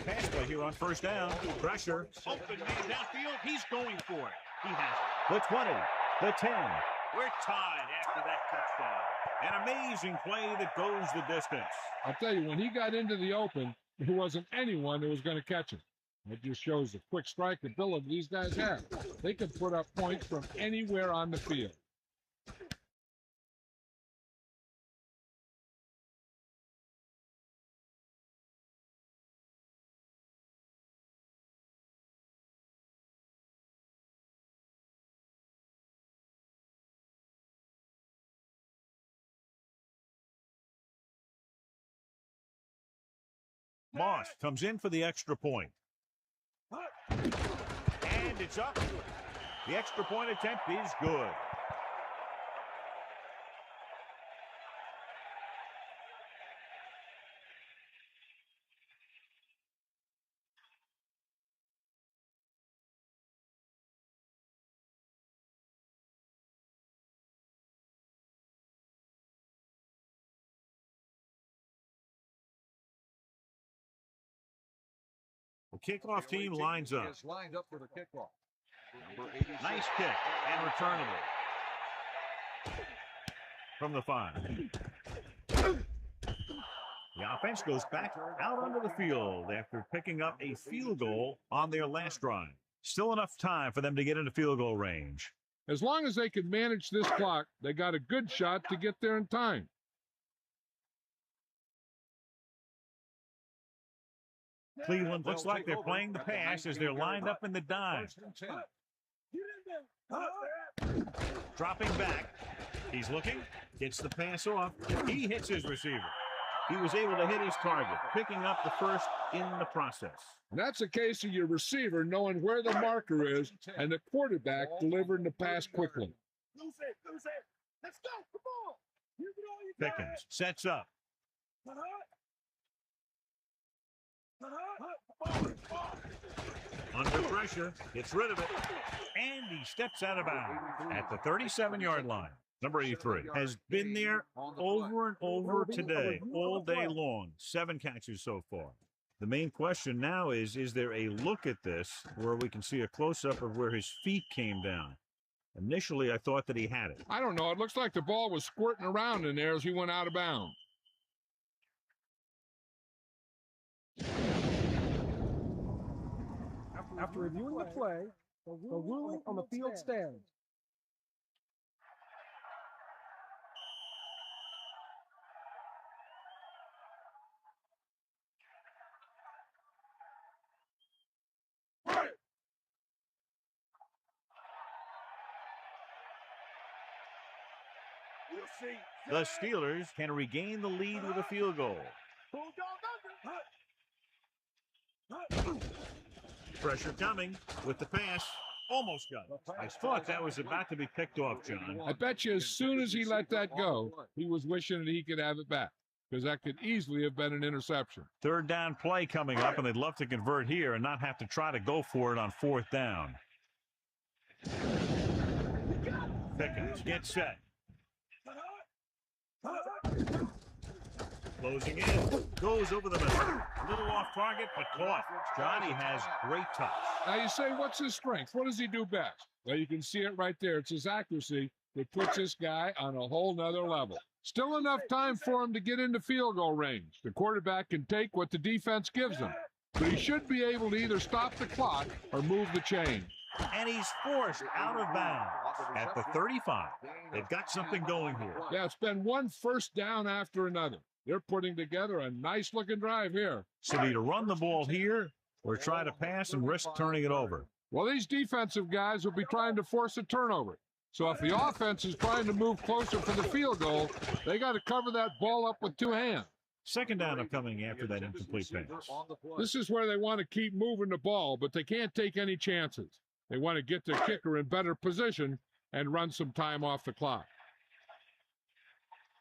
Pass play here on 1st down. Pressure. Open man downfield. He's going for it. He has it. The 20. The 10. We're tied after that touchdown. An amazing play that goes the distance. I'll tell you, when he got into the open, there wasn't anyone who was going to catch him. It just shows the quick strike ability these guys have. They can put up points from anywhere on the field. Moss comes in for the extra point. And it's up. The extra point attempt is good. The kickoff team lines up. Is lined up for the kickoff. Number 86. Nice kick and returnable from the 5. The offense goes back out onto the field after picking up a field goal on their last drive. Still enough time for them to get into field goal range. As long as they can manage this clock, they got a good shot to get there in time. Cleveland looks like they're playing the pass as they're lined up in the dime. Dropping back. He's looking. Gets the pass off. He hits his receiver. He was able to hit his target, picking up the first in the process. And that's a case of your receiver knowing where the marker is and the quarterback delivering the pass quickly. Let's go. Come on. You can all you got. Pickens sets up. Under pressure, gets rid of it, and he steps out of bounds at the 37-yard line. Number 83 has been there over and over today, all day long. 7 catches so far. The main question now is there a look at this where we can see a close-up of where his feet came down? Initially, I thought that he had it. I don't know. It looks like the ball was squirting around in there as he went out of bounds. After reviewing the play, the ruling on the field stands. The Steelers can regain the lead with a field goal. Pressure coming with the pass. Almost got it. I thought that was about to be picked off, John. I bet you as soon as he let that go, he was wishing that he could have it back, because that could easily have been an interception. Third down play coming up, and they'd love to convert here and not have to try to go for it on 4th down. Pickens gets set. Closing in. Goes over the middle. A little off target, but caught. Johnny has great touch. Now you say, what's his strength? What does he do best? Well, you can see it right there. It's his accuracy that puts this guy on a whole nother level. Still enough time for him to get into field goal range. The quarterback can take what the defense gives him, but he should be able to either stop the clock or move the chain. And he's forced out of bounds at the 35. They've got something going here. Yeah, it's been one first down after another. They're putting together a nice-looking drive here. So do you run the ball here or try to pass and risk turning it over? Well, these defensive guys will be trying to force a turnover. So if the offense is trying to move closer for the field goal, they got to cover that ball up with 2 hands. Second down upcoming after that incomplete pass. This is where they want to keep moving the ball, but they can't take any chances. They want to get their kicker in better position and run some time off the clock.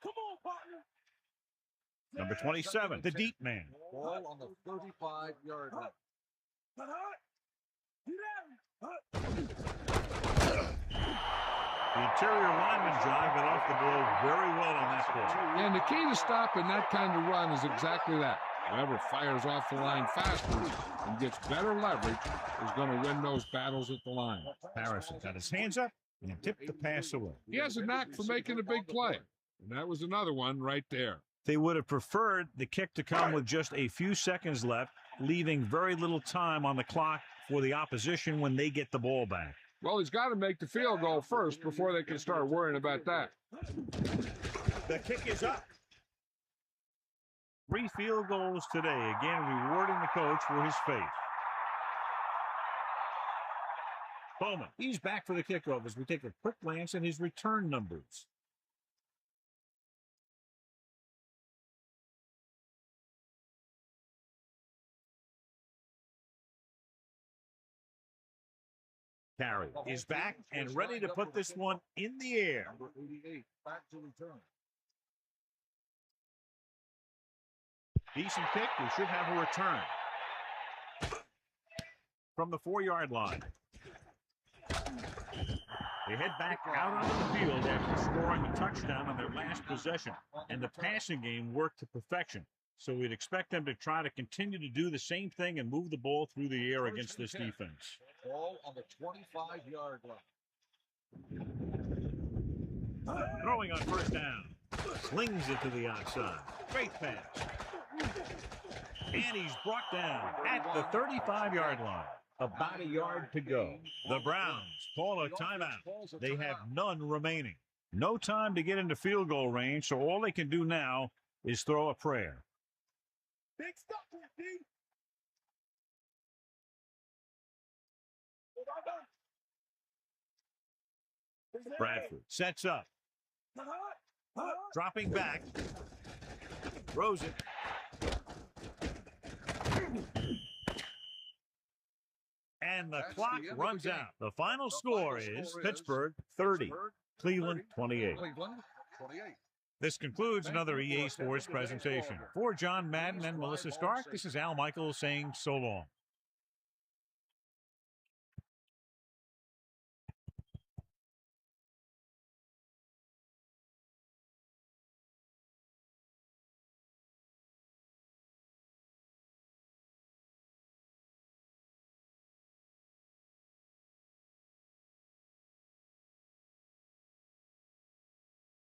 Come on, partner. Number 27, the deep man. Ball on the 35-yard line. The interior lineman, John, got off the ball very well on that play. And the key to stopping that kind of run is exactly that. Whoever fires off the line faster and gets better leverage is going to win those battles at the line. Harrison got his hands up and tipped the pass away. He has a knack for making a big play, and that was another one right there. They would have preferred the kick to come with just a few seconds left, leaving very little time on the clock for the opposition when they get the ball back. Well, he's got to make the field goal first before they can start worrying about that. The kick is up. 3 field goals today, again rewarding the coach for his faith. Bowman, he's back for the kickoff as we take a quick glance at his return numbers. Carey is back and ready to put this one in the air. Number 88, back to return. Decent kick. We should have a return from the 4-yard line. They head back out onto the field after scoring a touchdown on their last possession, and the passing game worked to perfection. So we'd expect them to try to continue to do the same thing and move the ball through the air against this defense. Ball on the 25-yard line. Throwing on first down. Slings it to the outside. Great pass. And he's brought down at the 35-yard line. About a yard to go. The Browns call a timeout. They have none remaining. No time to get into field goal range, so all they can do now is throw a prayer. Big stuff here, D. Bradford sets up. Dropping back. Throws it. And the clock runs out. The final score is Pittsburgh 30, Cleveland 28. This concludes another EA Sports presentation. For John Madden and Melissa Stark, this is Al Michaels saying so long.